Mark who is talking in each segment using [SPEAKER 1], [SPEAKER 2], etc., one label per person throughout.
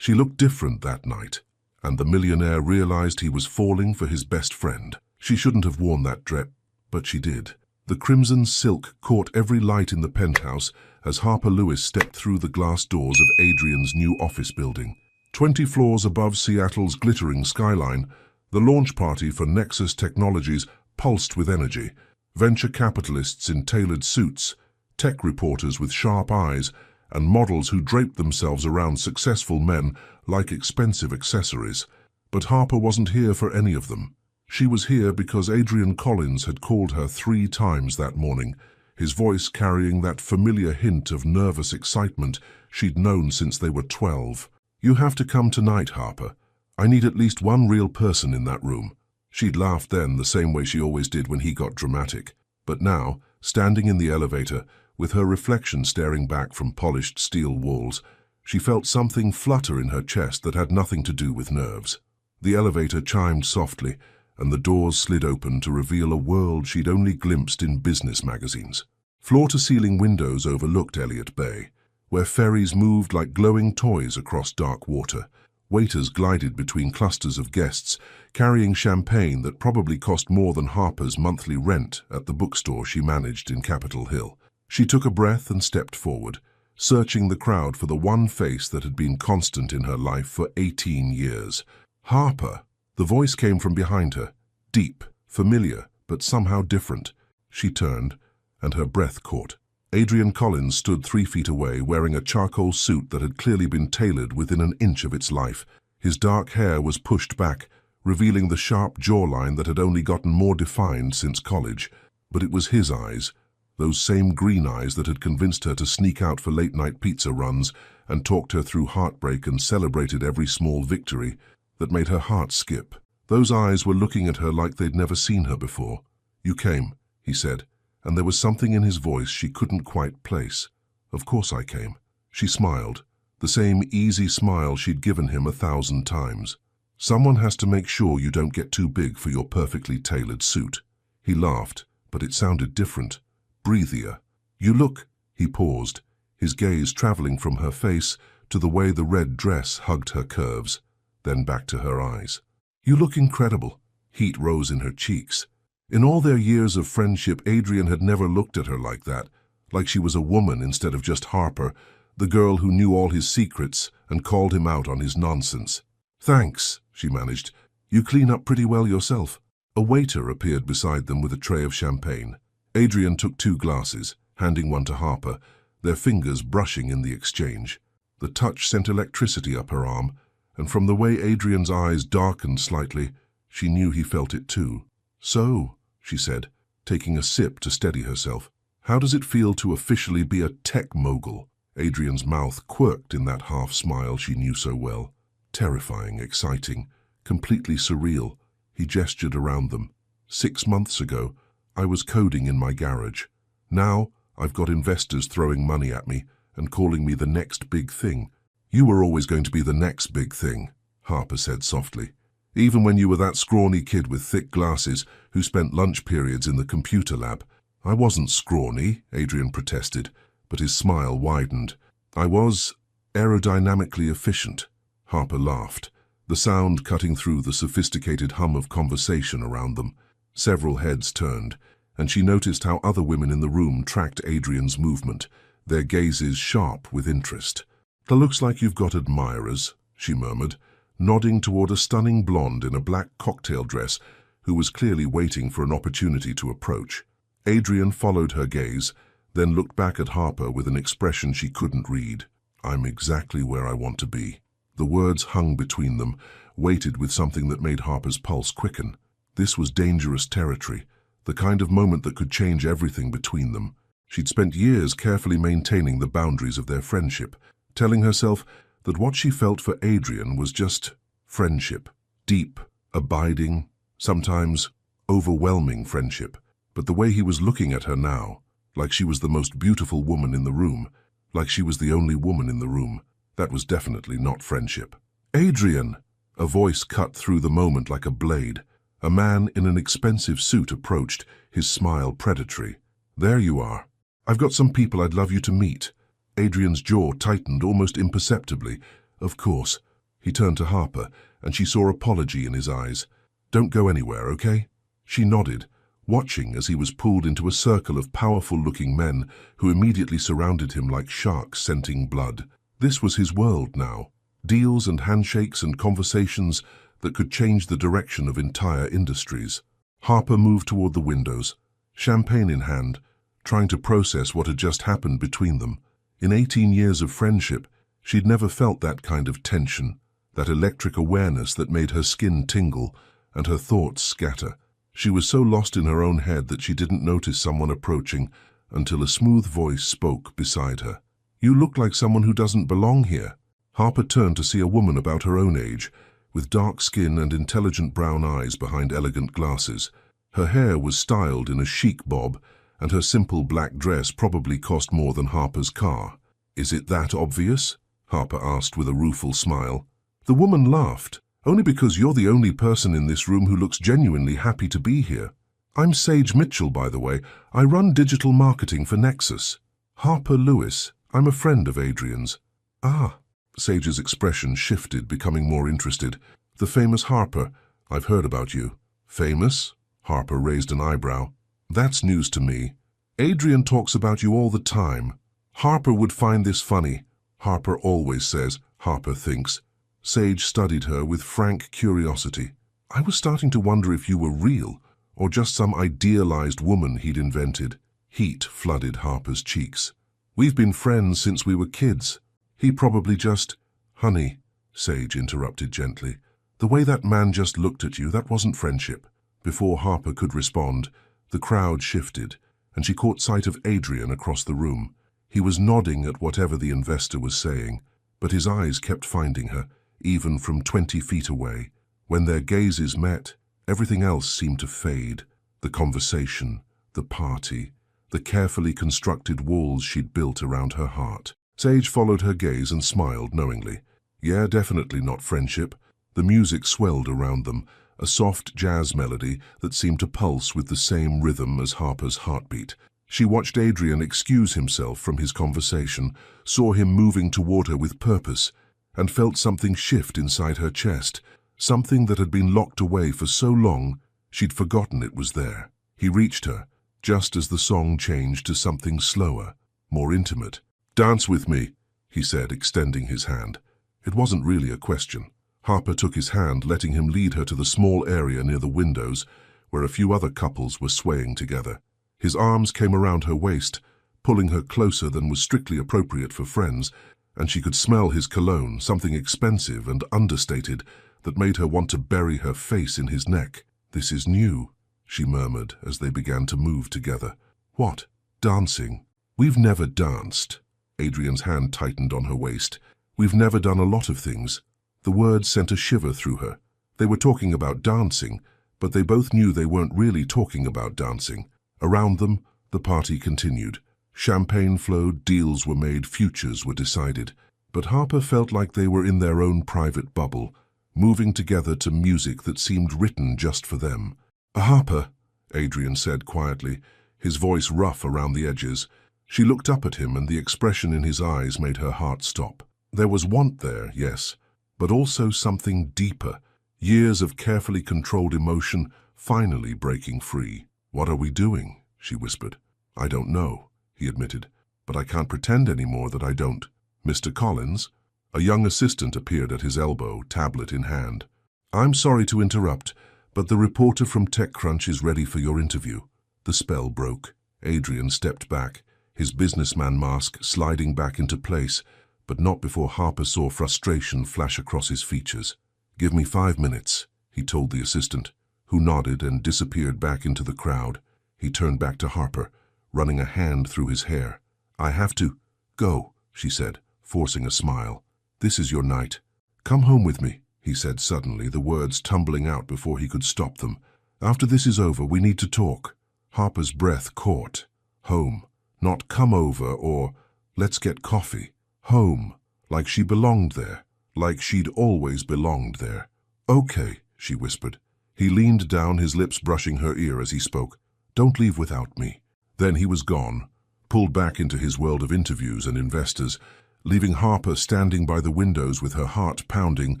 [SPEAKER 1] She looked different that night, and the millionaire realized he was falling for his best friend. She shouldn't have worn that dress, but she did. The crimson silk caught every light in the penthouse as Harper Lewis stepped through the glass doors of Adrian's new office building. 20 floors above Seattle's glittering skyline, the launch party for Nexus Technologies pulsed with energy. Venture capitalists in tailored suits, tech reporters with sharp eyes, and models who draped themselves around successful men like expensive accessories. But Harper wasn't here for any of them. She was here because Adrian Collins had called her 3 times that morning, his voice carrying that familiar hint of nervous excitement she'd known since they were 12. "You have to come tonight, Harper. I need at least one real person in that room." She'd laughed then the same way she always did when he got dramatic. But now, standing in the elevator, with her reflection staring back from polished steel walls, she felt something flutter in her chest that had nothing to do with nerves. The elevator chimed softly, and the doors slid open to reveal a world she'd only glimpsed in business magazines. Floor-to-ceiling windows overlooked Elliott Bay, where ferries moved like glowing toys across dark water. Waiters glided between clusters of guests, carrying champagne that probably cost more than Harper's monthly rent at the bookstore she managed in Capitol Hill. She took a breath and stepped forward, searching the crowd for the one face that had been constant in her life for 18 years. "Harper!" The voice came from behind her, deep, familiar, but somehow different. She turned, and her breath caught. Adrian Collins stood 3 feet away, wearing a charcoal suit that had clearly been tailored within an inch of its life. His dark hair was pushed back, revealing the sharp jawline that had only gotten more defined since college. But it was his eyes, those same green eyes that had convinced her to sneak out for late-night pizza runs and talked her through heartbreak and celebrated every small victory, that made her heart skip. Those eyes were looking at her like they'd never seen her before. "You came," he said, and there was something in his voice she couldn't quite place. "Of course I came." She smiled, the same easy smile she'd given him 1,000 times. "Someone has to make sure you don't get too big for your perfectly tailored suit." He laughed, but it sounded different, breathier. "You look—" He paused, his gaze traveling from her face to the way the red dress hugged her curves, then back to her eyes. "You look incredible." Heat rose in her cheeks. In all their years of friendship, Adrian had never looked at her like that, like she was a woman instead of just Harper, the girl who knew all his secrets and called him out on his nonsense. "Thanks," she managed. "You clean up pretty well yourself." A waiter appeared beside them with a tray of champagne. Adrian took 2 glasses, handing one to Harper, their fingers brushing in the exchange. The touch sent electricity up her arm, and from the way Adrian's eyes darkened slightly, she knew he felt it too. "So," she said, taking a sip to steady herself, "how does it feel to officially be a tech mogul?" Adrian's mouth quirked in that half-smile she knew so well. Terrifying, exciting, completely surreal. He gestured around them. "6 months ago, I was coding in my garage. Now, I've got investors throwing money at me and calling me the next big thing." "You were always going to be the next big thing," Harper said softly. "Even when you were that scrawny kid with thick glasses who spent lunch periods in the computer lab." "I wasn't scrawny," Adrian protested, but his smile widened. "I was aerodynamically efficient." Harper laughed, the sound cutting through the sophisticated hum of conversation around them. Several heads turned, and she noticed how other women in the room tracked Adrian's movement, their gazes sharp with interest. "It looks like you've got admirers," she murmured, nodding toward a stunning blonde in a black cocktail dress who was clearly waiting for an opportunity to approach. Adrian followed her gaze, then looked back at Harper with an expression she couldn't read. "I'm exactly where I want to be." The words hung between them, weighted with something that made Harper's pulse quicken. This was dangerous territory, the kind of moment that could change everything between them. She'd spent years carefully maintaining the boundaries of their friendship, telling herself that what she felt for Adrian was just friendship. Deep, abiding, sometimes overwhelming friendship. But the way he was looking at her now, like she was the most beautiful woman in the room, like she was the only woman in the room, that was definitely not friendship. "Adrian!" A voice cut through the moment like a blade. A man in an expensive suit approached, his smile predatory. "There you are. I've got some people I'd love you to meet." Adrian's jaw tightened almost imperceptibly. "Of course. He turned to Harper, and she saw apology in his eyes. "Don't go anywhere, okay?" She nodded, watching as he was pulled into a circle of powerful-looking men who immediately surrounded him like sharks scenting blood. This was his world now. Deals and handshakes and conversations that could change the direction of entire industries. Harper moved toward the windows, champagne in hand, trying to process what had just happened between them. In 18 years of friendship, she'd never felt that kind of tension, that electric awareness that made her skin tingle and her thoughts scatter. She was so lost in her own head that she didn't notice someone approaching until a smooth voice spoke beside her. "You look like someone who doesn't belong here." Harper turned to see a woman about her own age, with dark skin and intelligent brown eyes behind elegant glasses. Her hair was styled in a chic bob, and her simple black dress probably cost more than Harper's car. "Is it that obvious?" Harper asked with a rueful smile. The woman laughed. "Only because you're the only person in this room who looks genuinely happy to be here. I'm Sage Mitchell, by the way. I run digital marketing for Nexus." "Harper Lewis. I'm a friend of Adrian's." "Ah." Sage's expression shifted, becoming more interested. "The famous Harper. I've heard about you." "Famous?" Harper raised an eyebrow. "That's news to me. Adrian talks about you all the time. Harper would find this funny." "Harper always says," Harper thinks. Sage studied her with frank curiosity. "I was starting to wonder if you were real, or just some idealized woman he'd invented." Heat flooded Harper's cheeks. "We've been friends since we were kids. He probably just—" "Honey," Sage interrupted gently, "the way that man just looked at you, that wasn't friendship." Before Harper could respond, the crowd shifted, and she caught sight of Adrian across the room. He was nodding at whatever the investor was saying, but his eyes kept finding her, even from 20 feet away. When their gazes met, everything else seemed to fade. The conversation, the party, the carefully constructed walls she'd built around her heart. Sage followed her gaze and smiled knowingly. Yeah, definitely not friendship. The music swelled around them, a soft jazz melody that seemed to pulse with the same rhythm as Harper's heartbeat. She watched Adrian excuse himself from his conversation, saw him moving toward her with purpose, and felt something shift inside her chest, something that had been locked away for so long she'd forgotten it was there. He reached her, just as the song changed to something slower, more intimate. "Dance with me," he said, extending his hand. It wasn't really a question. Harper took his hand, letting him lead her to the small area near the windows, where a few other couples were swaying together. His arms came around her waist, pulling her closer than was strictly appropriate for friends, and she could smell his cologne, something expensive and understated that made her want to bury her face in his neck. "This is new," she murmured as they began to move together. "What? Dancing? We've never danced." Adrian's hand tightened on her waist. "We've never done a lot of things." The words sent a shiver through her. They were talking about dancing, but they both knew they weren't really talking about dancing. Around them, the party continued. Champagne flowed, deals were made, futures were decided. But Harper felt like they were in their own private bubble, moving together to music that seemed written just for them. "Harper," Adrian said quietly, his voice rough around the edges. She looked up at him, and the expression in his eyes made her heart stop. There was want there, yes, but also something deeper, years of carefully controlled emotion finally breaking free. "What are we doing?" she whispered. "I don't know," he admitted, "but I can't pretend anymore that I don't." "Mr. Collins?" A young assistant appeared at his elbow, tablet in hand. "I'm sorry to interrupt, but the reporter from TechCrunch is ready for your interview." The spell broke. Adrian stepped back, his businessman mask sliding back into place, but not before Harper saw frustration flash across his features. "Give me 5 minutes," he told the assistant, who nodded and disappeared back into the crowd. He turned back to Harper, running a hand through his hair. "I have to go," she said, forcing a smile. "This is your night. Come home with me," he said suddenly, the words tumbling out before he could stop them. "After this is over, we need to talk." Harper's breath caught. Home. Not come over or let's get coffee. Home. Like she belonged there. Like she'd always belonged there. "Okay," she whispered. He leaned down, his lips brushing her ear as he spoke. "Don't leave without me." Then he was gone, pulled back into his world of interviews and investors, leaving Harper standing by the windows with her heart pounding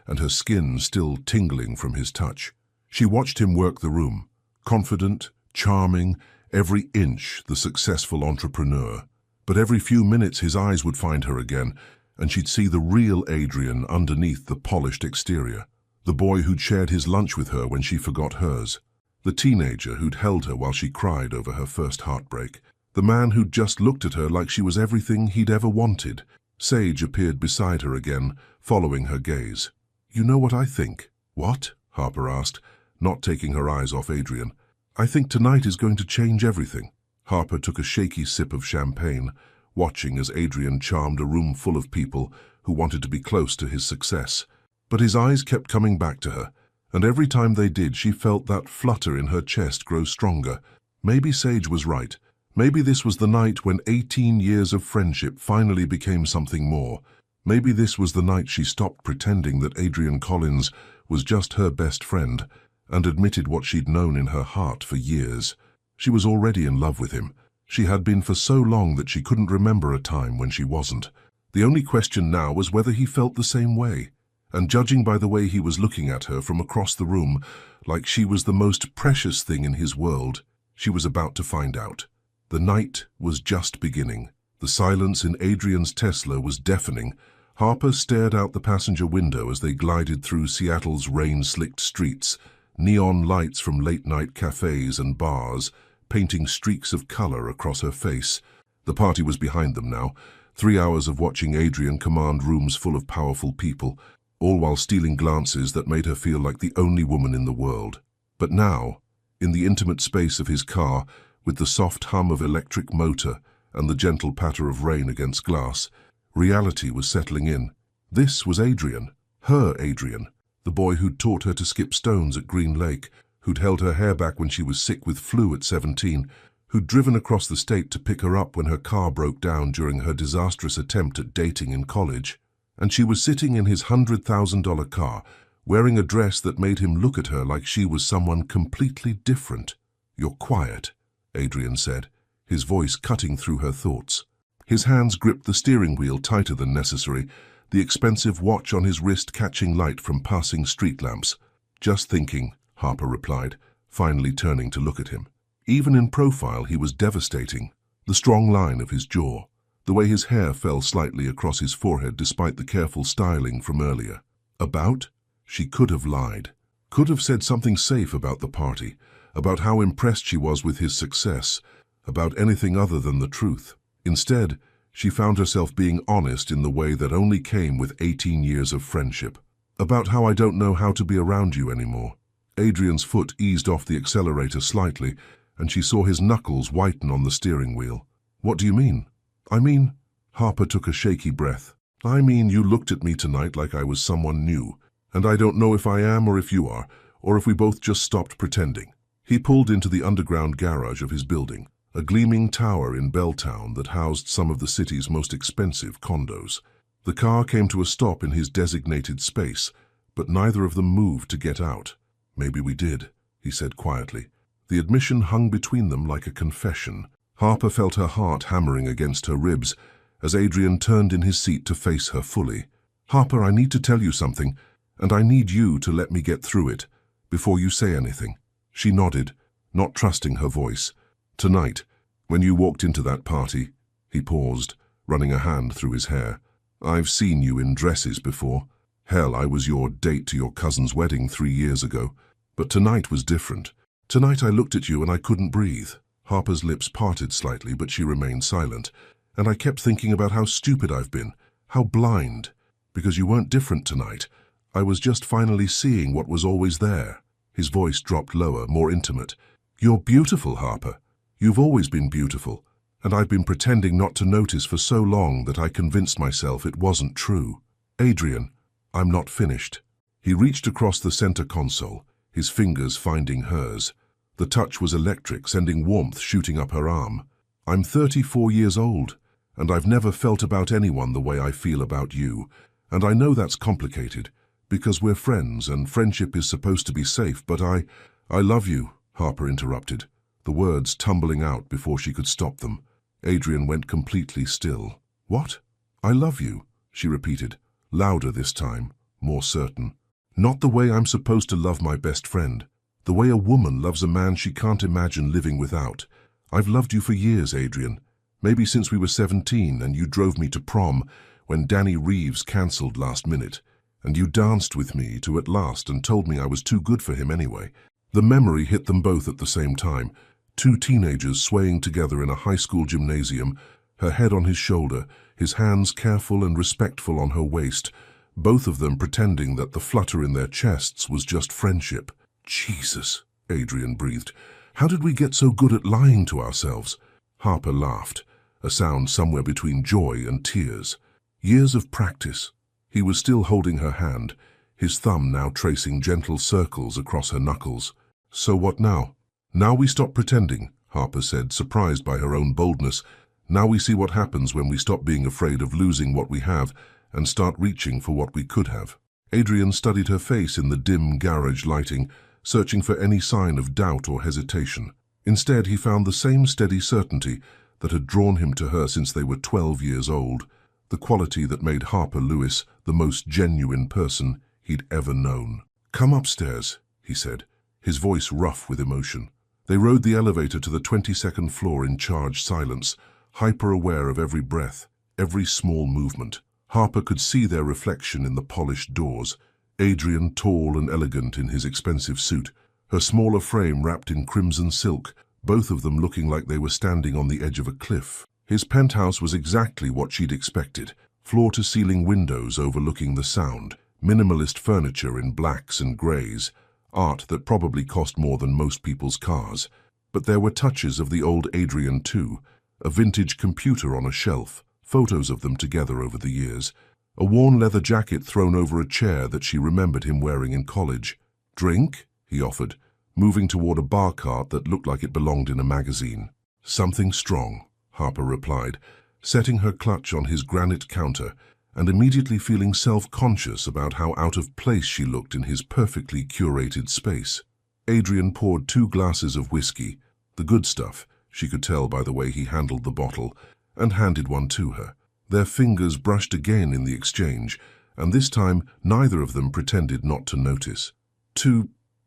[SPEAKER 1] and her skin still tingling from his touch. She watched him work the room, confident, charming, every inch the successful entrepreneur. But every few minutes his eyes would find her again, and she'd see the real Adrian underneath the polished exterior. The boy who'd shared his lunch with her when she forgot hers. The teenager who'd held her while she cried over her first heartbreak. The man who'd just looked at her like she was everything he'd ever wanted. Sage appeared beside her again, following her gaze. "You know what I think?" "What?" Harper asked, not taking her eyes off Adrian. "I think tonight is going to change everything." Harper took a shaky sip of champagne, watching as Adrian charmed a room full of people who wanted to be close to his success. But his eyes kept coming back to her, and every time they did she felt that flutter in her chest grow stronger. Maybe Sage was right. Maybe this was the night when 18 years of friendship finally became something more. Maybe this was the night she stopped pretending that Adrian Collins was just her best friend and admitted what she'd known in her heart for years. She was already in love with him. She had been for so long that she couldn't remember a time when she wasn't. The only question now was whether he felt the same way. And judging by the way he was looking at her from across the room, like she was the most precious thing in his world, she was about to find out. The night was just beginning. The silence in Adrian's Tesla was deafening. Harper stared out the passenger window as they glided through Seattle's rain-slicked streets, neon lights from late-night cafes and bars, painting streaks of color across her face. The party was behind them now, 3 hours of watching Adrian command rooms full of powerful people, all while stealing glances that made her feel like the only woman in the world. But now, in the intimate space of his car, with the soft hum of electric motor and the gentle patter of rain against glass, reality was settling in. This was Adrian, her Adrian, the boy who'd taught her to skip stones at Green Lake, who'd held her hair back when she was sick with flu at 17, who'd driven across the state to pick her up when her car broke down during her disastrous attempt at dating in college. And she was sitting in his $100,000 car, wearing a dress that made him look at her like she was someone completely different. "You're quiet," Adrian said, his voice cutting through her thoughts. His hands gripped the steering wheel tighter than necessary, the expensive watch on his wrist catching light from passing street lamps. "Just thinking," Harper replied, finally turning to look at him. Even in profile he was devastating. The strong line of his jaw, the way his hair fell slightly across his forehead despite the careful styling from earlier. About? She could have lied. Could have said something safe about the party, about how impressed she was with his success, about anything other than the truth. Instead, she found herself being honest in the way that only came with 18 years of friendship. "About how I don't know how to be around you anymore." Adrian's foot eased off the accelerator slightly, and she saw his knuckles whiten on the steering wheel. "What do you mean?" "I mean," Harper took a shaky breath, "I mean you looked at me tonight like I was someone new, and I don't know if I am or if you are, or if we both just stopped pretending." He pulled into the underground garage of his building, a gleaming tower in Belltown that housed some of the city's most expensive condos. The car came to a stop in his designated space, but neither of them moved to get out. "Maybe we did," he said quietly. The admission hung between them like a confession. Harper felt her heart hammering against her ribs as Adrian turned in his seat to face her fully. "Harper, I need to tell you something, and I need you to let me get through it, before you say anything." She nodded, not trusting her voice. "Tonight, when you walked into that party," he paused, running a hand through his hair. "I've seen you in dresses before. Hell, I was your date to your cousin's wedding 3 years ago. But tonight was different. Tonight I looked at you and I couldn't breathe." Harper's lips parted slightly, but she remained silent. "And I kept thinking about how stupid I've been, how blind. Because you weren't different tonight. I was just finally seeing what was always there." His voice dropped lower, more intimate. "You're beautiful, Harper. You've always been beautiful. And I've been pretending not to notice for so long that I convinced myself it wasn't true. Adrian, I'm not finished." He reached across the center console, his fingers finding hers. The touch was electric, sending warmth shooting up her arm. "I'm 34 years old, and I've never felt about anyone the way I feel about you. And I know that's complicated, because we're friends and friendship is supposed to be safe, but I love you," Harper interrupted, the words tumbling out before she could stop them. Adrian went completely still. "What?" I love you, she repeated, louder this time, more certain. Not the way I'm supposed to love my best friend. The way a woman loves a man she can't imagine living without. I've loved you for years, Adrian. Maybe since we were 17 and you drove me to prom when Danny Reeves cancelled last minute. And you danced with me to At Last and told me I was too good for him anyway. The memory hit them both at the same time. Two teenagers swaying together in a high school gymnasium, her head on his shoulder, his hands careful and respectful on her waist, both of them pretending that the flutter in their chests was just friendship. Jesus, Adrian breathed. How did we get so good at lying to ourselves? Harper laughed, a sound somewhere between joy and tears. Years of practice. He was still holding her hand, his thumb now tracing gentle circles across her knuckles. So what now? Now we stop pretending, Harper said, surprised by her own boldness. Now we see what happens when we stop being afraid of losing what we have and start reaching for what we could have. Adrian studied her face in the dim garage lighting, searching for any sign of doubt or hesitation. Instead, he found the same steady certainty that had drawn him to her since they were 12 years old, the quality that made Harper Lewis the most genuine person he'd ever known. Come upstairs, he said, his voice rough with emotion. They rode the elevator to the 22nd floor in charged silence, hyper-aware of every breath, every small movement. Harper could see their reflection in the polished doors, Adrian tall and elegant in his expensive suit, her smaller frame wrapped in crimson silk, both of them looking like they were standing on the edge of a cliff. His penthouse was exactly what she'd expected, floor-to-ceiling windows overlooking the Sound, minimalist furniture in blacks and greys, art that probably cost more than most people's cars. But there were touches of the old Adrian too, a vintage computer on a shelf, photos of them together over the years, a worn leather jacket thrown over a chair that she remembered him wearing in college. Drink? He offered, moving toward a bar cart that looked like it belonged in a magazine. Something strong, Harper replied, setting her clutch on his granite counter and immediately feeling self-conscious about how out of place she looked in his perfectly curated space. Adrian poured 2 glasses of whiskey, the good stuff, she could tell by the way he handled the bottle, and handed one to her. Their fingers brushed again in the exchange, and this time neither of them pretended not to notice.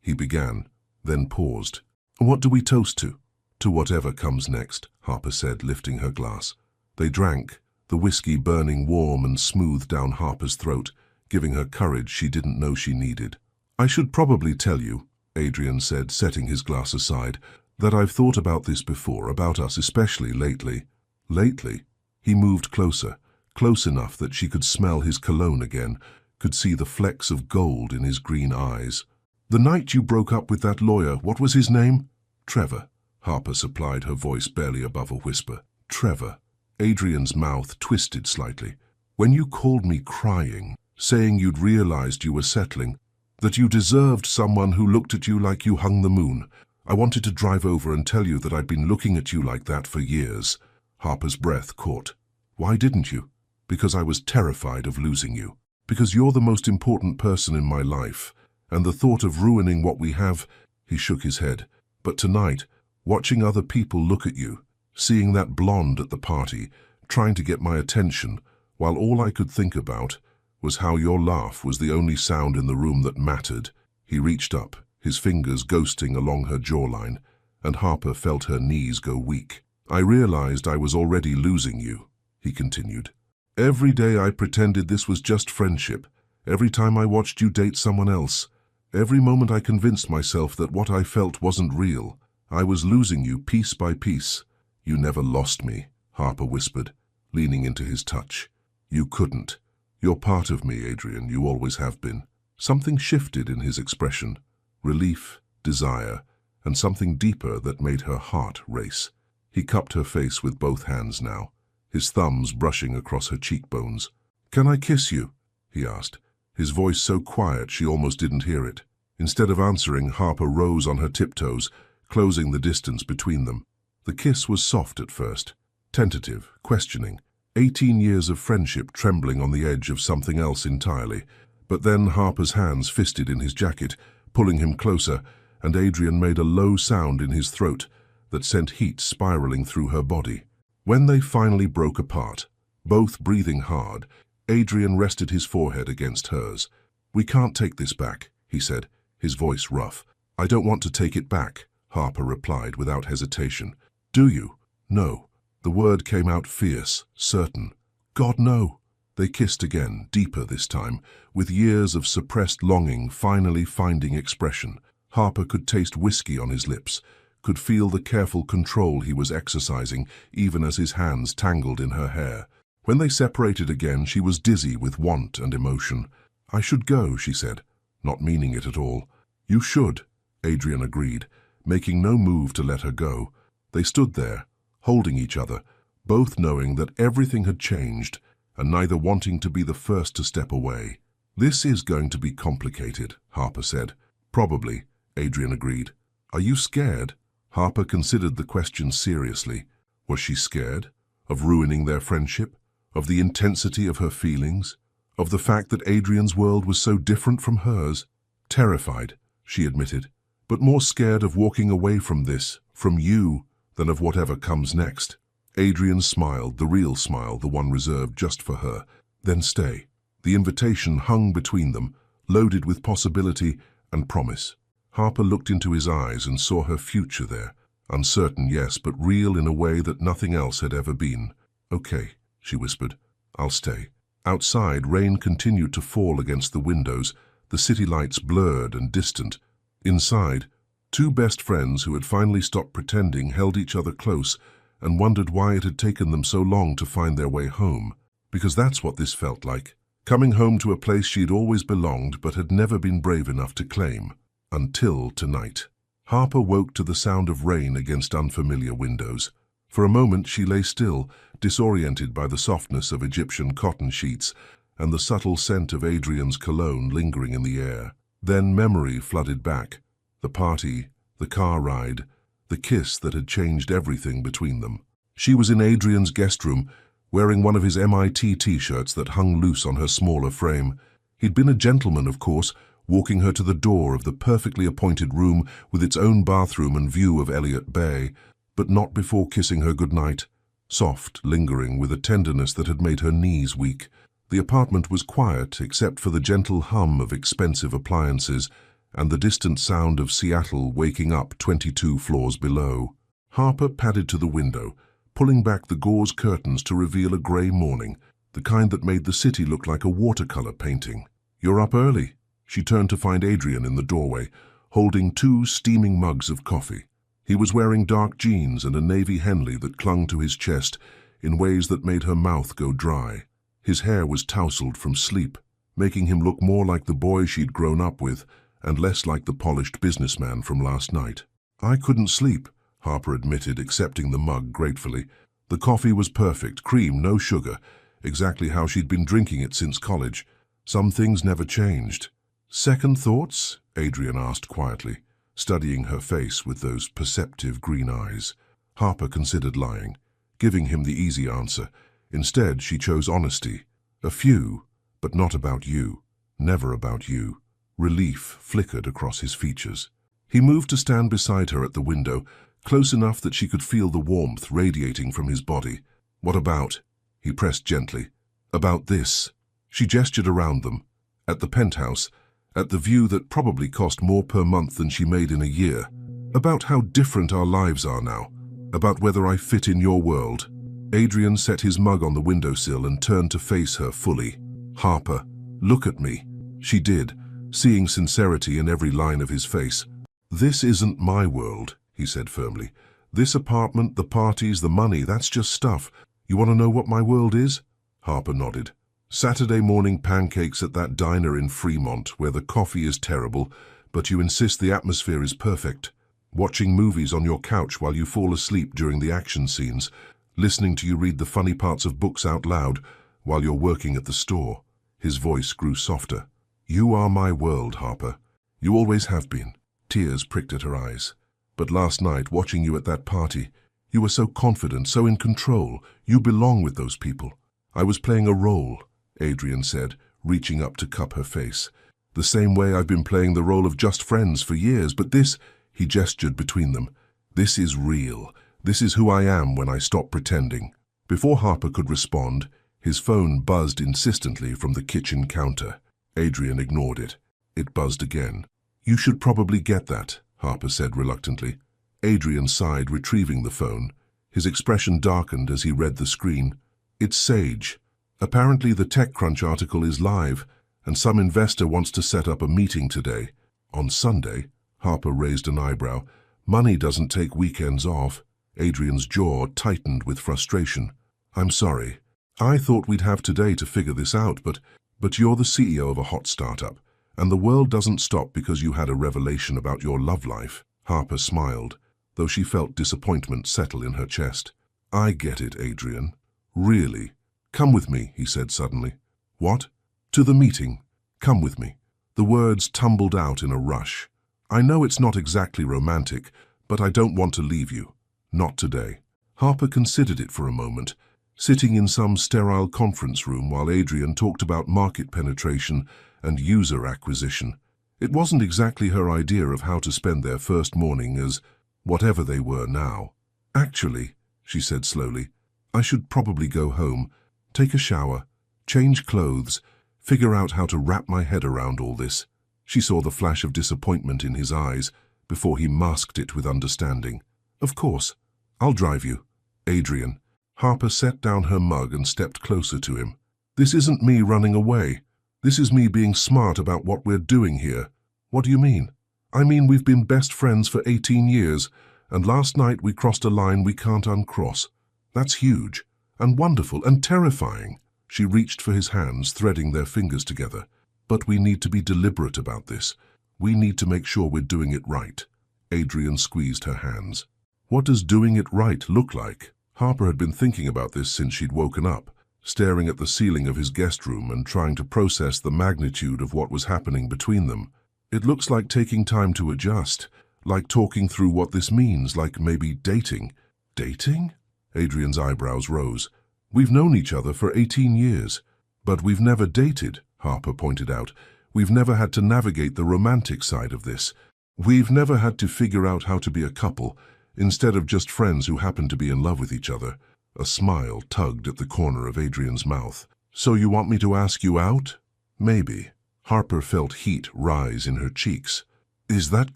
[SPEAKER 1] He began, then paused. What do we toast to? To whatever comes next, Harper said, lifting her glass. They drank, the whiskey burning warm and smooth down Harper's throat, giving her courage she didn't know she needed. I should probably tell you, Adrian said, setting his glass aside, that I've thought about this before, about us especially lately. Lately? He moved closer, close enough that she could smell his cologne again, could see the flecks of gold in his green eyes. The night you broke up with that lawyer, what was his name? Trevor. Harper supplied, her voice barely above a whisper. Trevor. Adrian's mouth twisted slightly. When you called me crying, saying you'd realized you were settling, that you deserved someone who looked at you like you hung the moon, I wanted to drive over and tell you that I'd been looking at you like that for years. Harper's breath caught. Why didn't you? Because I was terrified of losing you. Because you're the most important person in my life, and the thought of ruining what we have. He shook his head. But tonight, watching other people look at you, seeing that blonde at the party, trying to get my attention, while all I could think about was how your laugh was the only sound in the room that mattered. He reached up, his fingers ghosting along her jawline, and Harper felt her knees go weak. I realized I was already losing you, he continued. Every day I pretended this was just friendship. Every time I watched you date someone else. Every moment I convinced myself that what I felt wasn't real. I was losing you piece by piece. You never lost me, Harper whispered, leaning into his touch. You couldn't. You're part of me, Adrian, you always have been. Something shifted in his expression. Relief, desire, and something deeper that made her heart race. He cupped her face with both hands now, his thumbs brushing across her cheekbones. Can I kiss you? He asked, his voice so quiet she almost didn't hear it. Instead of answering, Harper rose on her tiptoes, closing the distance between them. The kiss was soft at first, tentative, questioning, 18 years of friendship trembling on the edge of something else entirely. But then Harper's hands fisted in his jacket, pulling him closer, and Adrian made a low sound in his throat that sent heat spiraling through her body. When they finally broke apart, Both breathing hard, Adrian rested his forehead against hers. "We can't take this back," he said, his voice rough. "I don't want to take it back," Harper replied without hesitation. "Do you?" "No." The word came out fierce, certain. "God, no." They kissed again, deeper this time, with years of suppressed longing finally finding expression. Harper could taste whiskey on his lips, could feel the careful control he was exercising, even as his hands tangled in her hair. When they separated again, she was dizzy with want and emotion. "I should go," she said, not meaning it at all. "You should," Adrian agreed, making no move to let her go. They stood there, holding each other, both knowing that everything had changed, and neither wanting to be the first to step away. "This is going to be complicated," Harper said. "Probably," Adrian agreed. "Are you scared?" Harper considered the question seriously. Was she scared? Of ruining their friendship? Of the intensity of her feelings? Of the fact that Adrian's world was so different from hers? "Terrified," she admitted, "but more scared of walking away from this, from you, than of whatever comes next." Adrian smiled, the real smile, the one reserved just for her. "Then stay." The invitation hung between them, loaded with possibility and promise. Harper looked into his eyes and saw her future there. Uncertain, yes, but real in a way that nothing else had ever been. "Okay," she whispered. "I'll stay." Outside, rain continued to fall against the windows, the city lights blurred and distant. Inside, two best friends who had finally stopped pretending held each other close and wondered why it had taken them so long to find their way home. Because that's what this felt like. Coming home to a place she'd always belonged but had never been brave enough to claim. Until tonight. Harper woke to the sound of rain against unfamiliar windows. For a moment she lay still, disoriented by the softness of Egyptian cotton sheets and the subtle scent of Adrian's cologne lingering in the air. Then memory flooded back. The party, the car ride, the kiss that had changed everything between them. She was in Adrian's guest room, wearing one of his MIT t-shirts that hung loose on her smaller frame. He'd been a gentleman, of course, walking her to the door of the perfectly appointed room with its own bathroom and view of Elliott Bay, but not before kissing her goodnight, soft, lingering, with a tenderness that had made her knees weak. The apartment was quiet except for the gentle hum of expensive appliances and the distant sound of Seattle waking up 22 floors below. Harper padded to the window, pulling back the gauze curtains to reveal a grey morning, the kind that made the city look like a watercolor painting. "You're up early." She turned to find Adrian in the doorway, holding 2 steaming mugs of coffee. He was wearing dark jeans and a navy Henley that clung to his chest in ways that made her mouth go dry. His hair was tousled from sleep, making him look more like the boy she'd grown up with and less like the polished businessman from last night. "I couldn't sleep," Harper admitted, accepting the mug gratefully. The coffee was perfect, cream, no sugar, exactly how she'd been drinking it since college. Some things never changed. "Second thoughts?" Adrian asked quietly, studying her face with those perceptive green eyes. Harper considered lying, giving him the easy answer. Instead, she chose honesty. "A few, but not about you. Never about you." Relief flickered across his features. He moved to stand beside her at the window, close enough that she could feel the warmth radiating from his body. "What about?" He pressed gently. "About this." She gestured around them. At the penthouse, at the view that probably cost more per month than she made in a year. "About how different our lives are now. About whether I fit in your world." Adrian set his mug on the windowsill and turned to face her fully. "Harper, look at me." She did, seeing sincerity in every line of his face. "This isn't my world," he said firmly. "This apartment, the parties, the money, that's just stuff. You want to know what my world is?" Harper nodded. "Saturday morning pancakes at that diner in Fremont where the coffee is terrible, but you insist the atmosphere is perfect. Watching movies on your couch while you fall asleep during the action scenes. Listening to you read the funny parts of books out loud while you're working at the store." His voice grew softer. "You are my world, Harper. You always have been." Tears pricked at her eyes. "But last night, watching you at that party, you were so confident, so in control. You belong with those people." "I was playing a role," Adrian said, reaching up to cup her face. "The same way I've been playing the role of just friends for years, but this," he gestured between them, "this is real. This is who I am when I stop pretending." Before Harper could respond, His phone buzzed insistently from the kitchen counter. Adrian ignored it. It buzzed again. "You should probably get that," Harper said reluctantly. Adrian sighed, retrieving the phone. His expression darkened as he read the screen. "It's Sage. Apparently the TechCrunch article is live, and some investor wants to set up a meeting today." "On Sunday?" Harper raised an eyebrow. "Money doesn't take weekends off." Adrian's jaw tightened with frustration. "I'm sorry. I thought we'd have today to figure this out, but you're the CEO of a hot startup, and the world doesn't stop because you had a revelation about your love life." Harper smiled, though she felt disappointment settle in her chest. "I get it, Adrian. Really. Come with me," he said suddenly. "What?" "To the meeting. Come with me." The words tumbled out in a rush. "I know it's not exactly romantic, but I don't want to leave you. Not today." Harper considered it for a moment, sitting in some sterile conference room while Adrian talked about market penetration and user acquisition. It wasn't exactly her idea of how to spend their first morning as whatever they were now. "Actually," she said slowly, "I should probably go home, take a shower, change clothes, figure out how to wrap my head around all this." She saw the flash of disappointment in his eyes before he masked it with understanding. "Of course. I'll drive you." "Adrian." Harper set down her mug and stepped closer to him. "This isn't me running away. This is me being smart about what we're doing here." "What do you mean?" "I mean we've been best friends for 18 years, and last night we crossed a line we can't uncross. That's huge, and wonderful, and terrifying." She reached for his hands, threading their fingers together. "But we need to be deliberate about this. We need to make sure we're doing it right." Adrian squeezed her hands. "What does doing it right look like?" Harper had been thinking about this since she'd woken up, staring at the ceiling of his guest room and trying to process the magnitude of what was happening between them. "It looks like taking time to adjust, like talking through what this means, like maybe dating." "Dating?" Adrian's eyebrows rose. "We've known each other for 18 years. But we've never dated," Harper pointed out. "We've never had to navigate the romantic side of this. We've never had to figure out how to be a couple, instead of just friends who happen to be in love with each other." A smile tugged at the corner of Adrian's mouth. "So you want me to ask you out?" "Maybe." Harper felt heat rise in her cheeks. "Is that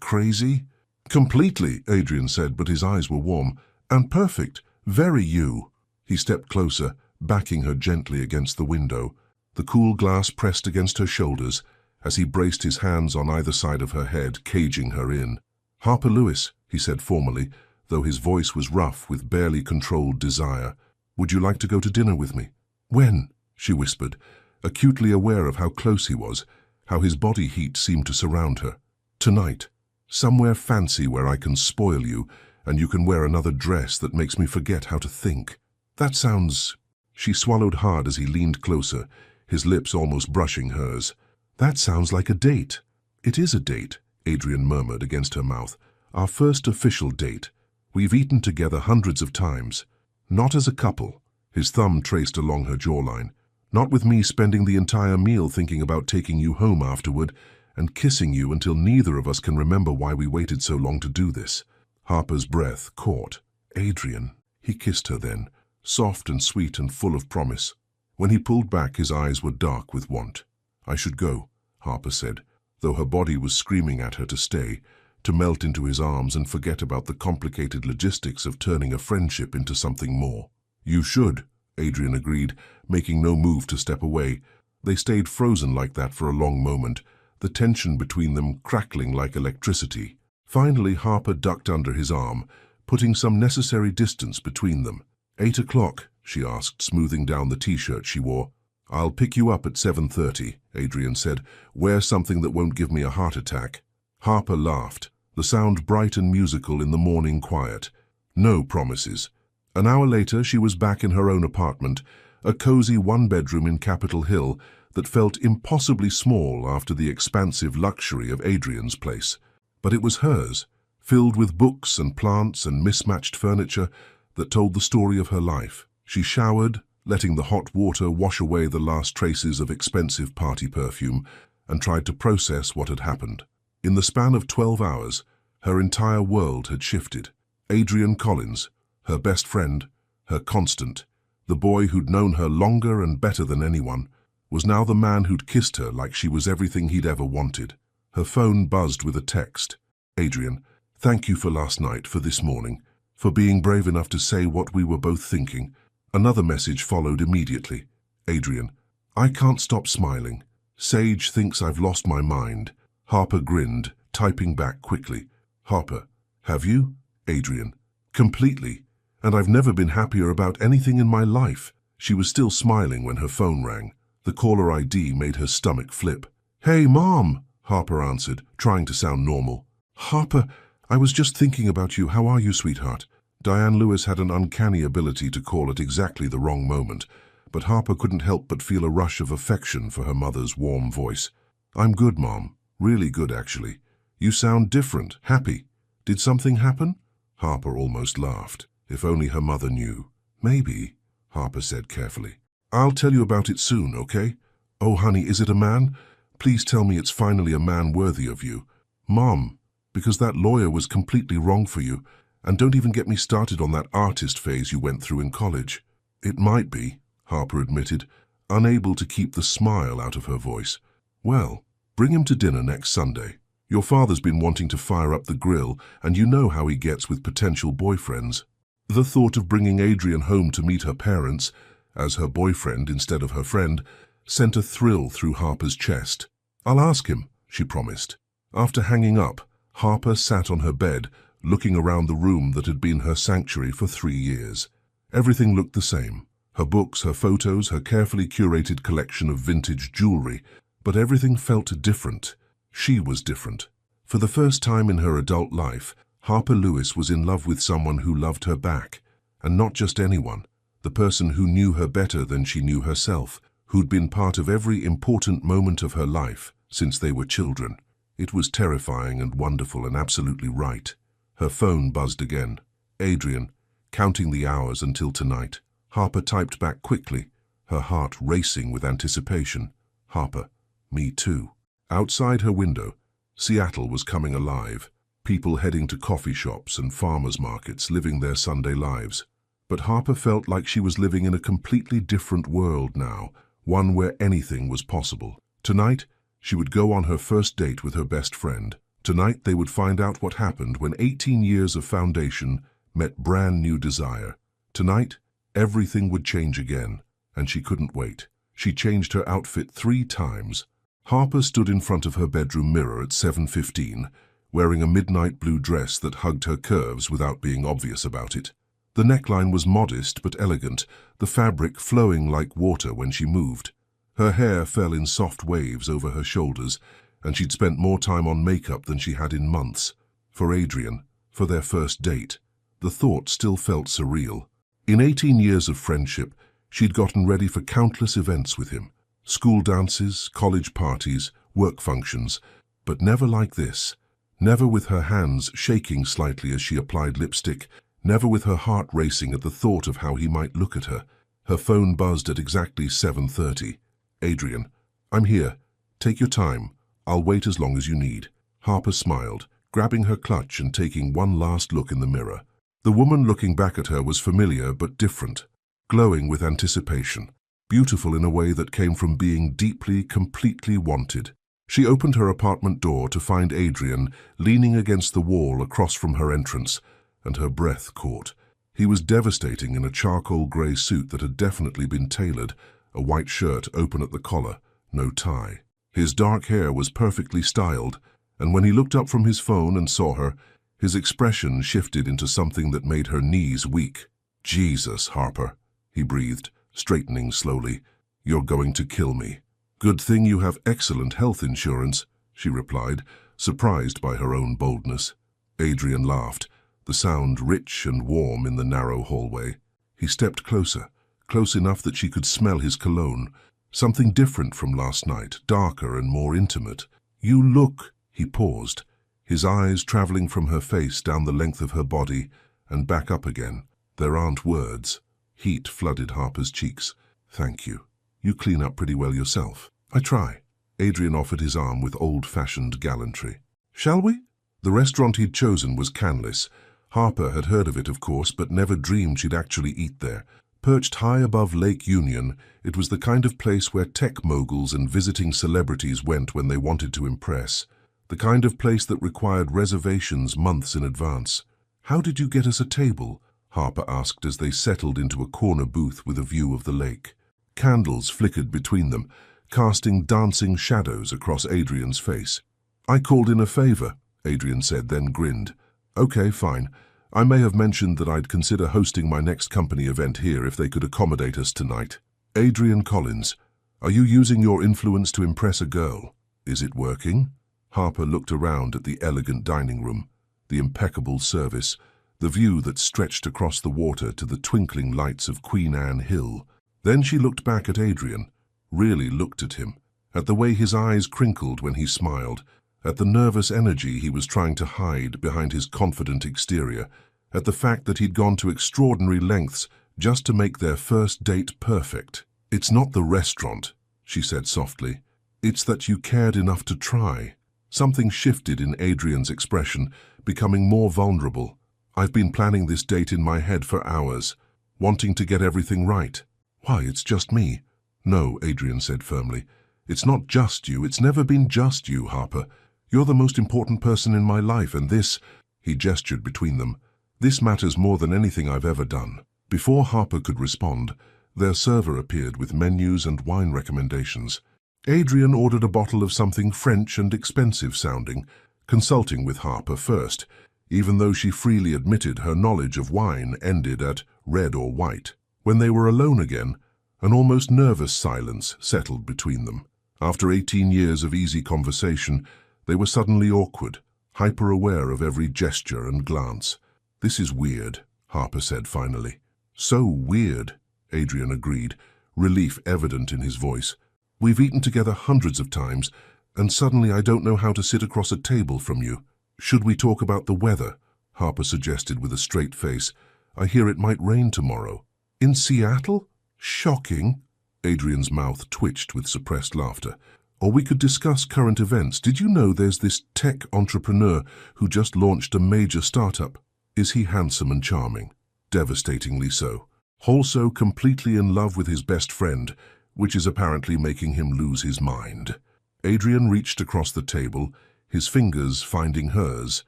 [SPEAKER 1] crazy?" "Completely," Adrian said, but his eyes were warm. "And perfect. Very you." He stepped closer, backing her gently against the window. The cool glass pressed against her shoulders as he braced his hands on either side of her head, caging her in. "Harper Lewis," he said formally, though his voice was rough with barely controlled desire. "Would you like to go to dinner with me?" "When?" she whispered, acutely aware of how close he was, how his body heat seemed to surround her. "Tonight. Somewhere fancy where I can spoil you, and you can wear another dress that makes me forget how to think." "That sounds—" She swallowed hard as he leaned closer, his lips almost brushing hers. "That sounds like a date." "It is a date," Adrian murmured against her mouth. "Our first official date. We've eaten together hundreds of times. Not as a couple." His thumb traced along her jawline. "Not with me spending the entire meal thinking about taking you home afterward and kissing you until neither of us can remember why we waited so long to do this." Harper's breath caught. "Adrian." He kissed her then, soft and sweet and full of promise. When he pulled back, his eyes were dark with want. "I should go," Harper said, though her body was screaming at her to stay, to melt into his arms and forget about the complicated logistics of turning a friendship into something more. "You should," Adrian agreed, making no move to step away. They stayed frozen like that for a long moment, the tension between them crackling like electricity. Finally, Harper ducked under his arm, putting some necessary distance between them. 8 o'clock, she asked, smoothing down the t-shirt she wore. "I'll pick you up at 7:30, Adrian said. "Wear something that won't give me a heart attack." Harper laughed, the sound bright and musical in the morning quiet. No promises. An hour later, she was back in her own apartment, a cozy one-bedroom in Capitol Hill that felt impossibly small after the expansive luxury of Adrian's place. But it was hers, filled with books and plants and mismatched furniture that told the story of her life. She showered, letting the hot water wash away the last traces of expensive party perfume, and tried to process what had happened. In the span of 12 hours, her entire world had shifted. Adrian Collins, her best friend, her constant, The boy who'd known her longer and better than anyone was now the man who'd kissed her like she was everything he'd ever wanted. Her phone buzzed with a text. Adrian, thank you for last night, for this morning, for being brave enough to say what we were both thinking. Another message followed immediately. Adrian, I can't stop smiling. Sage thinks I've lost my mind. Harper grinned, typing back quickly. Harper, have you? Adrian, completely. And I've never been happier about anything in my life. She was still smiling when her phone rang. The caller ID made her stomach flip. Hey, Mom, Harper answered, trying to sound normal. Harper, I was just thinking about you. How are you, sweetheart? Diane Lewis had an uncanny ability to call at exactly the wrong moment, but Harper couldn't help but feel a rush of affection for her mother's warm voice. I'm good, Mom. Really good, actually. You sound different, happy. Did something happen? Harper almost laughed. If only her mother knew. Maybe, Harper said carefully. I'll tell you about it soon, okay? Oh, honey, is it a man? Please tell me it's finally a man worthy of you. Mom, because that lawyer was completely wrong for you, and don't even get me started on that artist phase you went through in college. It might be, Harper admitted, unable to keep the smile out of her voice. Well, bring him to dinner next Sunday. Your father's been wanting to fire up the grill, and you know how he gets with potential boyfriends. The thought of bringing Adrian home to meet her parents, as her boyfriend instead of her friend, sent a thrill through Harper's chest. I'll ask him, she promised. After hanging up, Harper sat on her bed, looking around the room that had been her sanctuary for 3 years. Everything looked the same. Her books, her photos, her carefully curated collection of vintage jewelry, but everything felt different. She was different. For the first time in her adult life, Harper Lewis was in love with someone who loved her back, and not just anyone, the person who knew her better than she knew herself, who'd been part of every important moment of her life since they were children. It was terrifying and wonderful and absolutely right. Her phone buzzed again. Adrian, counting the hours until tonight. Harper typed back quickly, her heart racing with anticipation. Harper, me too. Outside her window, Seattle was coming alive. People heading to coffee shops and farmers markets, living their Sunday lives. But Harper felt like she was living in a completely different world now, one where anything was possible. Tonight, she would go on her first date with her best friend. Tonight, they would find out what happened when 18 years of foundation met brand new desire. Tonight, everything would change again, and she couldn't wait. She changed her outfit 3 times. Harper stood in front of her bedroom mirror at 7:15, wearing a midnight blue dress that hugged her curves without being obvious about it. The neckline was modest but elegant, the fabric flowing like water when she moved. Her hair fell in soft waves over her shoulders, and she'd spent more time on makeup than she had in months. For Adrian, for their first date, the thought still felt surreal. In 18 years of friendship, she'd gotten ready for countless events with him. School dances, college parties, work functions, but never like this. Never with her hands shaking slightly as she applied lipstick, never with her heart racing at the thought of how he might look at her. Her phone buzzed at exactly 7:30. Adrian, I'm here. Take your time. I'll wait as long as you need. Harper smiled, grabbing her clutch and taking one last look in the mirror. The woman looking back at her was familiar but different, glowing with anticipation, beautiful in a way that came from being deeply, completely wanted. She opened her apartment door to find Adrian leaning against the wall across from her entrance, and her breath caught. He was devastating in a charcoal grey suit that had definitely been tailored, a white shirt open at the collar, no tie. His dark hair was perfectly styled, and when he looked up from his phone and saw her, his expression shifted into something that made her knees weak. Jesus, Harper, he breathed, straightening slowly. You're going to kill me. Good thing you have excellent health insurance, she replied, surprised by her own boldness. Adrian laughed, the sound rich and warm in the narrow hallway. He stepped closer, close enough that she could smell his cologne, something different from last night, darker and more intimate. You look, he paused, his eyes traveling from her face down the length of her body and back up again. There aren't words. Heat flooded Harper's cheeks. Thank you. You clean up pretty well yourself. I try. Adrian offered his arm with old-fashioned gallantry. Shall we? The restaurant he'd chosen was Canlis. Harper had heard of it, of course, but never dreamed she'd actually eat there. Perched high above Lake Union, it was the kind of place where tech moguls and visiting celebrities went when they wanted to impress. The kind of place that required reservations months in advance. "How did you get us a table?" Harper asked as they settled into a corner booth with a view of the lake. Candles flickered between them, casting dancing shadows across Adrian's face. "I called in a favor," Adrian said, then grinned. "Okay, fine. I may have mentioned that I'd consider hosting my next company event here if they could accommodate us tonight." "Adrian Collins, are you using your influence to impress a girl? Is it working?" Harper looked around at the elegant dining room, the impeccable service, the view that stretched across the water to the twinkling lights of Queen Anne Hill. Then she looked back at Adrian, really looked at him, at the way his eyes crinkled when he smiled, at the nervous energy he was trying to hide behind his confident exterior, at the fact that he'd gone to extraordinary lengths just to make their first date perfect. "It's not the restaurant," she said softly. "It's that you cared enough to try." Something shifted in Adrian's expression, becoming more vulnerable. "I've been planning this date in my head for hours, wanting to get everything right." "Why, it's just me." "No," Adrian said firmly. "It's not just you. It's never been just you, Harper. You're the most important person in my life, and this," he gestured between them, "this matters more than anything I've ever done." Before Harper could respond, their server appeared with menus and wine recommendations. Adrian ordered a bottle of something French and expensive sounding, consulting with Harper first, even though she freely admitted her knowledge of wine ended at red or white. When they were alone again, an almost nervous silence settled between them. After 18 years of easy conversation, they were suddenly awkward, hyper-aware of every gesture and glance. "This is weird," Harper said finally. "So weird," Adrian agreed, relief evident in his voice. "We've eaten together hundreds of times, and suddenly I don't know how to sit across a table from you." "Should we talk about the weather?" Harper suggested with a straight face. "I hear it might rain tomorrow." "In Seattle? Shocking." Adrian's mouth twitched with suppressed laughter. "Or we could discuss current events. Did you know there's this tech entrepreneur who just launched a major startup? Is he handsome and charming? Devastatingly so. Also completely in love with his best friend, which is apparently making him lose his mind." Adrian reached across the table, his fingers finding hers.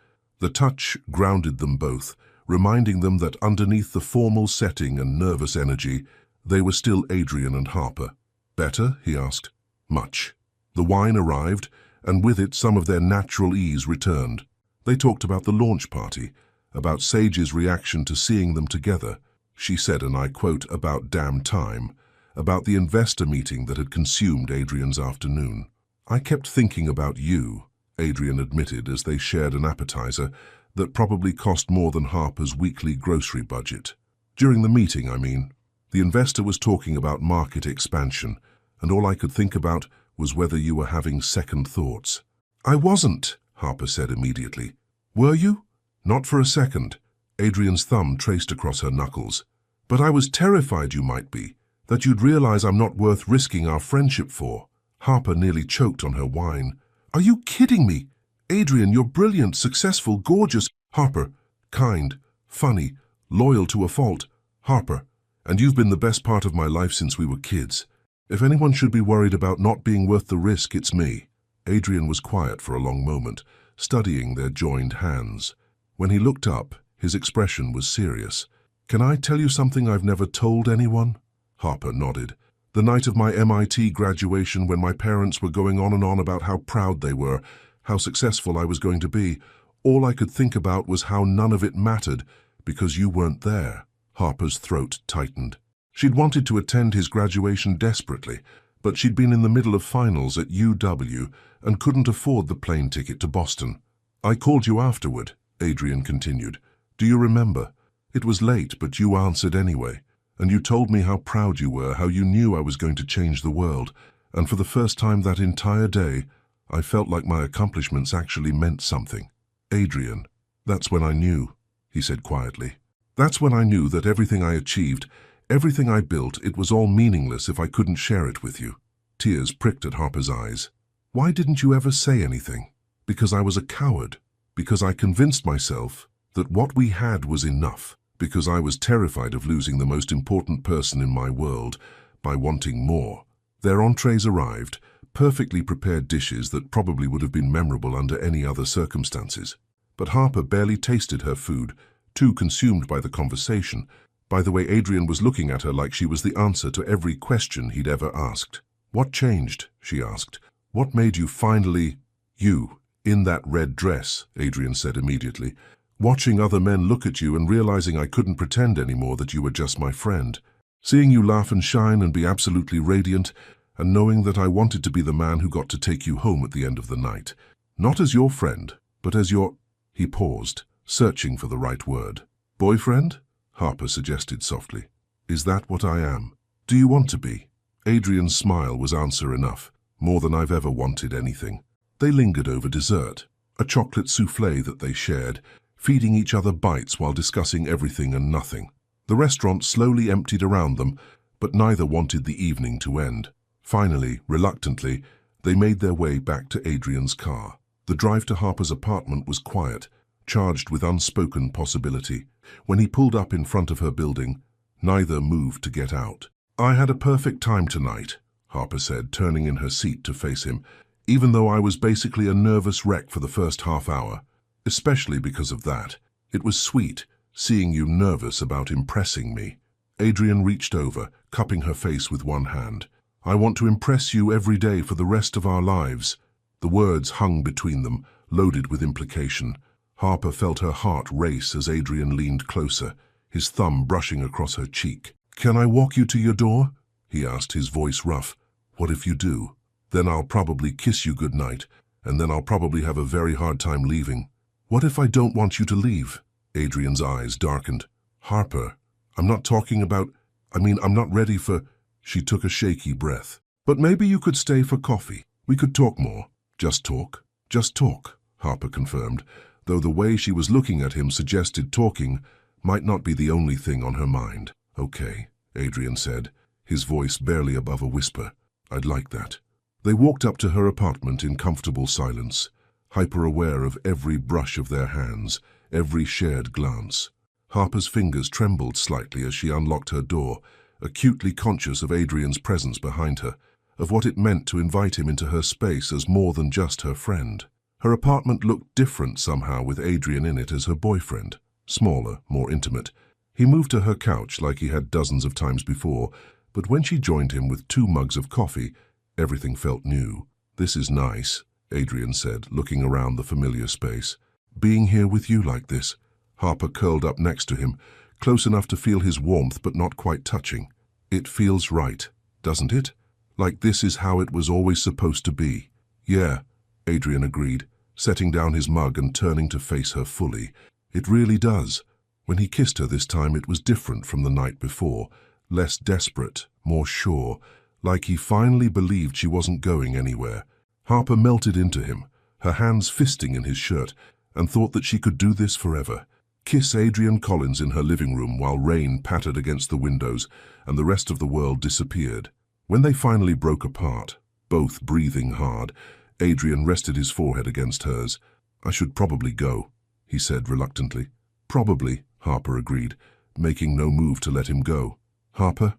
[SPEAKER 1] The touch grounded them both, reminding them that underneath the formal setting and nervous energy, they were still Adrian and Harper. "Better?" he asked. "Much." The wine arrived, and with it some of their natural ease returned. They talked about the launch party, about Sage's reaction to seeing them together. She said, and I quote, "about damn time," about the investor meeting that had consumed Adrian's afternoon. "I kept thinking about you," Adrian admitted as they shared an appetizer that probably cost more than Harper's weekly grocery budget. "During the meeting, I mean. The investor was talking about market expansion, and all I could think about was whether you were having second thoughts." "I wasn't," Harper said immediately. "Were you?" "Not for a second." Adrian's thumb traced across her knuckles. "But I was terrified you might be, that you'd realize I'm not worth risking our friendship for." Harper nearly choked on her wine. "Are you kidding me? Adrian, you're brilliant, successful, gorgeous." "Harper, kind, funny, loyal to a fault." "Harper, and you've been the best part of my life since we were kids. If anyone should be worried about not being worth the risk, it's me." Adrian was quiet for a long moment, studying their joined hands. When he looked up, his expression was serious. "Can I tell you something I've never told anyone?" Harper nodded. "The night of my MIT graduation, when my parents were going on and on about how proud they were, how successful I was going to be, all I could think about was how none of it mattered because you weren't there." Harper's throat tightened. She'd wanted to attend his graduation desperately, but she'd been in the middle of finals at UW and couldn't afford the plane ticket to Boston. "I called you afterward," Adrian continued. "Do you remember? It was late, but you answered anyway. And you told me how proud you were, how you knew I was going to change the world. And for the first time that entire day, I felt like my accomplishments actually meant something." "Adrian, that's when I knew," he said quietly. "That's when I knew that everything I achieved, everything I built, it was all meaningless if I couldn't share it with you." Tears pricked at Harper's eyes. "Why didn't you ever say anything?" "Because I was a coward. Because I convinced myself that what we had was enough. Because I was terrified of losing the most important person in my world by wanting more. Their entrees arrived, perfectly prepared dishes that probably would have been memorable under any other circumstances. But Harper barely tasted her food, too consumed by the conversation, by the way Adrian was looking at her like she was the answer to every question he'd ever asked. "What changed?" she asked. "What made you finally—" "You, in that red dress," Adrian said immediately. "Watching other men look at you and realizing I couldn't pretend anymore that you were just my friend. Seeing you laugh and shine and be absolutely radiant, and knowing that I wanted to be the man who got to take you home at the end of the night. Not as your friend, but as your—" He paused, searching for the right word. "Boyfriend?" Harper suggested softly. "Is that what I am? Do you want to be?" Adrian's smile was answer enough, more than I've ever wanted anything. They lingered over dessert, a chocolate soufflé that they shared, feeding each other bites while discussing everything and nothing. The restaurant slowly emptied around them, but neither wanted the evening to end. Finally, reluctantly, they made their way back to Adrian's car. The drive to Harper's apartment was quiet, charged with unspoken possibility. When he pulled up in front of her building, neither moved to get out. "I had a perfect time tonight," Harper said, turning in her seat to face him, "even though I was basically a nervous wreck for the first half hour. Especially because of that. It was sweet, seeing you nervous about impressing me." Adrian reached over, cupping her face with one hand. "I want to impress you every day for the rest of our lives." The words hung between them, loaded with implication. Harper felt her heart race as Adrian leaned closer, his thumb brushing across her cheek. "Can I walk you to your door?" he asked, his voice rough. "What if you do? Then I'll probably kiss you goodnight, and then I'll probably have a very hard time leaving." "What if I don't want you to leave?" Adrian's eyes darkened. "Harper, I'm not talking about— I'm not ready for—" She took a shaky breath. "But maybe you could stay for coffee. We could talk more." "Just talk? Just talk," Harper confirmed, though the way she was looking at him suggested talking might not be the only thing on her mind. "Okay," Adrian said, his voice barely above a whisper. "I'd like that." They walked up to her apartment in comfortable silence, hyper-aware of every brush of their hands, every shared glance. Harper's fingers trembled slightly as she unlocked her door, acutely conscious of Adrian's presence behind her, of what it meant to invite him into her space as more than just her friend. Her apartment looked different somehow with Adrian in it as her boyfriend, smaller, more intimate. He moved to her couch like he had dozens of times before, but when she joined him with 2 mugs of coffee, everything felt new. "This is nice," Adrian said, looking around the familiar space. "Being here with you like this." Harper curled up next to him, close enough to feel his warmth but not quite touching. "It feels right, doesn't it? Like this is how it was always supposed to be." "Yeah," Adrian agreed, setting down his mug and turning to face her fully. "It really does." When he kissed her this time, it was different from the night before, less desperate, more sure, like he finally believed she wasn't going anywhere. Harper melted into him, her hands fisting in his shirt, and thought that she could do this forever. Kiss Adrian Collins in her living room while rain pattered against the windows and the rest of the world disappeared. When they finally broke apart, both breathing hard, Adrian rested his forehead against hers. "I should probably go," he said reluctantly. "Probably," Harper agreed, making no move to let him go. "Harper?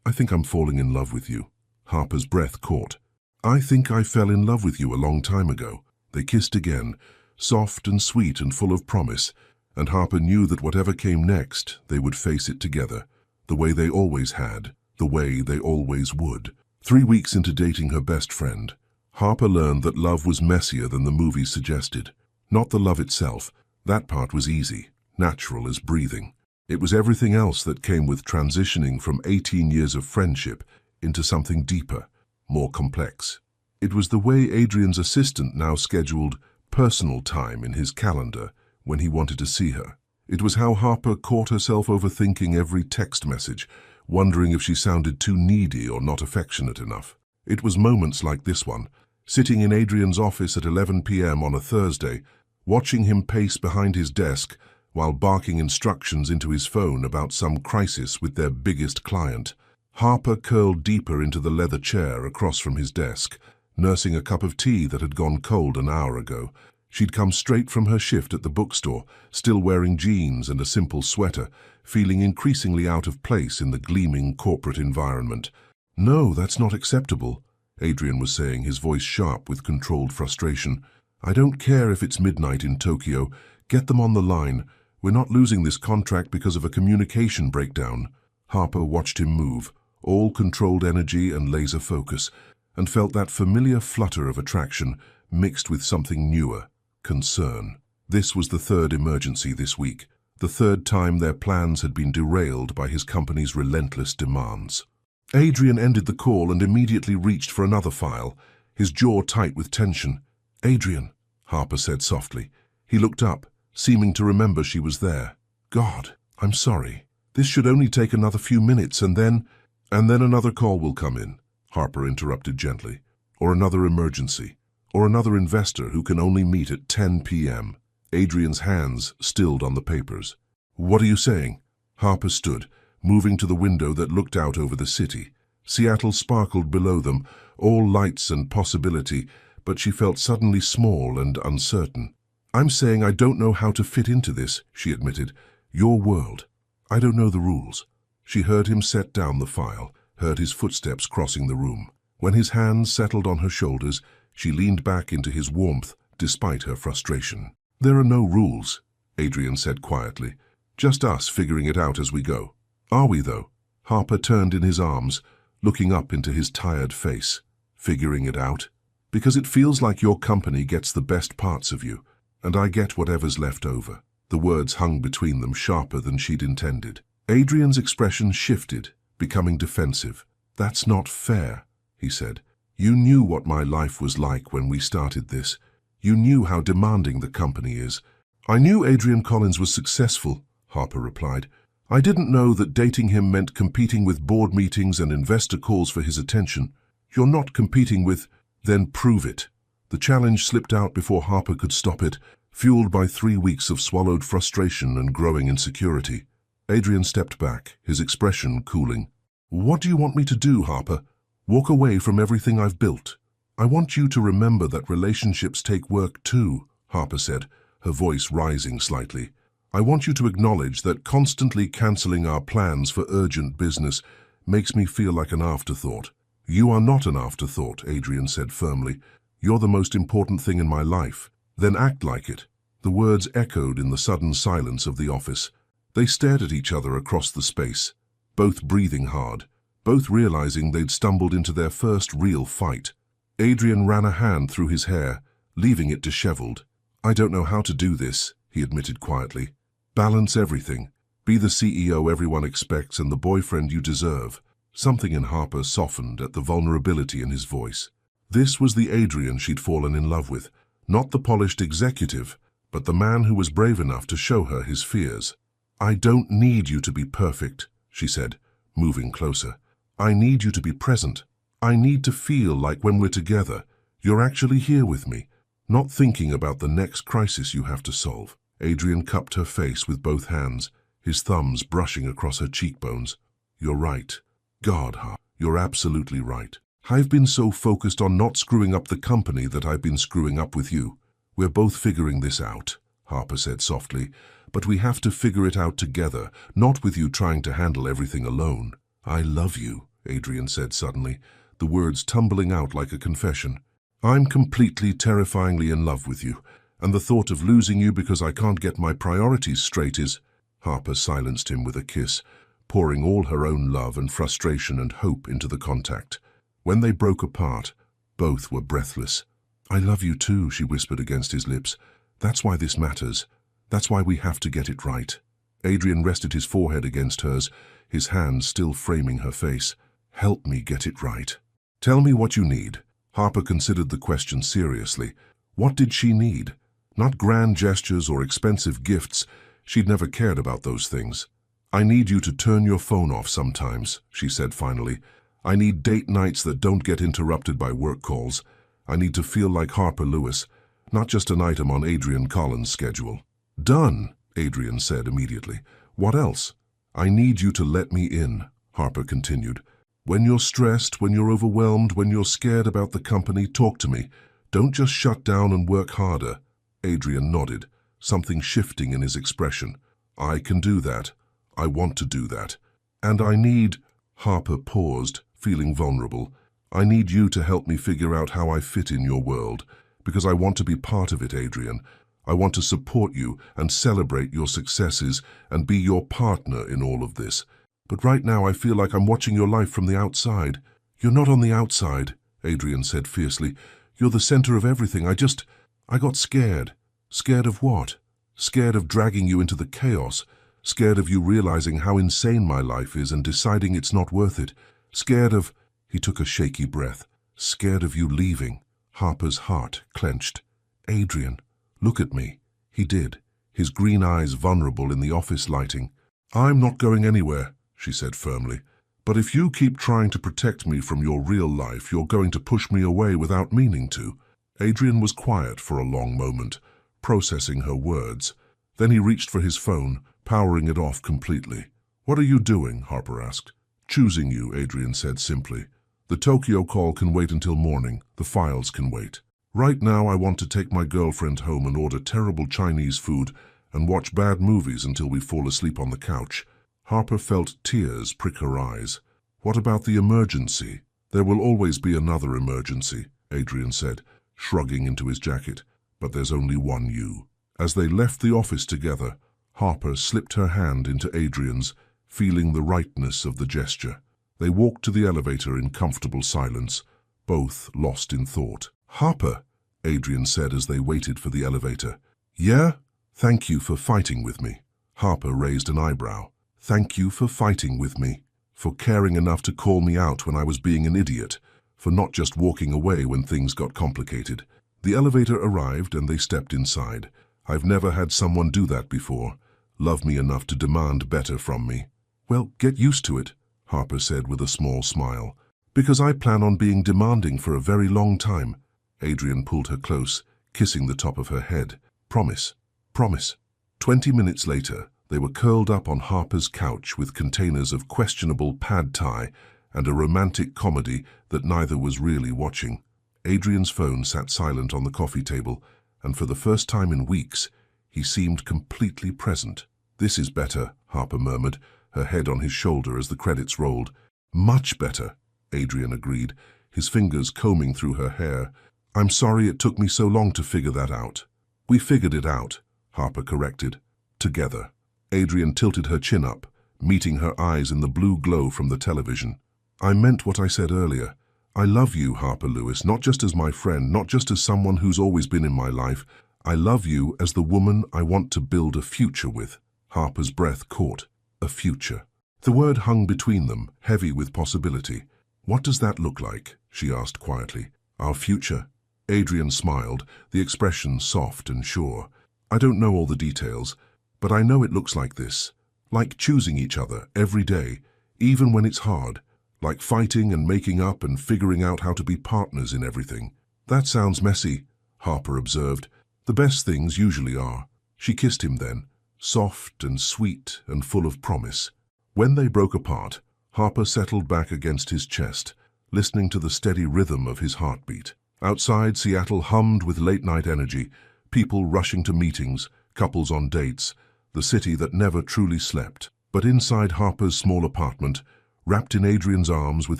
[SPEAKER 1] I think I'm falling in love with you." Harper's breath caught. "I think I fell in love with you a long time ago." They kissed again, soft and sweet and full of promise, and Harper knew that whatever came next, they would face it together, the way they always had, the way they always would. 3 weeks into dating her best friend, Harper learned that love was messier than the movies suggested. Not the love itself, that part was easy, natural as breathing. It was everything else that came with transitioning from 18 years of friendship into something deeper, more complex. It was the way Adrian's assistant now scheduled personal time in his calendar when he wanted to see her. It was how Harper caught herself overthinking every text message, wondering if she sounded too needy or not affectionate enough. It was moments like this one, sitting in Adrian's office at 11 p.m. on a Thursday, watching him pace behind his desk while barking instructions into his phone about some crisis with their biggest client. Harper curled deeper into the leather chair across from his desk, nursing a cup of tea that had gone cold an hour ago. She'd come straight from her shift at the bookstore, still wearing jeans and a simple sweater, feeling increasingly out of place in the gleaming corporate environment. "No, that's not acceptable," Adrian was saying, his voice sharp with controlled frustration. "I don't care if it's midnight in Tokyo. Get them on the line. We're not losing this contract because of a communication breakdown." Harper watched him move, all controlled energy and laser focus, and felt that familiar flutter of attraction mixed with something newer, concern. This was the third emergency this week, the third time their plans had been derailed by his company's relentless demands. Adrian ended the call and immediately reached for another file, his jaw tight with tension. "Adrian," Harper said softly. He looked up, seeming to remember she was there. "God, I'm sorry. This should only take another few minutes and then another call will come in," Harper interrupted gently. "Or another emergency. Or another investor who can only meet at 10 p.m. Adrian's hands stilled on the papers. "What are you saying?" Harper stood, moving to the window that looked out over the city. Seattle sparkled below them, all lights and possibility, but she felt suddenly small and uncertain. "I'm saying I don't know how to fit into this," she admitted. "Your world. I don't know the rules." She heard him set down the file, heard his footsteps crossing the room. When his hands settled on her shoulders, she leaned back into his warmth despite her frustration. "There are no rules," Adrian said quietly. "Just us figuring it out as we go." "Are we, though?" Harper turned in his arms, looking up into his tired face. "Figuring it out? Because it feels like your company gets the best parts of you, and I get whatever's left over." The words hung between them sharper than she'd intended. Adrian's expression shifted, becoming defensive. "That's not fair," he said. "You knew what my life was like when we started this. You knew how demanding the company is." "I knew Adrian Collins was successful," Harper replied. "I didn't know that dating him meant competing with board meetings and investor calls for his attention." "You're not competing with—" "Then prove it." The challenge slipped out before Harper could stop it, fueled by 3 weeks of swallowed frustration and growing insecurity. Adrian stepped back, his expression cooling. "What do you want me to do, Harper? Walk away from everything I've built?" "I want you to remember that relationships take work too," Harper said, her voice rising slightly. "I want you to acknowledge that constantly canceling our plans for urgent business makes me feel like an afterthought." "You are not an afterthought," Adrian said firmly. "You're the most important thing in my life. Then act like it." The words echoed in the sudden silence of the office. They stared at each other across the space, both breathing hard, both realizing they'd stumbled into their first real fight. Adrian ran a hand through his hair, leaving it disheveled. "I don't know how to do this," he admitted quietly. "Balance everything. Be the CEO everyone expects and the boyfriend you deserve." Something in Harper softened at the vulnerability in his voice. This was the Adrian she'd fallen in love with, not the polished executive, but the man who was brave enough to show her his fears. "I don't need you to be perfect," she said, moving closer. "I need you to be present. I need to feel like when we're together, you're actually here with me, not thinking about the next crisis you have to solve." Adrian cupped her face with both hands, his thumbs brushing across her cheekbones. "You're right. God, you're absolutely right. I've been so focused on not screwing up the company that I've been screwing up with you. We're both figuring this out," Harper said softly, "but we have to figure it out together, not with you trying to handle everything alone." "I love you," Adrian said suddenly, the words tumbling out like a confession. "I'm completely, terrifyingly in love with you, and the thought of losing you because I can't get my priorities straight is—" Harper silenced him with a kiss, pouring all her own love and frustration and hope into the contact. When they broke apart, both were breathless. "I love you too," she whispered against his lips. "That's why this matters. That's why we have to get it right." Adrian rested his forehead against hers, his hands still framing her face. "Help me get it right. Tell me what you need." Harper considered the question seriously. What did she need? Not grand gestures or expensive gifts. She'd never cared about those things. "I need you to turn your phone off sometimes," she said finally. "I need date nights that don't get interrupted by work calls. I need to feel like Harper Lewis, not just an item on Adrian Collins' schedule." "Done," Adrian said immediately. "What else?" "I need you to let me in," Harper continued. "When you're stressed, when you're overwhelmed, when you're scared about the company, talk to me. Don't just shut down and work harder. Adrian nodded, something shifting in his expression. I can do that. I want to do that. And I need... Harper paused, feeling vulnerable. I need you to help me figure out how I fit in your world, because I want to be part of it, Adrian. I want to support you and celebrate your successes and be your partner in all of this. But right now I feel like I'm watching your life from the outside. You're not on the outside, Adrian said fiercely. You're the center of everything. I got scared. Scared of what? Scared of dragging you into the chaos. Scared of you realizing how insane my life is and deciding it's not worth it. Scared of... He took a shaky breath. Scared of you leaving. Harper's heart clenched. Adrian, look at me. He did, his green eyes vulnerable in the office lighting. I'm not going anywhere, she said firmly. But if you keep trying to protect me from your real life, you're going to push me away without meaning to. Adrian was quiet for a long moment, processing her words. Then he reached for his phone, powering it off completely. What are you doing? Harper asked. Choosing you, Adrian said simply. The Tokyo call can wait until morning. The files can wait. Right now I want to take my girlfriend home and order terrible Chinese food and watch bad movies until we fall asleep on the couch. Harper felt tears prick her eyes. What about the emergency? There will always be another emergency, Adrian said, shrugging into his jacket. But there's only one you. As they left the office together, Harper slipped her hand into Adrian's, feeling the rightness of the gesture. They walked to the elevator in comfortable silence, both lost in thought. Harper, Adrian said as they waited for the elevator. Yeah? Thank you for fighting with me. Harper raised an eyebrow. Thank you for fighting with me, for caring enough to call me out when I was being an idiot, for not just walking away when things got complicated. The elevator arrived and they stepped inside. I've never had someone do that before. Love me enough to demand better from me. Well, get used to it, Harper said with a small smile. Because I plan on being demanding for a very long time. Adrian pulled her close, kissing the top of her head. Promise. Promise. 20 minutes later, they were curled up on Harper's couch with containers of questionable pad thai and a romantic comedy that neither was really watching. Adrian's phone sat silent on the coffee table, and for the first time in weeks, he seemed completely present. This is better, Harper murmured, her head on his shoulder as the credits rolled. Much better, Adrian agreed, his fingers combing through her hair. I'm sorry it took me so long to figure that out. We figured it out, Harper corrected. Together. Adrian tilted her chin up, meeting her eyes in the blue glow from the television. I meant what I said earlier. I love you, Harper Lewis, not just as my friend, not just as someone who's always been in my life. I love you as the woman I want to build a future with. Harper's breath caught. A future. The word hung between them, heavy with possibility. What does that look like? She asked quietly. Our future? Adrian smiled, the expression soft and sure. I don't know all the details, but I know it looks like this. Like choosing each other every day, even when it's hard. Like fighting and making up and figuring out how to be partners in everything. That sounds messy, Harper observed. The best things usually are. She kissed him then, soft and sweet and full of promise. When they broke apart, Harper settled back against his chest, listening to the steady rhythm of his heartbeat. Outside, Seattle hummed with late-night energy, people rushing to meetings, couples on dates, the city that never truly slept. But inside Harper's small apartment, wrapped in Adrian's arms with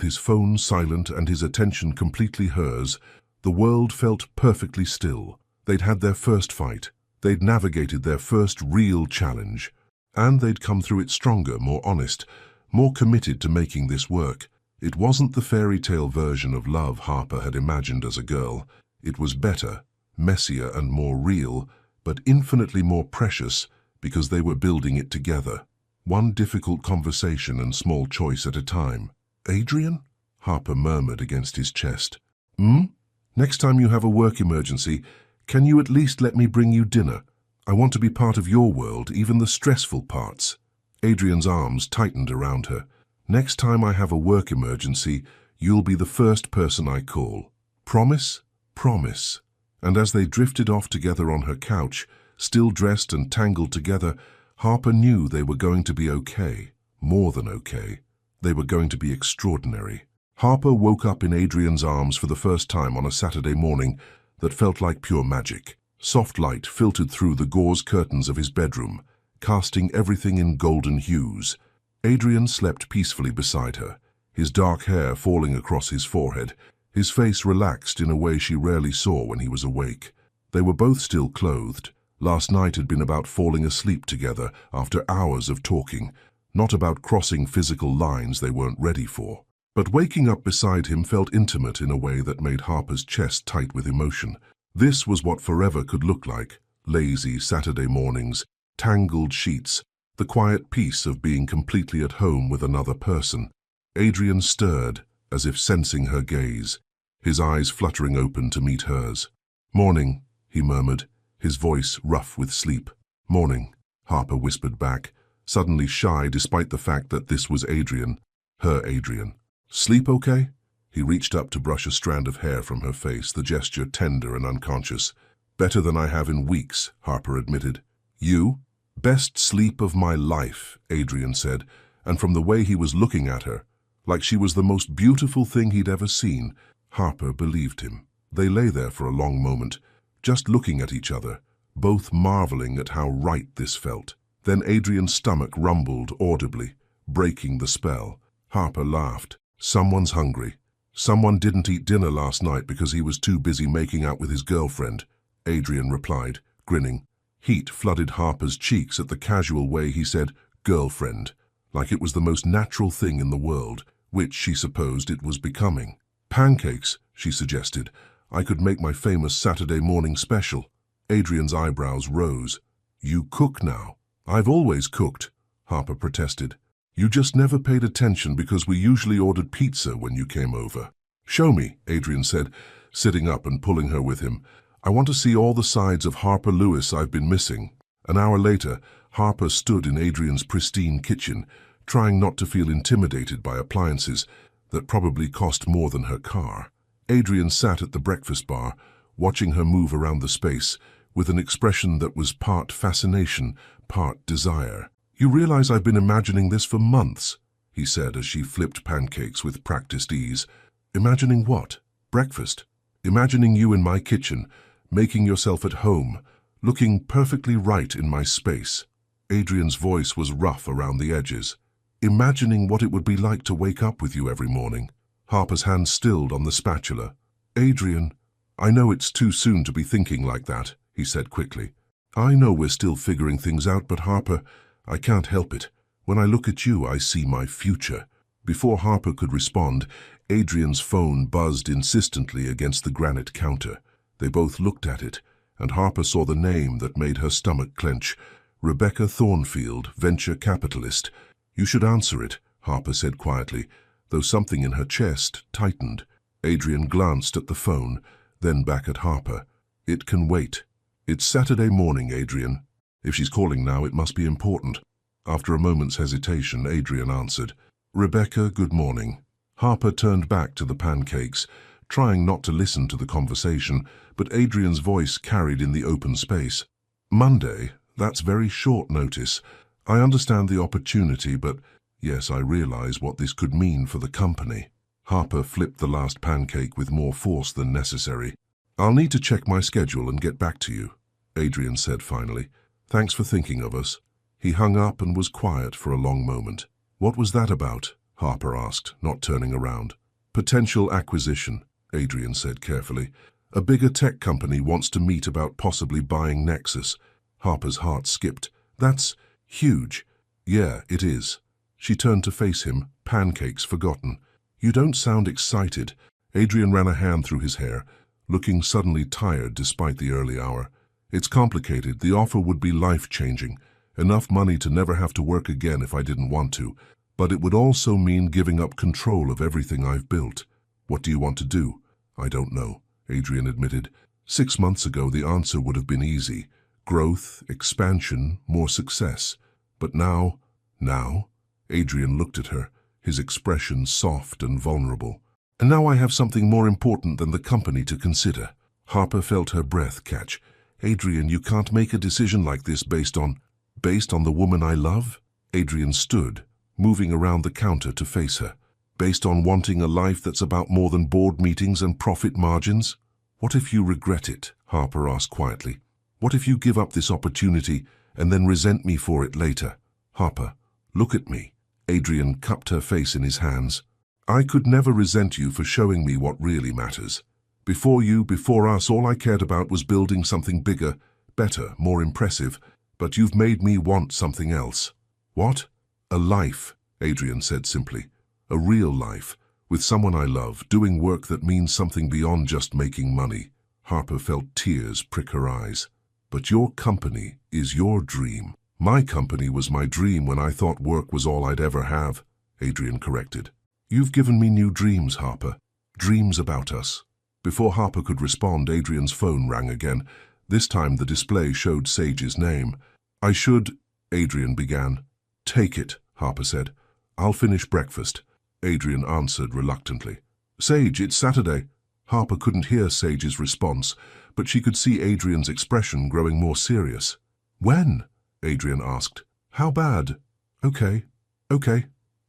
[SPEAKER 1] his phone silent and his attention completely hers, the world felt perfectly still. They'd had their first fight. They'd navigated their first real challenge. And they'd come through it stronger, more honest, more committed to making this work. It wasn't the fairy tale version of love Harper had imagined as a girl. It was better, messier and more real, but infinitely more precious because they were building it together. One difficult conversation and small choice at a time. Adrian? Harper murmured against his chest. Next time you have a work emergency, can you at least let me bring you dinner? I want to be part of your world, even the stressful parts. Adrian's arms tightened around her. Next time I have a work emergency, you'll be the first person I call. Promise? Promise. And as they drifted off together on her couch, still dressed and tangled together, Harper knew they were going to be okay. More than okay. They were going to be extraordinary. Harper woke up in Adrian's arms for the first time on a Saturday morning that felt like pure magic. Soft light filtered through the gauze curtains of his bedroom, casting everything in golden hues. Adrian slept peacefully beside her, his dark hair falling across his forehead, his face relaxed in a way she rarely saw when he was awake. They were both still clothed. Last night had been about falling asleep together after hours of talking, not about crossing physical lines they weren't ready for. But waking up beside him felt intimate in a way that made Harper's chest tight with emotion. This was what forever could look like: lazy Saturday mornings, tangled sheets, the quiet peace of being completely at home with another person. Adrian stirred, as if sensing her gaze, his eyes fluttering open to meet hers. "Morning," he murmured, his voice rough with sleep. "Morning," Harper whispered back, suddenly shy despite the fact that this was Adrian, her Adrian. "Sleep okay?" He reached up to brush a strand of hair from her face, the gesture tender and unconscious. "Better than I have in weeks," Harper admitted. "You?" "Best sleep of my life," Adrian said, and from the way he was looking at her, like she was the most beautiful thing he'd ever seen, Harper believed him. They lay there for a long moment, just looking at each other, both marveling at how right this felt. Then Adrian's stomach rumbled audibly, breaking the spell. Harper laughed. "Someone's hungry. Someone didn't eat dinner last night because he was too busy making out with his girlfriend," Adrian replied, grinning. Heat flooded Harper's cheeks at the casual way he said "girlfriend," like it was the most natural thing in the world, which she supposed it was becoming. "Pancakes," she suggested. "I could make my famous Saturday morning special." Adrian's eyebrows rose. "You cook now?" "I've always cooked," Harper protested. "You just never paid attention because we usually ordered pizza when you came over." "Show me," Adrian said, sitting up and pulling her with him. "I want to see all the sides of Harper Lewis I've been missing." An hour later, Harper stood in Adrian's pristine kitchen, trying not to feel intimidated by appliances that probably cost more than her car. Adrian sat at the breakfast bar, watching her move around the space, with an expression that was part fascination, part desire. "You realize I've been imagining this for months," he said as she flipped pancakes with practiced ease. "Imagining what?" "Breakfast. Imagining you in my kitchen, making yourself at home, looking perfectly right in my space." Adrian's voice was rough around the edges. "Imagining what it would be like to wake up with you every morning." Harper's hand stilled on the spatula. "Adrian, I know it's too soon to be thinking like that," he said quickly. "I know we're still figuring things out, but Harper, I can't help it. When I look at you, I see my future." Before Harper could respond, Adrian's phone buzzed insistently against the granite counter. They both looked at it, and Harper saw the name that made her stomach clench. Rebecca Thornfield, venture capitalist. "You should answer it," Harper said quietly, though something in her chest tightened. Adrian glanced at the phone, then back at Harper. "It can wait." "It's Saturday morning, Adrian. If she's calling now, it must be important." After a moment's hesitation, Adrian answered. "Rebecca, good morning." Harper turned back to the pancakes, trying not to listen to the conversation, but Adrian's voice carried in the open space. "Monday? That's very short notice. I understand the opportunity, but yes, I realize what this could mean for the company." Harper flipped the last pancake with more force than necessary. "I'll need to check my schedule and get back to you," Adrian said finally. "Thanks for thinking of us." He hung up and was quiet for a long moment. "What was that about?" Harper asked, not turning around. "Potential acquisition," Adrian said carefully. "A bigger tech company wants to meet about possibly buying Nexus." Harper's heart skipped. "That's huge." "Yeah, it is." She turned to face him, pancakes forgotten. "You don't sound excited." Adrian ran a hand through his hair, looking suddenly tired despite the early hour. "It's complicated. The offer would be life-changing. Enough money to never have to work again if I didn't want to. But it would also mean giving up control of everything I've built." "What do you want to do?" "I don't know," Adrian admitted. 6 months ago, the answer would have been easy. Growth, expansion, more success. But now? Adrian looked at her, his expression soft and vulnerable. "And now I have something more important than the company to consider." Harper felt her breath catch. "Adrian, you can't make a decision like this based on the woman I love?" Adrian stood, moving around the counter to face her. "Based on wanting a life that's about more than board meetings and profit margins?" "What if you regret it?" Harper asked quietly. What if you give up this opportunity and then resent me for it later? Harper, look at me. Adrian cupped her face in his hands. I could never resent you for showing me what really matters. Before you, before us, all I cared about was building something bigger, better, more impressive, but you've made me want something else. What? A life, Adrian said simply. A real life, with someone I love, doing work that means something beyond just making money. Harper felt tears prick her eyes. But your company is your dream. My company was my dream when I thought work was all I'd ever have, Adrian corrected. You've given me new dreams, Harper. Dreams about us. Before Harper could respond, Adrian's phone rang again. This time the display showed Sage's name. I should, Adrian began. Take it, Harper said. I'll finish breakfast. Adrian answered reluctantly. Sage, it's Saturday. Harper couldn't hear Sage's response, but she could see Adrian's expression growing more serious. When? Adrian asked. How bad? Okay.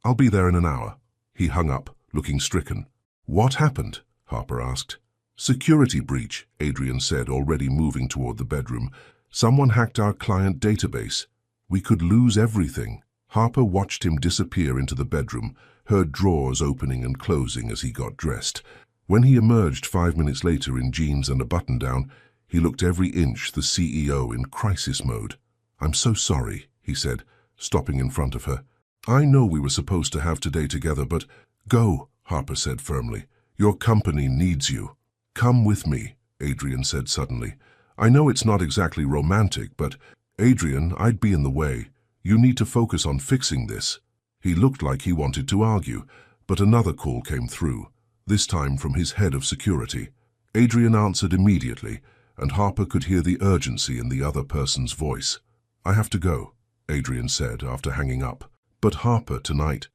[SPEAKER 1] I'll be there in an hour. He hung up, looking stricken. What happened? Harper asked. Security breach, Adrian said, already moving toward the bedroom. Someone hacked our client database. We could lose everything. Harper watched him disappear into the bedroom, heard drawers opening and closing as he got dressed. When he emerged 5 minutes later in jeans and a button-down, he looked every inch the CEO in crisis mode. I'm so sorry, he said, stopping in front of her. I know we were supposed to have today together, but go, Harper said firmly. Your company needs you. Come with me, Adrian said suddenly. I know it's not exactly romantic, but Adrian, I'd be in the way. You need to focus on fixing this. He looked like he wanted to argue, but another call came through, this time from his head of security. Adrian answered immediately, and Harper could hear the urgency in the other person's voice. I have to go, Adrian said after hanging up. But Harper, tonight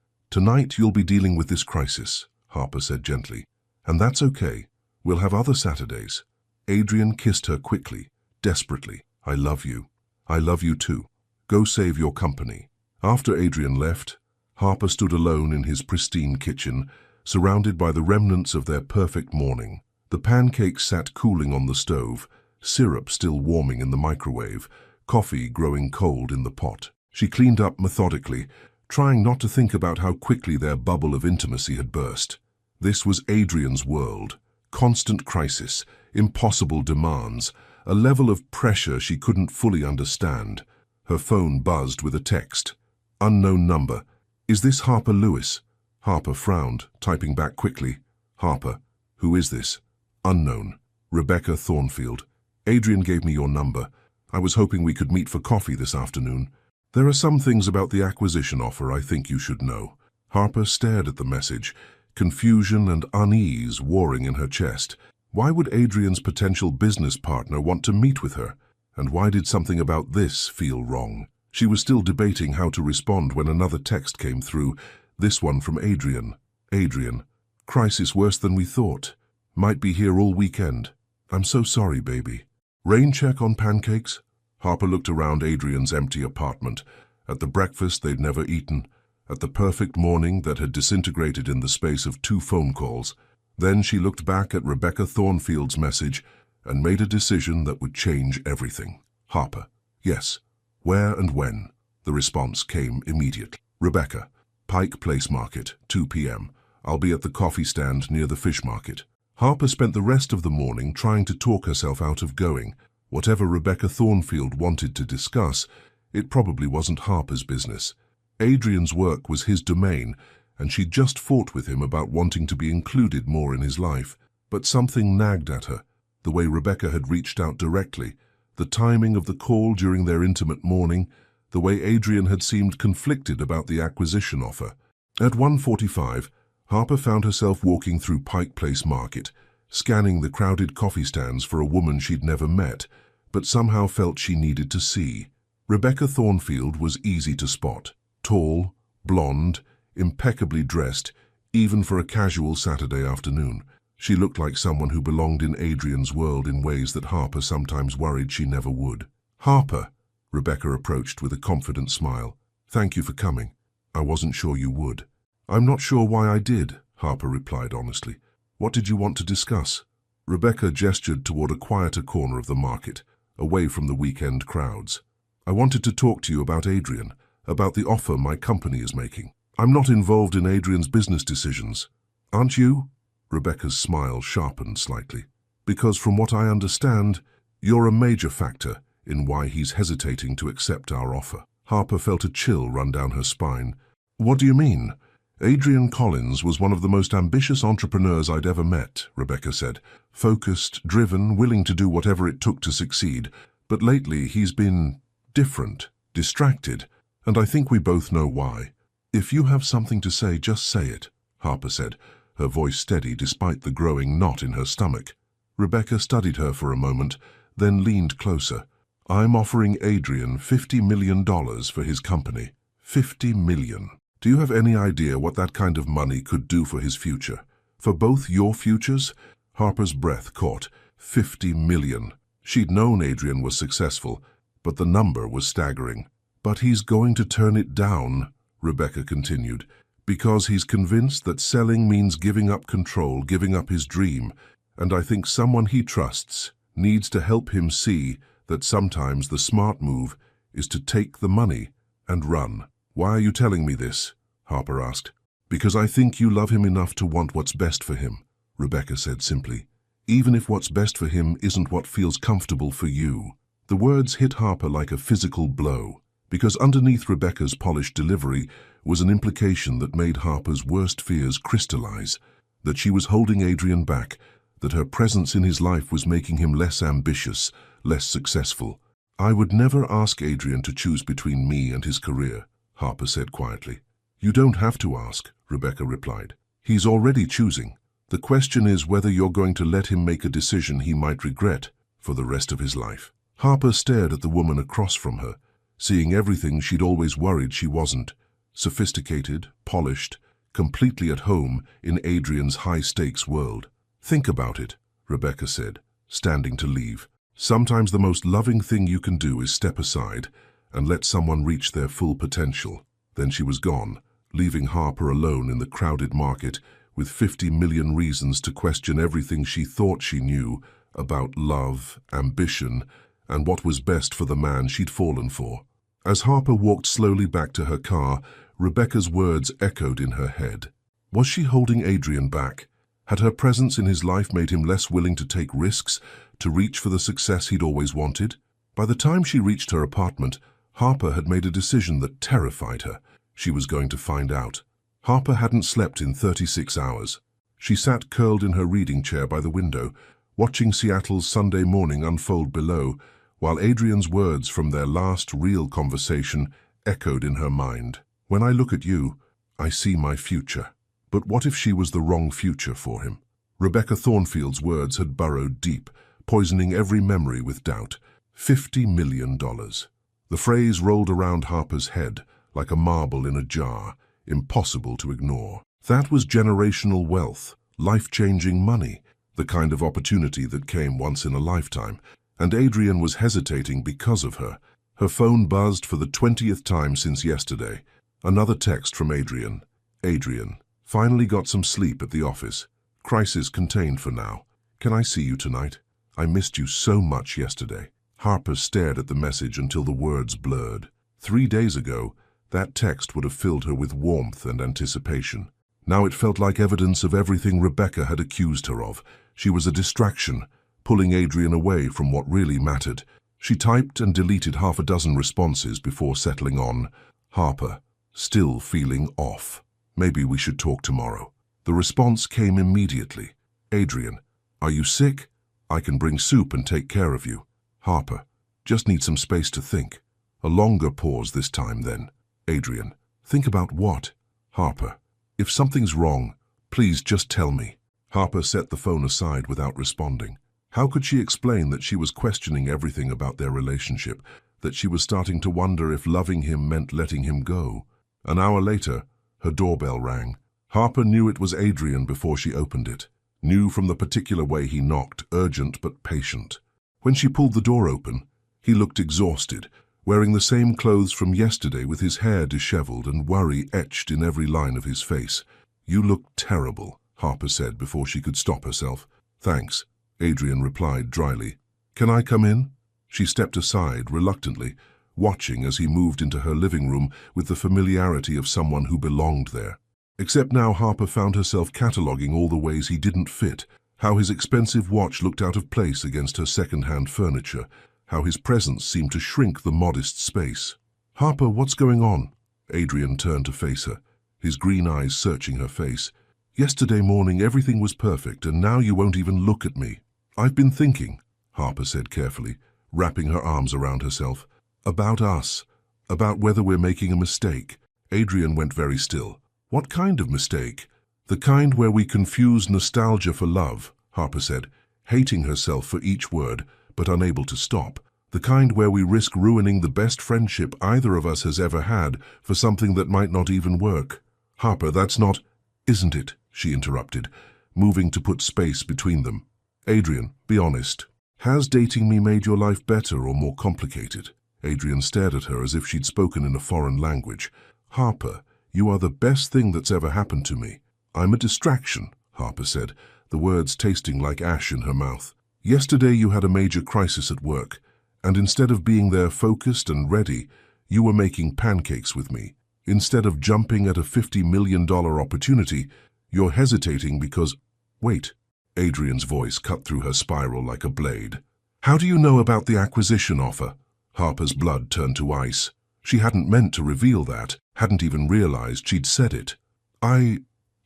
[SPEAKER 1] you'll be dealing with this crisis, Harper said gently. And that's okay. We'll have other Saturdays. Adrian kissed her quickly, desperately. I love you. I love you too. Go save your company. After Adrian left, Harper stood alone in his pristine kitchen, surrounded by the remnants of their perfect morning. The pancakes sat cooling on the stove, syrup still warming in the microwave, coffee growing cold in the pot. She cleaned up methodically, trying not to think about how quickly their bubble of intimacy had burst. This was Adrian's world. Constant crisis, impossible demands, a level of pressure she couldn't fully understand. Her phone buzzed with a text. Unknown number. Is this Harper Lewis? Harper frowned, typing back quickly. Harper, who is this? Unknown. Rebecca Thornfield. Adrian gave me your number. I was hoping we could meet for coffee this afternoon. There are some things about the acquisition offer I think you should know. Harper stared at the message, confusion and unease warring in her chest. Why would Adrian's potential business partner want to meet with her? And why did something about this feel wrong? She was still debating how to respond when another text came through, this one from Adrian. Adrian, crisis worse than we thought. Might be here all weekend. I'm so sorry, baby. Rain check on pancakes? Harper looked around Adrian's empty apartment, at the breakfast they'd never eaten, at the perfect morning that had disintegrated in the space of 2 phone calls. Then she looked back at Rebecca Thornfield's message and made a decision that would change everything. Harper, yes. Where and when? The response came immediately. Rebecca, Pike Place Market, 2 p.m. I'll be at the coffee stand near the fish market. Harper spent the rest of the morning trying to talk herself out of going. Whatever Rebecca Thornfield wanted to discuss, it probably wasn't Harper's business. Adrian's work was his domain, and she'd just fought with him about wanting to be included more in his life. But something nagged at her. The way Rebecca had reached out directly, the timing of the call during their intimate morning, the way Adrian had seemed conflicted about the acquisition offer. At 1:45, Harper found herself walking through Pike Place Market, scanning the crowded coffee stands for a woman she'd never met, but somehow felt she needed to see. Rebecca Thornfield was easy to spot. Tall, blonde, impeccably dressed, even for a casual Saturday afternoon. She looked like someone who belonged in Adrian's world in ways that Harper sometimes worried she never would. Harper, Rebecca approached with a confident smile. Thank you for coming. I wasn't sure you would. I'm not sure why I did, Harper replied honestly. What did you want to discuss? Rebecca gestured toward a quieter corner of the market, away from the weekend crowds. "I wanted to talk to you about Adrian, about the offer my company is making. I'm not involved in Adrian's business decisions. Aren't you?" Rebecca's smile sharpened slightly. "Because from what I understand, you're a major factor in why he's hesitating to accept our offer." Harper felt a chill run down her spine. "What do you mean?" "Adrian Collins was one of the most ambitious entrepreneurs I'd ever met," Rebecca said. "Focused, driven, willing to do whatever it took to succeed. But lately he's been different, distracted, and I think we both know why." "If you have something to say, just say it," Harper said, her voice steady despite the growing knot in her stomach. Rebecca studied her for a moment, then leaned closer. "I'm offering Adrian $50 million for his company." $50 million. Do you have any idea what that kind of money could do for his future? For both your futures? Harper's breath caught. 50 million. She'd known Adrian was successful, but the number was staggering. "But he's going to turn it down," Rebecca continued, "because he's convinced that selling means giving up control, giving up his dream. And I think someone he trusts needs to help him see that sometimes the smart move is to take the money and run." "Why are you telling me this?" Harper asked. "Because I think you love him enough to want what's best for him," Rebecca said simply. "Even if what's best for him isn't what feels comfortable for you." The words hit Harper like a physical blow, because underneath Rebecca's polished delivery was an implication that made Harper's worst fears crystallize, that she was holding Adrian back, that her presence in his life was making him less ambitious, less successful. "I would never ask Adrian to choose between me and his career," Harper said quietly. "You don't have to ask," Rebecca replied. "He's already choosing. The question is whether you're going to let him make a decision he might regret for the rest of his life." Harper stared at the woman across from her, seeing everything she'd always worried she wasn't. Sophisticated, polished, completely at home in Adrian's high-stakes world. "Think about it," Rebecca said, standing to leave. "Sometimes the most loving thing you can do is step aside and let someone reach their full potential." Then she was gone, leaving Harper alone in the crowded market with 50 million reasons to question everything she thought she knew about love, ambition, and what was best for the man she'd fallen for. As Harper walked slowly back to her car, Rebecca's words echoed in her head. Was she holding Adrian back? Had her presence in his life made him less willing to take risks, to reach for the success he'd always wanted? By the time she reached her apartment, Harper had made a decision that terrified her. She was going to find out. Harper hadn't slept in 36 hours. She sat curled in her reading chair by the window, watching Seattle's Sunday morning unfold below, while Adrian's words from their last real conversation echoed in her mind. "When I look at you, I see my future." But what if she was the wrong future for him? Rebecca Thornfield's words had burrowed deep, poisoning every memory with doubt. $50 million. The phrase rolled around Harper's head like a marble in a jar, impossible to ignore. That was generational wealth, life-changing money, the kind of opportunity that came once in a lifetime. And Adrian was hesitating because of her. Her phone buzzed for the 20th time since yesterday. Another text from Adrian. "Adrian, finally got some sleep at the office. Crisis contained for now. Can I see you tonight? I missed you so much yesterday." Harper stared at the message until the words blurred. 3 days ago, that text would have filled her with warmth and anticipation. Now it felt like evidence of everything Rebecca had accused her of. She was a distraction, pulling Adrian away from what really mattered. She typed and deleted half a dozen responses before settling on, "Harper, still feeling off. Maybe we should talk tomorrow." The response came immediately. "Adrian, are you sick? I can bring soup and take care of you." Harper, "Just need some space to think." A longer pause this time then. "Adrian, think about what?" Harper, "If something's wrong, please just tell me." Harper set the phone aside without responding. How could she explain that she was questioning everything about their relationship, that she was starting to wonder if loving him meant letting him go? An hour later, her doorbell rang. Harper knew it was Adrian before she opened it, knew from the particular way he knocked, urgent but patient. When she pulled the door open, he looked exhausted, wearing the same clothes from yesterday with his hair disheveled and worry etched in every line of his face. "You look terrible," Harper said before she could stop herself. "Thanks," Adrian replied dryly. "Can I come in?" She stepped aside reluctantly, watching as he moved into her living room with the familiarity of someone who belonged there. Except now Harper found herself cataloguing all the ways he didn't fit, how his expensive watch looked out of place against her second-hand furniture, how his presence seemed to shrink the modest space. "Harper, what's going on?" Adrian turned to face her, his green eyes searching her face. "Yesterday morning everything was perfect, and now you won't even look at me." "I've been thinking," Harper said carefully, wrapping her arms around herself. "About us. About whether we're making a mistake." Adrian went very still. "What kind of mistake?" "The kind where we confuse nostalgia for love," Harper said, hating herself for each word, but unable to stop. "The kind where we risk ruining the best friendship either of us has ever had for something that might not even work." "Harper, that's not—" "Isn't it?" she interrupted, moving to put space between them. "Adrian, be honest. Has dating me made your life better or more complicated?" Adrian stared at her as if she'd spoken in a foreign language. "Harper, you are the best thing that's ever happened to me." "I'm a distraction," Harper said, the words tasting like ash in her mouth. "Yesterday you had a major crisis at work, and instead of being there focused and ready, you were making pancakes with me. Instead of jumping at a $50 million opportunity, you're hesitating because—" "Wait." Adrian's voice cut through her spiral like a blade. "How do you know about the acquisition offer?" Harper's blood turned to ice. She hadn't meant to reveal that, hadn't even realized she'd said it.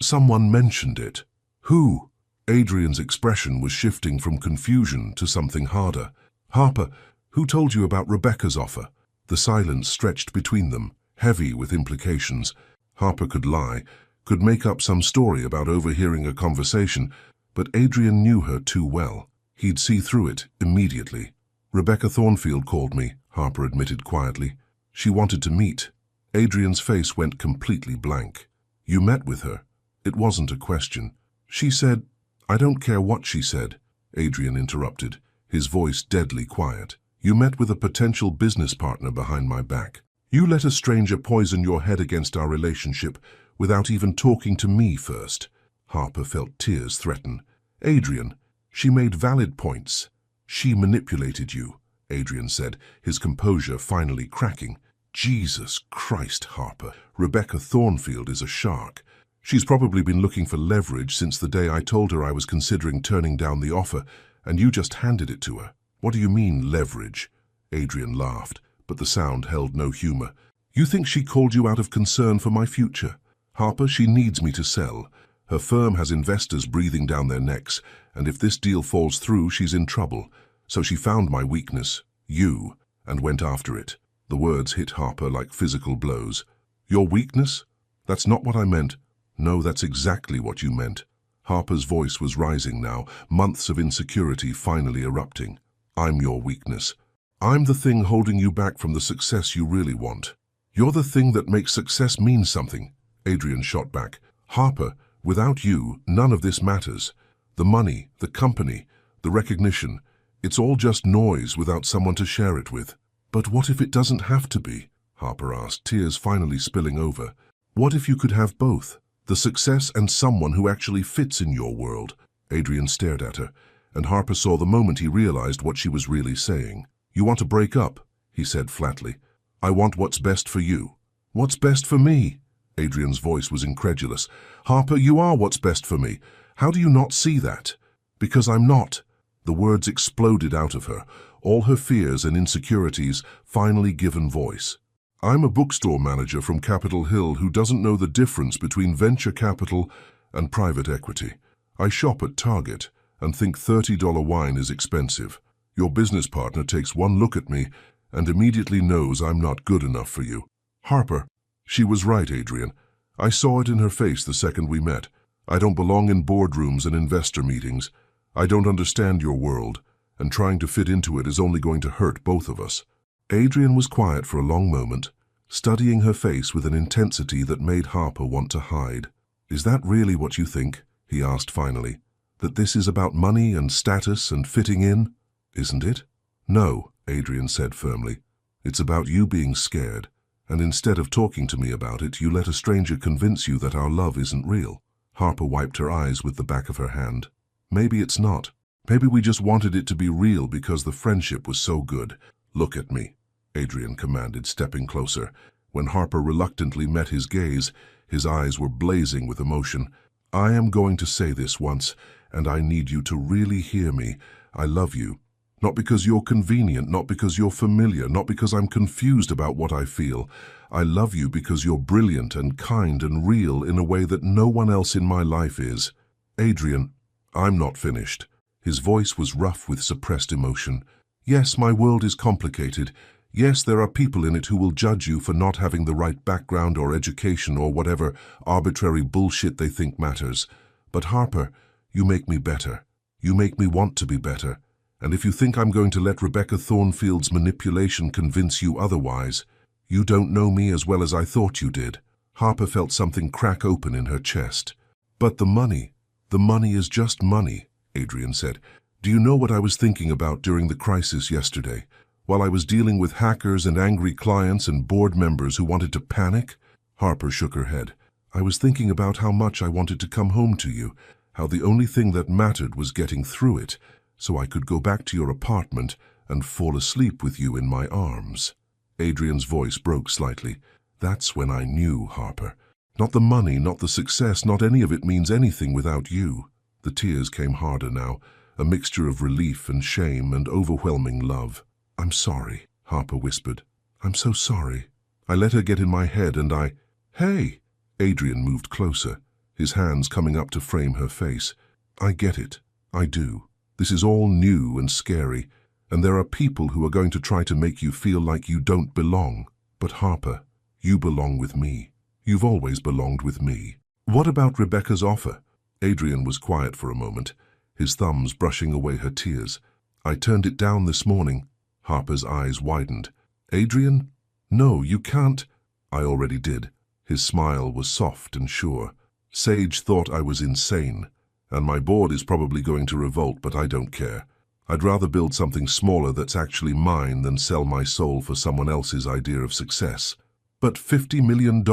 [SPEAKER 1] Someone mentioned it." "Who?" Adrian's expression was shifting from confusion to something harder. "Harper, who told you about Rebecca's offer?" The silence stretched between them, heavy with implications. Harper could lie, could make up some story about overhearing a conversation, but Adrian knew her too well. He'd see through it immediately. "Rebecca Thornfield called me," Harper admitted quietly. "She wanted to meet." Adrian's face went completely blank. "You met with her?" It wasn't a question. "She said—" "I don't care what she said," Adrian interrupted, his voice deadly quiet. "You met with a potential business partner behind my back. You let a stranger poison your head against our relationship without even talking to me first." Harper felt tears threaten. "Adrian, she made valid points. She manipulated you," Adrian said, his composure finally cracking. "Jesus Christ, Harper, Rebecca Thornfield is a shark. She's probably been looking for leverage since the day I told her I was considering turning down the offer, and you just handed it to her." "What do you mean, leverage?" Adrian laughed, but the sound held no humor. "You think she called you out of concern for my future? Harper, she needs me to sell. Her firm has investors breathing down their necks, and if this deal falls through, she's in trouble. So she found my weakness, you, and went after it." The words hit Harper like physical blows. "Your weakness? That's not what I meant." "No, that's exactly what you meant." Harper's voice was rising now, months of insecurity finally erupting. "I'm your weakness. I'm the thing holding you back from the success you really want. You're the thing that makes success mean something." Adrian shot back. "Harper, without you, none of this matters. The money, the company, the recognition, it's all just noise without someone to share it with." "But what if it doesn't have to be?" Harper asked, tears finally spilling over. "What if you could have both? The success and someone who actually fits in your world?" Adrian stared at her, and Harper saw the moment he realized what she was really saying. "You want to break up?" he said flatly. "I want what's best for you." "What's best for me?" Adrian's voice was incredulous. "Harper, you are what's best for me. How do you not see that?" "Because I'm not." The words exploded out of her, all her fears and insecurities finally given voice. "I'm a bookstore manager from Capitol Hill who doesn't know the difference between venture capital and private equity. I shop at Target and think $30 wine is expensive. Your business partner takes one look at me and immediately knows I'm not good enough for you." "Harper." "She was right, Adrian. I saw it in her face the second we met. I don't belong in boardrooms and investor meetings. I don't understand your world, and trying to fit into it is only going to hurt both of us." Adrian was quiet for a long moment, studying her face with an intensity that made Harper want to hide. "Is that really what you think?" he asked finally. "That this is about money and status and fitting in? Isn't it?" "No," Adrian said firmly. "It's about you being scared, and instead of talking to me about it, you let a stranger convince you that our love isn't real." Harper wiped her eyes with the back of her hand. "Maybe it's not. Maybe we just wanted it to be real because the friendship was so good. Look at me, Adrian commanded, stepping closer. When Harper reluctantly met his gaze, his eyes were blazing with emotion. I am going to say this once, and I need you to really hear me. I love you. Not because you're convenient, not because you're familiar, not because I'm confused about what I feel. I love you because you're brilliant and kind and real in a way that no one else in my life is. Adrian, I'm not finished. His voice was rough with suppressed emotion. Yes, my world is complicated. Yes, there are people in it who will judge you for not having the right background or education or whatever arbitrary bullshit they think matters. But Harper, you make me better. You make me want to be better. And if you think I'm going to let Rebecca Thornfield's manipulation convince you otherwise, you don't know me as well as I thought you did. Harper felt something crack open in her chest. But the money is just money, Adrian said. Do you know what I was thinking about during the crisis yesterday? While I was dealing with hackers and angry clients and board members who wanted to panic? Harper shook her head. I was thinking about how much I wanted to come home to you, how the only thing that mattered was getting through it, so I could go back to your apartment and fall asleep with you in my arms. Adrian's voice broke slightly. That's when I knew, Harper. Not the money, not the success, not any of it means anything without you. The tears came harder now, a mixture of relief and shame and overwhelming love. I'm sorry, Harper whispered. I'm so sorry. I let her get in my head and I... Hey! Adrian moved closer, his hands coming up to frame her face. I get it. I do. This is all new and scary, and there are people who are going to try to make you feel like you don't belong. But Harper, you belong with me. You've always belonged with me. What about Rebecca's offer? Adrian was quiet for a moment, his thumbs brushing away her tears. I turned it down this morning. Harper's eyes widened. Adrian? No, you can't. I already did. His smile was soft and sure. Sage thought I was insane, and my board is probably going to revolt, but I don't care. I'd rather build something smaller that's actually mine than sell my soul for someone else's idea of success. But $50 million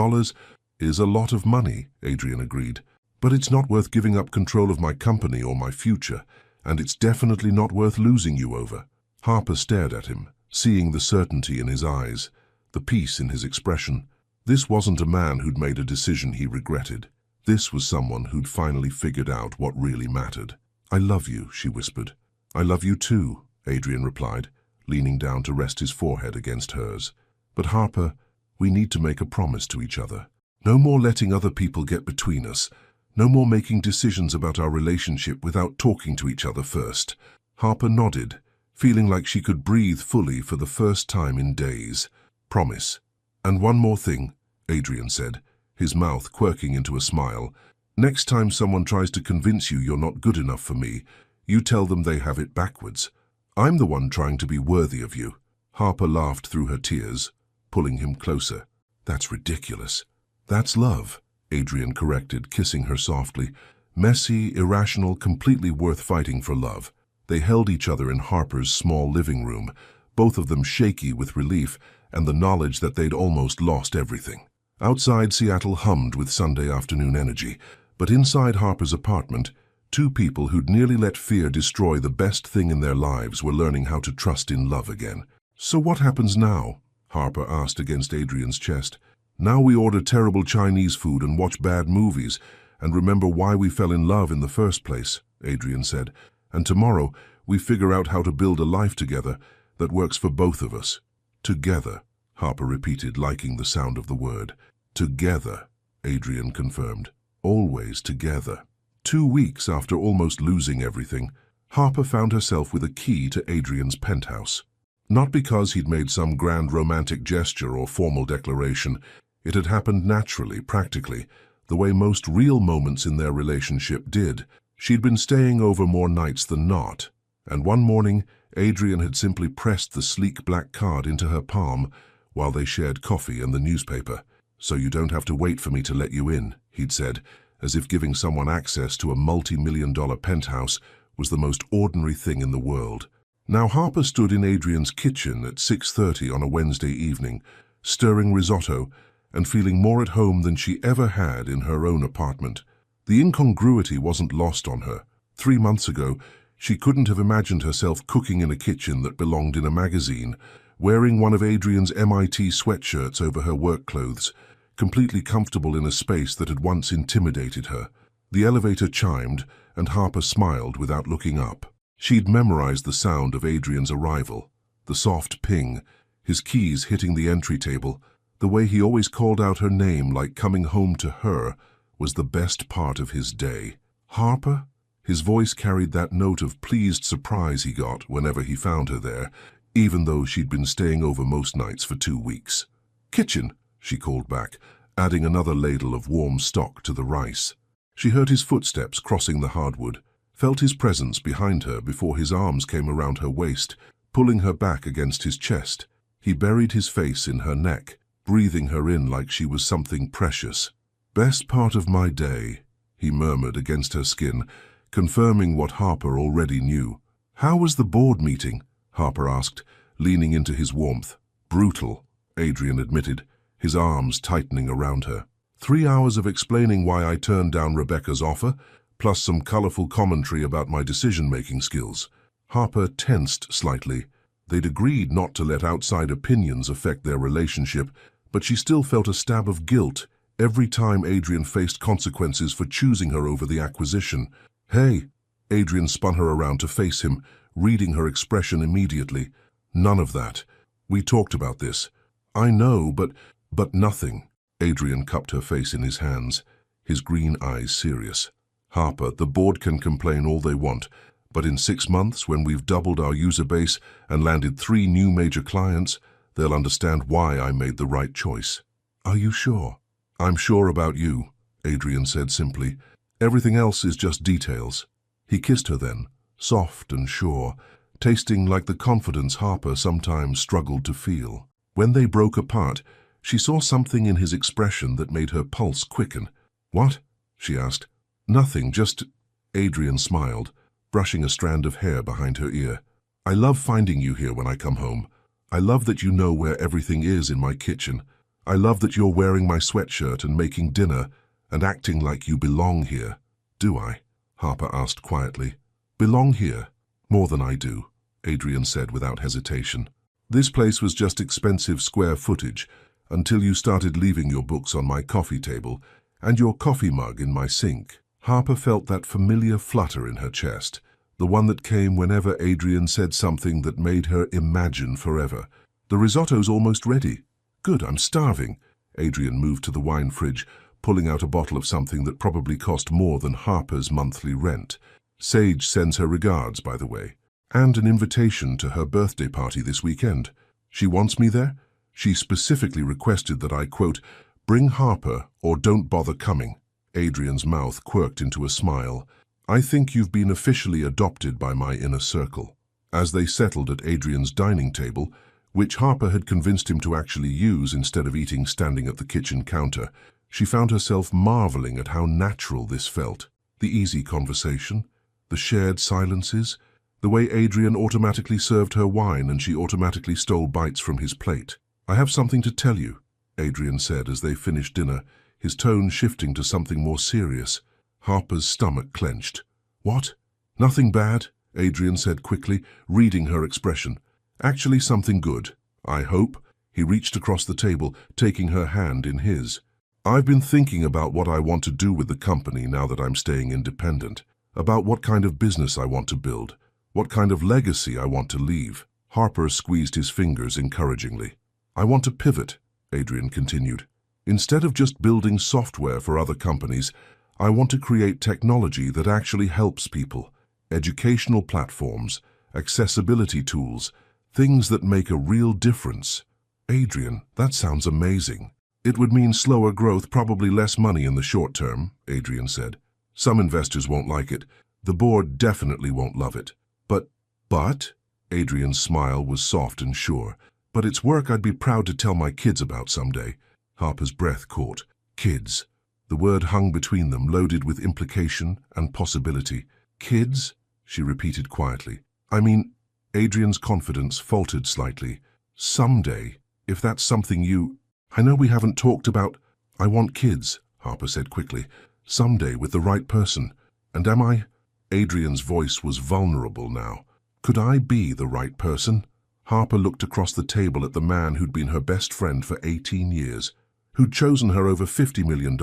[SPEAKER 1] is a lot of money, Adrian agreed. But it's not worth giving up control of my company or my future, and it's definitely not worth losing you over. Harper stared at him, seeing the certainty in his eyes, the peace in his expression. This wasn't a man who'd made a decision he regretted. This was someone who'd finally figured out what really mattered. I love you, she whispered. I love you too, Adrian replied, leaning down to rest his forehead against hers. But Harper, we need to make a promise to each other. No more letting other people get between us. No more making decisions about our relationship without talking to each other first. Harper nodded, feeling like she could breathe fully for the first time in days. Promise. And one more thing, Adrian said, his mouth quirking into a smile. Next time someone tries to convince you you're not good enough for me, you tell them they have it backwards. I'm the one trying to be worthy of you. Harper laughed through her tears, pulling him closer. That's ridiculous. That's love, Adrian corrected, kissing her softly. Messy, irrational, completely worth fighting for love. They held each other in Harper's small living room, both of them shaky with relief and the knowledge that they'd almost lost everything. Outside, Seattle hummed with Sunday afternoon energy, but inside Harper's apartment, two people who'd nearly let fear destroy the best thing in their lives were learning how to trust in love again. So what happens now? Harper asked against Adrian's chest. Now we order terrible Chinese food and watch bad movies and remember why we fell in love in the first place, Adrian said. And tomorrow we figure out how to build a life together that works for both of us. Together, Harper repeated, liking the sound of the word. Together, Adrian confirmed. Always together. 2 weeks after almost losing everything, Harper found herself with a key to Adrian's penthouse. Not because he'd made some grand romantic gesture or formal declaration. It had happened naturally, practically, the way most real moments in their relationship did. She'd been staying over more nights than not, and one morning Adrian had simply pressed the sleek black card into her palm while they shared coffee and the newspaper. So you don't have to wait for me to let you in, he'd said, as if giving someone access to a multi-million-dollar penthouse was the most ordinary thing in the world. Now Harper stood in Adrian's kitchen at 6:30 on a Wednesday evening, stirring risotto and feeling more at home than she ever had in her own apartment. The incongruity wasn't lost on her. 3 months ago, She couldn't have imagined herself cooking in a kitchen that belonged in a magazine, wearing one of Adrian's MIT sweatshirts over her work clothes, completely comfortable in a space that had once intimidated her. The elevator chimed, and Harper smiled without looking up. She'd memorized the sound of Adrian's arrival, the soft ping, his keys hitting the entry table. The way he always called out her name like coming home to her was the best part of his day. Harper? His voice carried that note of pleased surprise he got whenever he found her there, even though she'd been staying over most nights for 2 weeks. "Kitchen," she called back, adding another ladle of warm stock to the rice. She heard his footsteps crossing the hardwood, felt his presence behind her before his arms came around her waist, pulling her back against his chest. He buried his face in her neck, breathing her in like she was something precious. "Best part of my day," he murmured against her skin, confirming what Harper already knew. "How was the board meeting?" Harper asked, leaning into his warmth. "Brutal," Adrian admitted, his arms tightening around her. 3 hours of explaining why I turned down Rebecca's offer, plus some colorful commentary about my decision-making skills." Harper tensed slightly. They'd agreed not to let outside opinions affect their relationship, but she still felt a stab of guilt every time Adrian faced consequences for choosing her over the acquisition. "Hey," Adrian spun her around to face him, reading her expression immediately. "None of that. We talked about this." "I know, but nothing." Adrian cupped her face in his hands, his green eyes serious. "Harper, the board can complain all they want, but in 6 months, when we've doubled our user base and landed 3 new major clients, they'll understand why I made the right choice." "Are you sure?" "I'm sure about you," Adrian said simply. "Everything else is just details." He kissed her then, soft and sure, tasting like the confidence Harper sometimes struggled to feel. When they broke apart, she saw something in his expression that made her pulse quicken. "What?" she asked. "Nothing, just—" Adrian smiled, brushing a strand of hair behind her ear. "I love finding you here when I come home. I love that you know where everything is in my kitchen. I love that you're wearing my sweatshirt and making dinner and acting like you belong here." "Do I?" Harper asked quietly. "Belong here? More than I do," Adrian said without hesitation. "This place was just expensive square footage until you started leaving your books on my coffee table and your coffee mug in my sink." Harper felt that familiar flutter in her chest, the one that came whenever Adrian said something that made her imagine forever. "The risotto's almost ready." "Good, I'm starving." Adrian moved to the wine fridge, pulling out a bottle of something that probably cost more than Harper's monthly rent. "Sage sends her regards, by the way, and an invitation to her birthday party this weekend. She wants me there. She specifically requested that I, quote, bring Harper or don't bother coming." Adrian's mouth quirked into a smile. "I think you've been officially adopted by my inner circle." As they settled at Adrian's dining table, which Harper had convinced him to actually use instead of eating standing at the kitchen counter, she found herself marveling at how natural this felt. The easy conversation, the shared silences, the way Adrian automatically served her wine and she automatically stole bites from his plate. "I have something to tell you," Adrian said as they finished dinner, his tone shifting to something more serious. Harper's stomach clenched. "What?" "Nothing bad," Adrian said quickly, reading her expression. "Actually something good, I hope." He reached across the table, taking her hand in his. "I've been thinking about what I want to do with the company now that I'm staying independent, about what kind of business I want to build, what kind of legacy I want to leave." Harper squeezed his fingers encouragingly. "I want to pivot," Adrian continued. "Instead of just building software for other companies, I want to create technology that actually helps people, educational platforms, accessibility tools, things that make a real difference." "Adrian, that sounds amazing." "It would mean slower growth, probably less money in the short term," Adrian said. "Some investors won't like it. The board definitely won't love it. But, Adrian's smile was soft and sure, "but it's work I'd be proud to tell my kids about someday." Harper's breath caught. Kids. The word hung between them, loaded with implication and possibility. "Kids?" she repeated quietly. "I mean," Adrian's confidence faltered slightly. "Someday, if that's something you—" "I know we haven't talked about—" "I want kids," Harper said quickly. "Someday with the right person. And am I—" Adrian's voice was vulnerable now. Could I be the right person? Harper looked across the table at the man who'd been her best friend for 18 years, who'd chosen her over $50 million,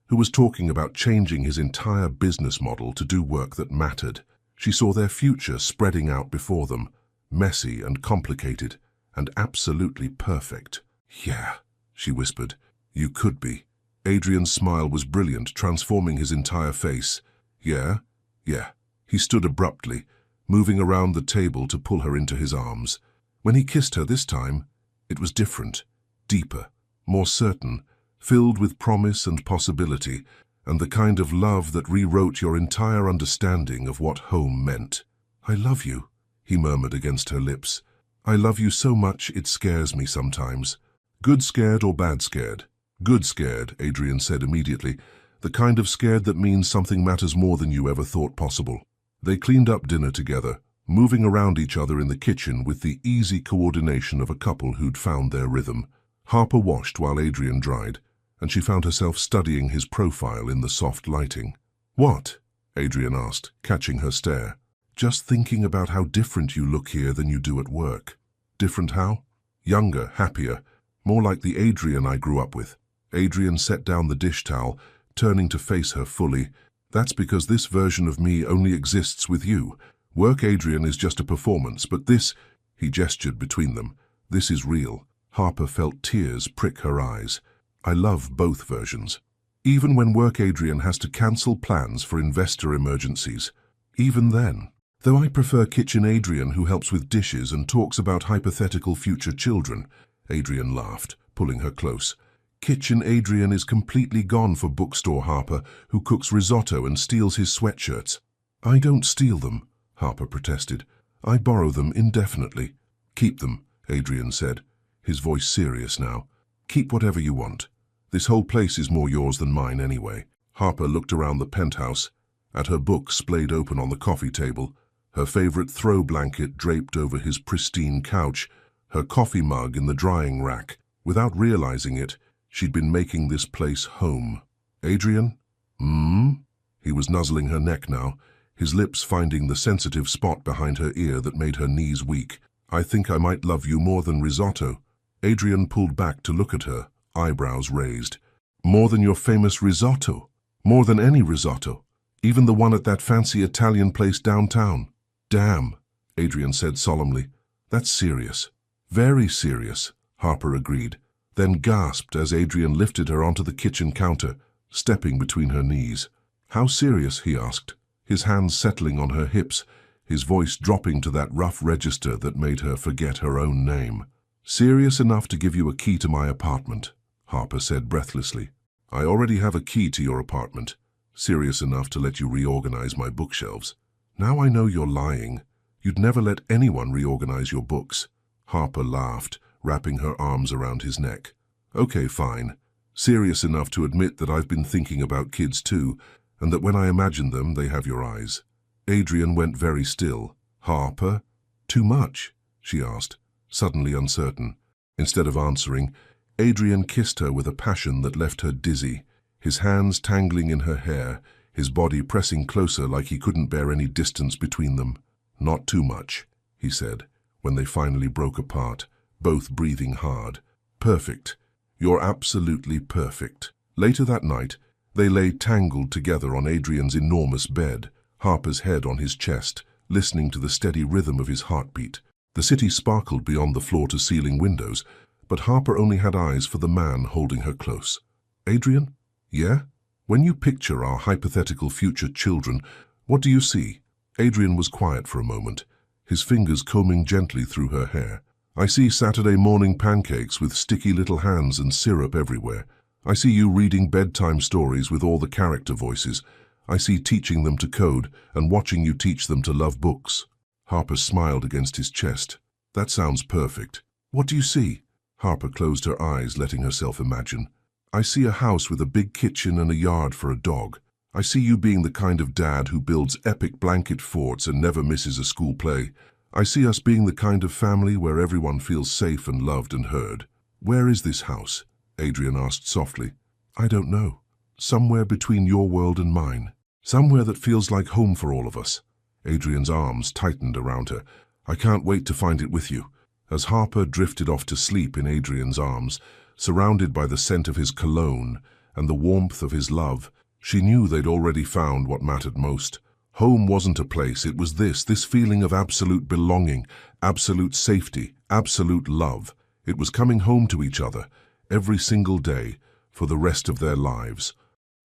[SPEAKER 1] who was talking about changing his entire business model to do work that mattered. She saw their future spreading out before them, messy and complicated, and absolutely perfect. "Yeah," she whispered. "You could be." Adrian's smile was brilliant, transforming his entire face. "Yeah? Yeah." He stood abruptly, moving around the table to pull her into his arms. When he kissed her this time, it was different, deeper, more certain, filled with promise and possibility, and the kind of love that rewrote your entire understanding of what home meant. "I love you," he murmured against her lips. "I love you so much it scares me sometimes." "Good scared or bad scared?" "Good scared," Adrian said immediately. "The kind of scared that means something matters more than you ever thought possible." They cleaned up dinner together, moving around each other in the kitchen with the easy coordination of a couple who'd found their rhythm. Harper washed while Adrian dried, and she found herself studying his profile in the soft lighting. "What?" Adrian asked, catching her stare. "Just thinking about how different you look here than you do at work." "Different how?" "Younger, happier, more like the Adrian I grew up with." Adrian set down the dish towel, turning to face her fully. "That's because this version of me only exists with you. Work Adrian is just a performance, but this," he gestured between them, "this is real." Harper felt tears prick her eyes. "I love both versions. Even when Work Adrian has to cancel plans for investor emergencies. Even then. Though I prefer Kitchen Adrian, who helps with dishes and talks about hypothetical future children." Adrian laughed, pulling her close. "Kitchen Adrian is completely gone for Bookstore Harper, who cooks risotto and steals his sweatshirts." "I don't steal them," Harper protested. "I borrow them indefinitely." "Keep them," Adrian said, his voice serious now. "Keep whatever you want. This whole place is more yours than mine anyway." Harper looked around the penthouse, at her book splayed open on the coffee table, her favorite throw blanket draped over his pristine couch, her coffee mug in the drying rack. Without realizing it, she'd been making this place home. "Adrian?" He was nuzzling her neck now, his lips finding the sensitive spot behind her ear that made her knees weak. "I think I might love you more than risotto." Adrian pulled back to look at her, eyebrows raised. "More than your famous risotto? More than any risotto? Even the one at that fancy Italian place downtown?" "Damn," Adrian said solemnly. "That's serious." "Very serious," Harper agreed, then gasped as Adrian lifted her onto the kitchen counter, stepping between her knees. "How serious?" he asked, his hands settling on her hips, his voice dropping to that rough register that made her forget her own name. "Serious enough to give you a key to my apartment," Harper said breathlessly. "I already have a key to your apartment. Serious enough to let you reorganize my bookshelves." "Now I know you're lying. You'd never let anyone reorganize your books." Harper laughed, wrapping her arms around his neck. "Okay, fine. Serious enough to admit that I've been thinking about kids too, and that when I imagine them, they have your eyes." Adrian went very still. "Harper? Too much?" she asked, suddenly uncertain. Instead of answering, Adrian kissed her with a passion that left her dizzy, his hands tangling in her hair, his body pressing closer like he couldn't bear any distance between them. "Not too much," he said, when they finally broke apart, both breathing hard. "Perfect. You're absolutely perfect." Later that night, they lay tangled together on Adrian's enormous bed, Harper's head on his chest, listening to the steady rhythm of his heartbeat. The city sparkled beyond the floor-to-ceiling windows, but Harper only had eyes for the man holding her close. "Adrian? Yeah? When you picture our hypothetical future children, what do you see?" Adrian was quiet for a moment, his fingers combing gently through her hair. "I see Saturday morning pancakes with sticky little hands and syrup everywhere. I see you reading bedtime stories with all the character voices. I see teaching them to code and watching you teach them to love books." Harper smiled against his chest. "That sounds perfect." "What do you see?" Harper closed her eyes, letting herself imagine. "I see a house with a big kitchen and a yard for a dog. I see you being the kind of dad who builds epic blanket forts and never misses a school play. I see us being the kind of family where everyone feels safe and loved and heard." "Where is this house?" Adrian asked softly. "I don't know. Somewhere between your world and mine." Somewhere that feels like home for all of us. Adrian's arms tightened around her. I can't wait to find it with you. As Harper drifted off to sleep in Adrian's arms, surrounded by the scent of his cologne and the warmth of his love, she knew they'd already found what mattered most. Home wasn't a place, it was this feeling of absolute belonging, absolute safety, absolute love. It was coming home to each other, every single day, for the rest of their lives.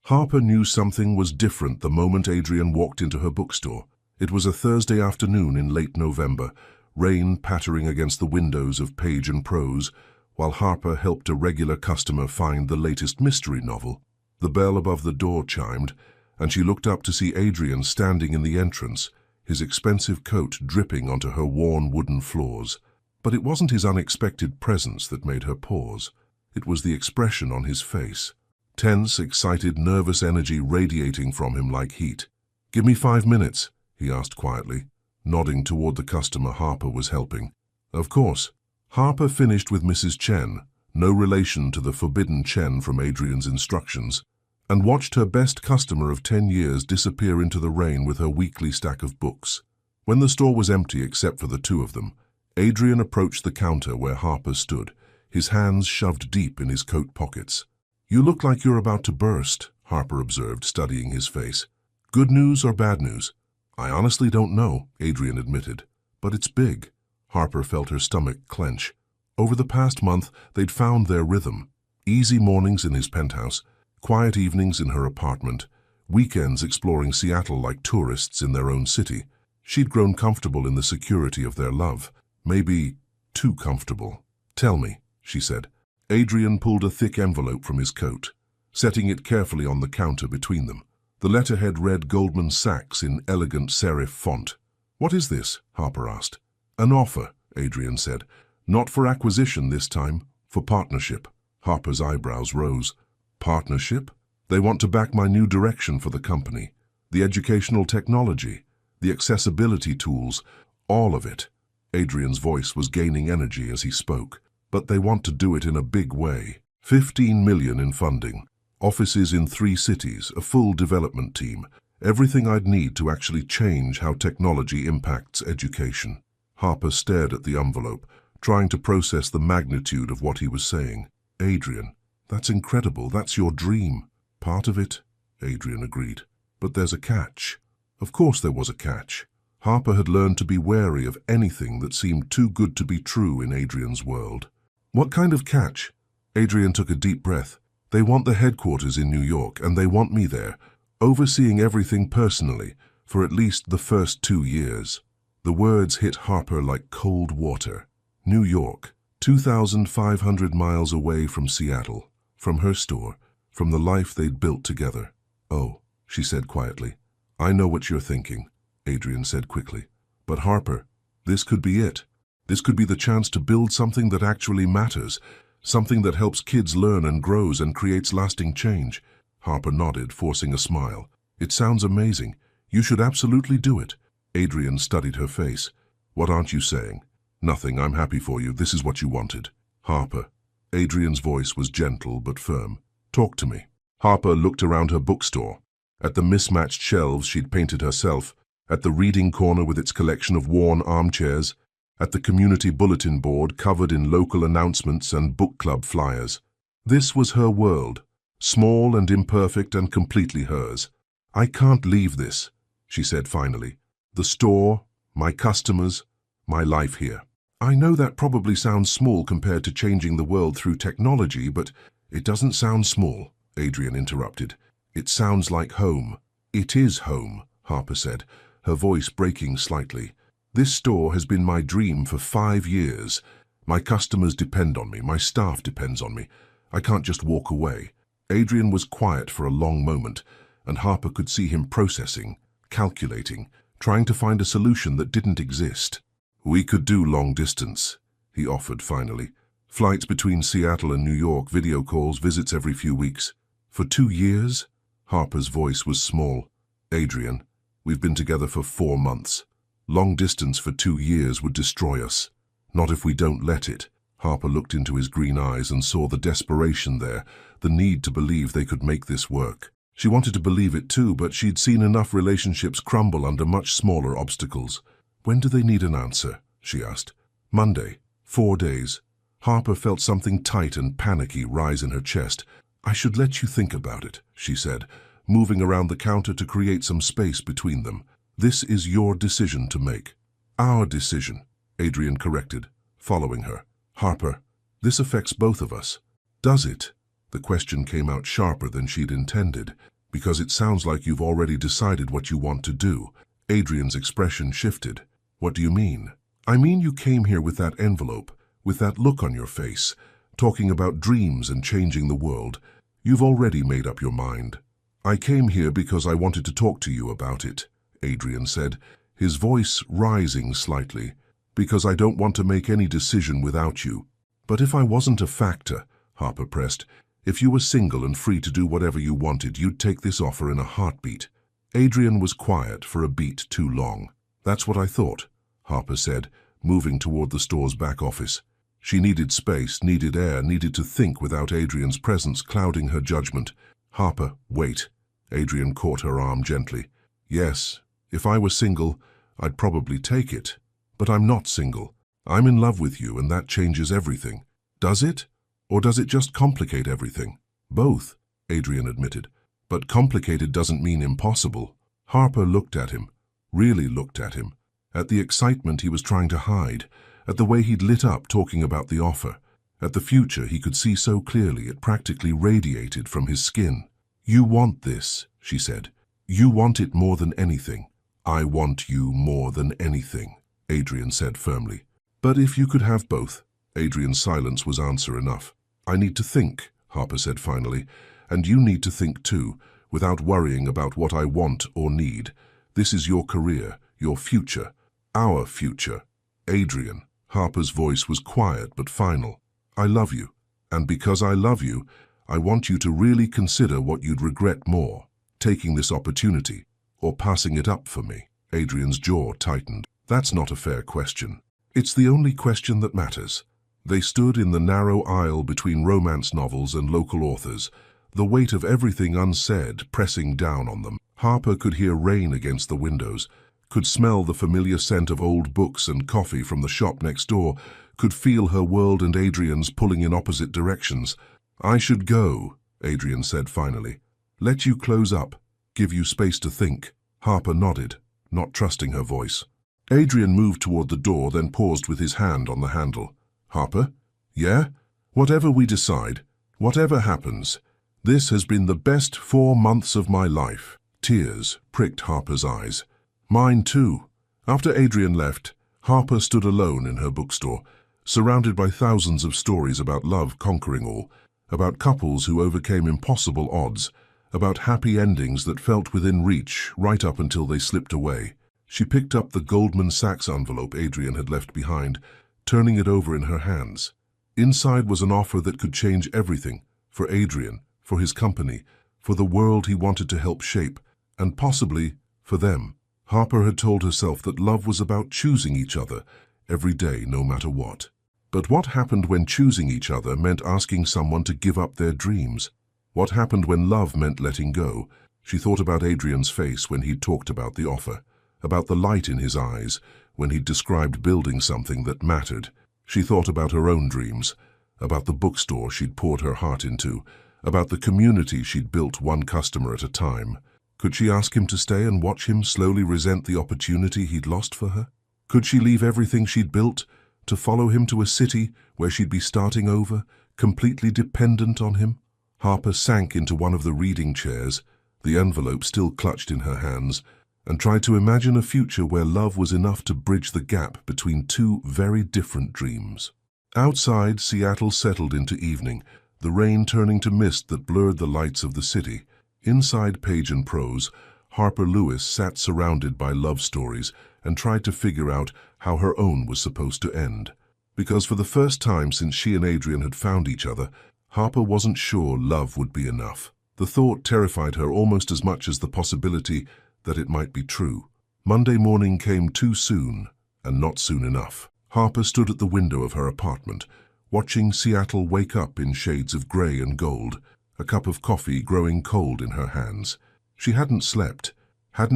[SPEAKER 1] Harper knew something was different the moment Adrian walked into her bookstore. It was a Thursday afternoon in late November, rain pattering against the windows of Page and Prose, while Harper helped a regular customer find the latest mystery novel. The bell above the door chimed, and she looked up to see Adrian standing in the entrance, his expensive coat dripping onto her worn wooden floors. But it wasn't his unexpected presence that made her pause. It was the expression on his face. Tense, excited, nervous energy radiating from him like heat. "Give me 5 minutes," he asked quietly, nodding toward the customer Harper was helping. Of course. Harper finished with Mrs. Chen, no relation to the forbidden Chen from Adrian's instructions, and watched her best customer of 10 years disappear into the rain with her weekly stack of books. When the store was empty except for the two of them, Adrian approached the counter where Harper stood, his hands shoved deep in his coat pockets. "You look like you're about to burst," Harper observed, studying his face. "Good news or bad news?" "I honestly don't know," Adrian admitted. "But it's big." Harper felt her stomach clench. Over the past month, they'd found their rhythm. Easy mornings in his penthouse, quiet evenings in her apartment, weekends exploring Seattle like tourists in their own city. She'd grown comfortable in the security of their love. Maybe too comfortable. "Tell me," she said. Adrian pulled a thick envelope from his coat, setting it carefully on the counter between them. The letterhead read Goldman Sachs in elegant serif font. "What is this?" Harper asked. "An offer," Adrian said. "Not for acquisition this time, for partnership." Harper's eyebrows rose. "Partnership? They want to back my new direction for the company. The educational technology, the accessibility tools, all of it." Adrian's voice was gaining energy as he spoke. "But they want to do it in a big way. 15 million in funding. Offices in 3 cities, a full development team. Everything I'd need to actually change how technology impacts education." Harper stared at the envelope, trying to process the magnitude of what he was saying. "Adrian, that's incredible. That's your dream." "Part of it," Adrian agreed. "But there's a catch." Of course there was a catch. Harper had learned to be wary of anything that seemed too good to be true in Adrian's world. "What kind of catch?" Adrian took a deep breath. "They want the headquarters in New York, and they want me there, overseeing everything personally, for at least the first 2 years. The words hit Harper like cold water. New York, 2,500 miles away from Seattle, from her store, from the life they'd built together. "Oh," she said quietly. "I know what you're thinking," Adrian said quickly. "But Harper, this could be it. This could be the chance to build something that actually matters, something that helps kids learn and grows and creates lasting change." Harper nodded, forcing a smile. "It sounds amazing. You should absolutely do it." Adrian studied her face. "What aren't you saying?" "Nothing. I'm happy for you. This is what you wanted." "Harper." Adrian's voice was gentle but firm. "Talk to me." Harper looked around her bookstore, at the mismatched shelves she'd painted herself, at the reading corner with its collection of worn armchairs, at the community bulletin board covered in local announcements and book club flyers. This was her world, small and imperfect and completely hers. "I can't leave this," she said finally. "The store, my customers, my life here." "I know that probably sounds small compared to changing the world through technology, but it doesn't sound small," Adrian interrupted. "It sounds like home." "It is home," Harper said, her voice breaking slightly. "This store has been my dream for 5 years. My customers depend on me, my staff depends on me. I can't just walk away." Adrian was quiet for a long moment, and Harper could see him processing, calculating, trying to find a solution that didn't exist. "We could do long distance," he offered finally. "Flights between Seattle and New York, video calls, visits every few weeks." "For 2 years?" Harper's voice was small. "Adrian, we've been together for 4 months. Long distance for 2 years would destroy us. Not if we don't let it." Harper looked into his green eyes and saw the desperation there, the need to believe they could make this work. She wanted to believe it too, but she'd seen enough relationships crumble under much smaller obstacles. "When do they need an answer?" she asked. "Monday. 4 days." Harper felt something tight and panicky rise in her chest. "I should let you think about it," she said, moving around the counter to create some space between them. "This is your decision to make." "Our decision," Adrian corrected, following her. "Harper, this affects both of us." "Does it?" The question came out sharper than she'd intended. "Because it sounds like you've already decided what you want to do." Adrian's expression shifted. "What do you mean?" "I mean you came here with that envelope, with that look on your face, talking about dreams and changing the world. You've already made up your mind." "I came here because I wanted to talk to you about it," Adrian said, his voice rising slightly. "Because I don't want to make any decision without you." "But if I wasn't a factor," Harper pressed, "if you were single and free to do whatever you wanted, you'd take this offer in a heartbeat." Adrian was quiet for a beat too long. "That's what I thought," Harper said, moving toward the store's back office. She needed space, needed air, needed to think without Adrian's presence clouding her judgment. "Harper, wait." Adrian caught her arm gently. "Yes, if I were single, I'd probably take it. But I'm not single. I'm in love with you, and that changes everything." "Does it? Or does it just complicate everything?" "Both," Adrian admitted. "But complicated doesn't mean impossible." Harper looked at him, really looked at him, at the excitement he was trying to hide, at the way he'd lit up talking about the offer, at the future he could see so clearly it practically radiated from his skin. "You want this," she said. "You want it more than anything." "I want you more than anything," Adrian said firmly. "But if you could have both," Adrian's silence was answer enough. "I need to think," Harper said finally, "and you need to think too, without worrying about what I want or need. This is your career, your future, our future." "Adrian," Harper's voice was quiet but final. "I love you, and because I love you, I want you to really consider what you'd regret more, taking this opportunity, or passing it up for me." Adrian's jaw tightened. "That's not a fair question." "It's the only question that matters." They stood in the narrow aisle between romance novels and local authors, the weight of everything unsaid pressing down on them. Harper could hear rain against the windows, could smell the familiar scent of old books and coffee from the shop next door, could feel her world and Adrian's pulling in opposite directions. "I should go," Adrian said finally. "Let you close up, give you space to think." Harper nodded, not trusting her voice. Adrian moved toward the door, then paused with his hand on the handle. "Harper? Yeah? Whatever we decide, whatever happens, this has been the best 4 months of my life." Tears pricked Harper's eyes. "Mine too." After Adrian left, Harper stood alone in her bookstore, surrounded by thousands of stories about love conquering all, about couples who overcame impossible odds, about happy endings that felt within reach right up until they slipped away. She picked up the Goldman Sachs envelope Adrian had left behind, turning it over in her hands. Inside was an offer that could change everything, for Adrian, for his company, for the world he wanted to help shape, and possibly for them. Harper had told herself that love was about choosing each other, every day, no matter what. But what happened when choosing each other meant asking someone to give up their dreams? What happened when love meant letting go? She thought about Adrian's face when he'd talked about the offer, about the light in his eyes when he'd described building something that mattered. She thought about her own dreams, about the bookstore she'd poured her heart into, about the community she'd built one customer at a time. Could she ask him to stay and watch him slowly resent the opportunity he'd lost for her? Could she leave everything she'd built to follow him to a city where she'd be starting over, completely dependent on him? Harper sank into one of the reading chairs, the envelope still clutched in her hands, and tried to imagine a future where love was enough to bridge the gap between two very different dreams. Outside, Seattle settled into evening, the rain turning to mist that blurred the lights of the city. Inside Page and Prose, Harper Lewis sat surrounded by love stories and tried to figure out how her own was supposed to end. Because for the first time since she and Adrian had found each other, Harper wasn't sure love would be enough. The thought terrified her almost as much as the possibility that it might be true. Monday morning came too soon, and not soon enough. Harper stood at the window of her apartment, watching Seattle wake up in shades of gray and gold, a cup of coffee growing cold in her hands. She hadn't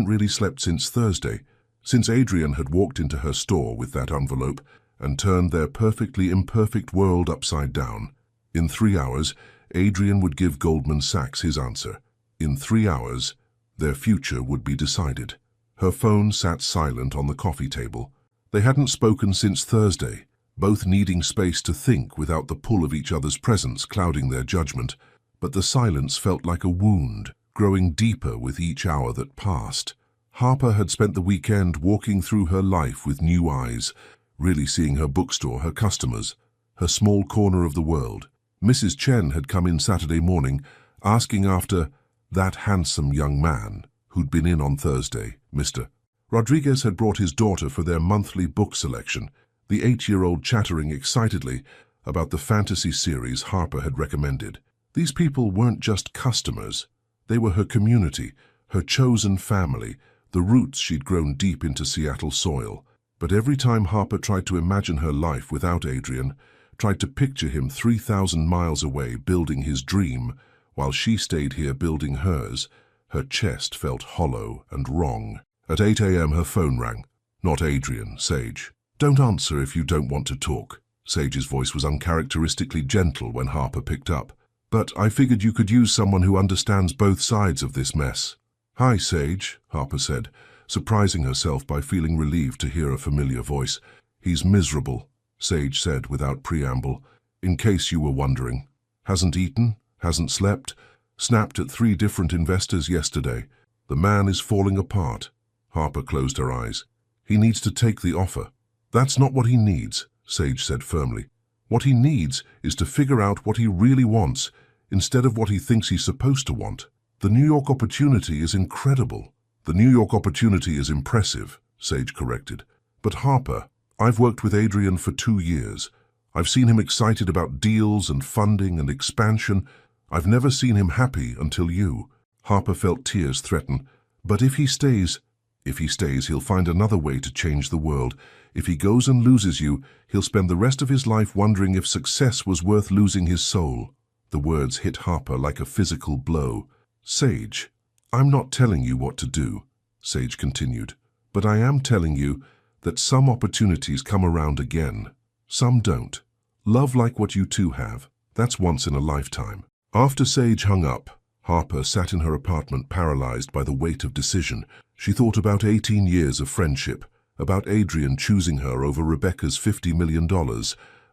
[SPEAKER 1] really slept since Thursday, since Adrian had walked into her store with that envelope and turned their perfectly imperfect world upside down. In 3 hours, Adrian would give Goldman Sachs his answer. In 3 hours, their future would be decided. Her phone sat silent on the coffee table. They hadn't spoken since Thursday, both needing space to think without the pull of each other's presence clouding their judgment. But the silence felt like a wound, growing deeper with each hour that passed. Harper had spent the weekend walking through her life with new eyes, really seeing her bookstore, her customers, her small corner of the world. Mrs. Chen had come in Saturday morning, asking after that handsome young man who'd been in on Thursday, Mr. Rodriguez had brought his daughter for their monthly book selection, the 8-year-old chattering excitedly about the fantasy series Harper had recommended. These people weren't just customers. They were her community, her chosen family, the roots she'd grown deep into Seattle soil. But every time Harper tried to imagine her life without Adrian, tried to picture him 3,000 miles away building his dream, while she stayed here building hers, her chest felt hollow and wrong. At 8 a.m. her phone rang. Not Adrian, Sage. Don't answer if you don't want to talk. Sage's voice was uncharacteristically gentle when Harper picked up. But I figured you could use someone who understands both sides of this mess. Hi, Sage, Harper said, surprising herself by feeling relieved to hear a familiar voice. He's miserable, Sage said without preamble, in case you were wondering. Hasn't eaten, hasn't slept, snapped at 3 different investors yesterday. The man is falling apart. Harper closed her eyes. He needs to take the offer. That's not what he needs, Sage said firmly. What he needs is to figure out what he really wants, instead of what he thinks he's supposed to want. The New York opportunity is incredible. The New York opportunity is impressive, Sage corrected. But Harper, I've worked with Adrian for 2 years. I've seen him excited about deals and funding and expansion. I've never seen him happy until you. Harper felt tears threaten. But if he stays, he'll find another way to change the world. If he goes and loses you, he'll spend the rest of his life wondering if success was worth losing his soul. The words hit Harper like a physical blow. Sage, I'm not telling you what to do, Sage continued, but I am telling you that some opportunities come around again. Some don't. Love like what you two have. That's once in a lifetime. After Sage hung up, Harper sat in her apartment paralyzed by the weight of decision. She thought about 18 years of friendship, about Adrian choosing her over Rebecca's $50 million,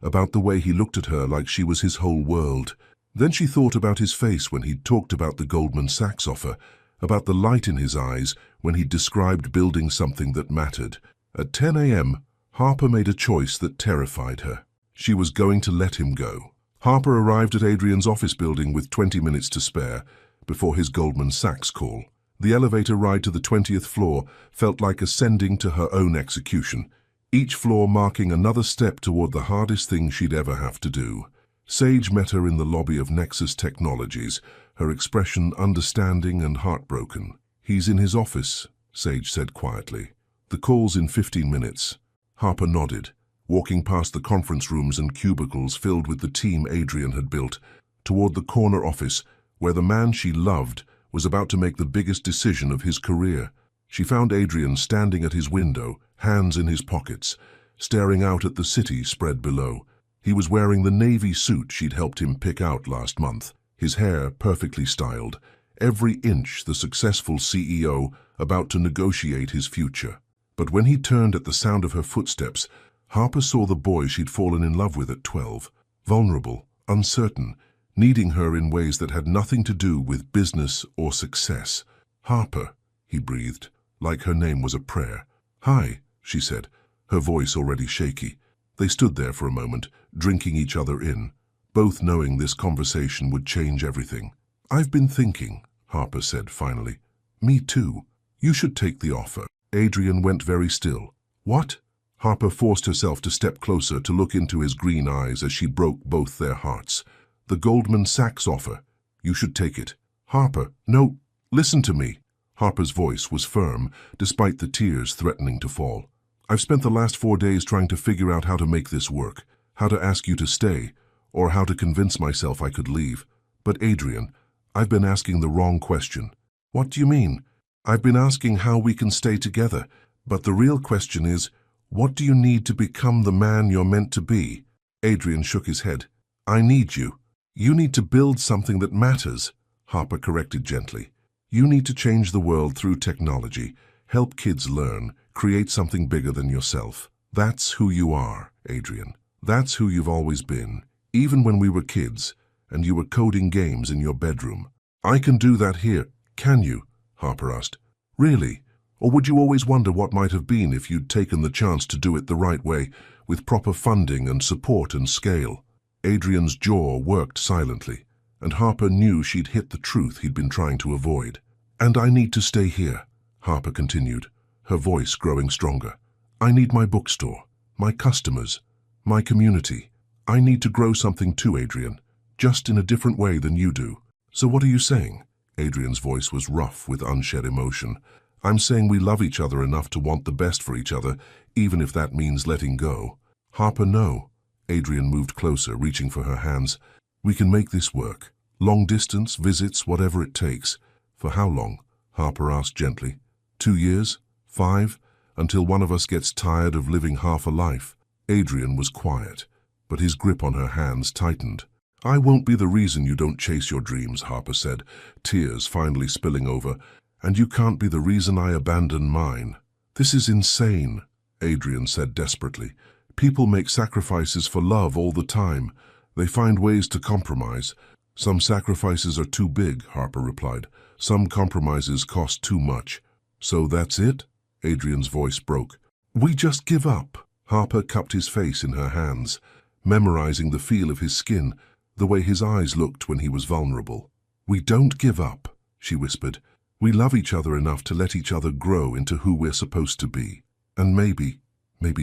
[SPEAKER 1] about the way he looked at her like she was his whole world. Then she thought about his face when he'd talked about the Goldman Sachs offer, about the light in his eyes when he'd described building something that mattered. At 10 a.m., Harper made a choice that terrified her. She was going to let him go. Harper arrived at Adrian's office building with 20 minutes to spare before his Goldman Sachs call. The elevator ride to the 20th floor felt like ascending to her own execution, each floor marking another step toward the hardest thing she'd ever have to do. Sage met her in the lobby of Nexus Technologies, her expression understanding and heartbroken. He's in his office, Sage said quietly. The call's in 15 minutes. Harper nodded, walking past the conference rooms and cubicles filled with the team Adrian had built, toward the corner office where the man she loved was about to make the biggest decision of his career. She found Adrian standing at his window, hands in his pockets, staring out at the city spread below. He was wearing the navy suit she'd helped him pick out last month, his hair perfectly styled, every inch the successful CEO about to negotiate his future. But when he turned at the sound of her footsteps, Harper saw the boy she'd fallen in love with at 12, vulnerable, uncertain, needing her in ways that had nothing to do with business or success. Harper, he breathed, like her name was a prayer. Hi, she said, her voice already shaky. They stood there for a moment, drinking each other in, both knowing this conversation would change everything. I've been thinking, Harper said finally. Me too. You should take the offer. Adrian went very still. What? Harper forced herself to step closer to look into his green eyes as she broke both their hearts. The Goldman Sachs offer. You should take it. Harper, no, listen to me. Harper's voice was firm, despite the tears threatening to fall. I've spent the last 4 days trying to figure out how to make this work, how to ask you to stay, or how to convince myself I could leave. But Adrian, I've been asking the wrong question. What do you mean? I've been asking how we can stay together, but the real question is, what do you need to become the man you're meant to be? Adrian shook his head. I need you. You need to build something that matters, Harper corrected gently. You need to change the world through technology, help kids learn, create something bigger than yourself. That's who you are, Adrian. That's who you've always been, even when we were kids, and you were coding games in your bedroom. I can do that here. Can you? Harper asked. Really? Or would you always wonder what might have been if you'd taken the chance to do it the right way, with proper funding and support and scale? Adrian's jaw worked silently, and Harper knew she'd hit the truth he'd been trying to avoid. And I need to stay here, Harper continued, her voice growing stronger. I need my bookstore, my customers, my community. I need to grow something too, Adrian, just in a different way than you do. So what are you saying? Adrian's voice was rough with unshed emotion. I'm saying we love each other enough to want the best for each other, even if that means letting go. Harper, no. Adrian moved closer, reaching for her hands. We can make this work. Long distance, visits, whatever it takes. For how long? Harper asked gently. 2 years? 5? Until one of us gets tired of living half a life. Adrian was quiet, but his grip on her hands tightened. I won't be the reason you don't chase your dreams, Harper said, tears finally spilling over. And you can't be the reason I abandon mine. This is insane, Adrian said desperately. People make sacrifices for love all the time. They find ways to compromise. Some sacrifices are too big, Harper replied. Some compromises cost too much. So that's it? Adrian's voice broke. We just give up. Harper cupped his face in her hands, memorizing the feel of his skin, the way his eyes looked when he was vulnerable. We don't give up, she whispered. We love each other enough to let each other grow into who we're supposed to be. And maybe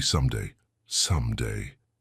[SPEAKER 1] someday,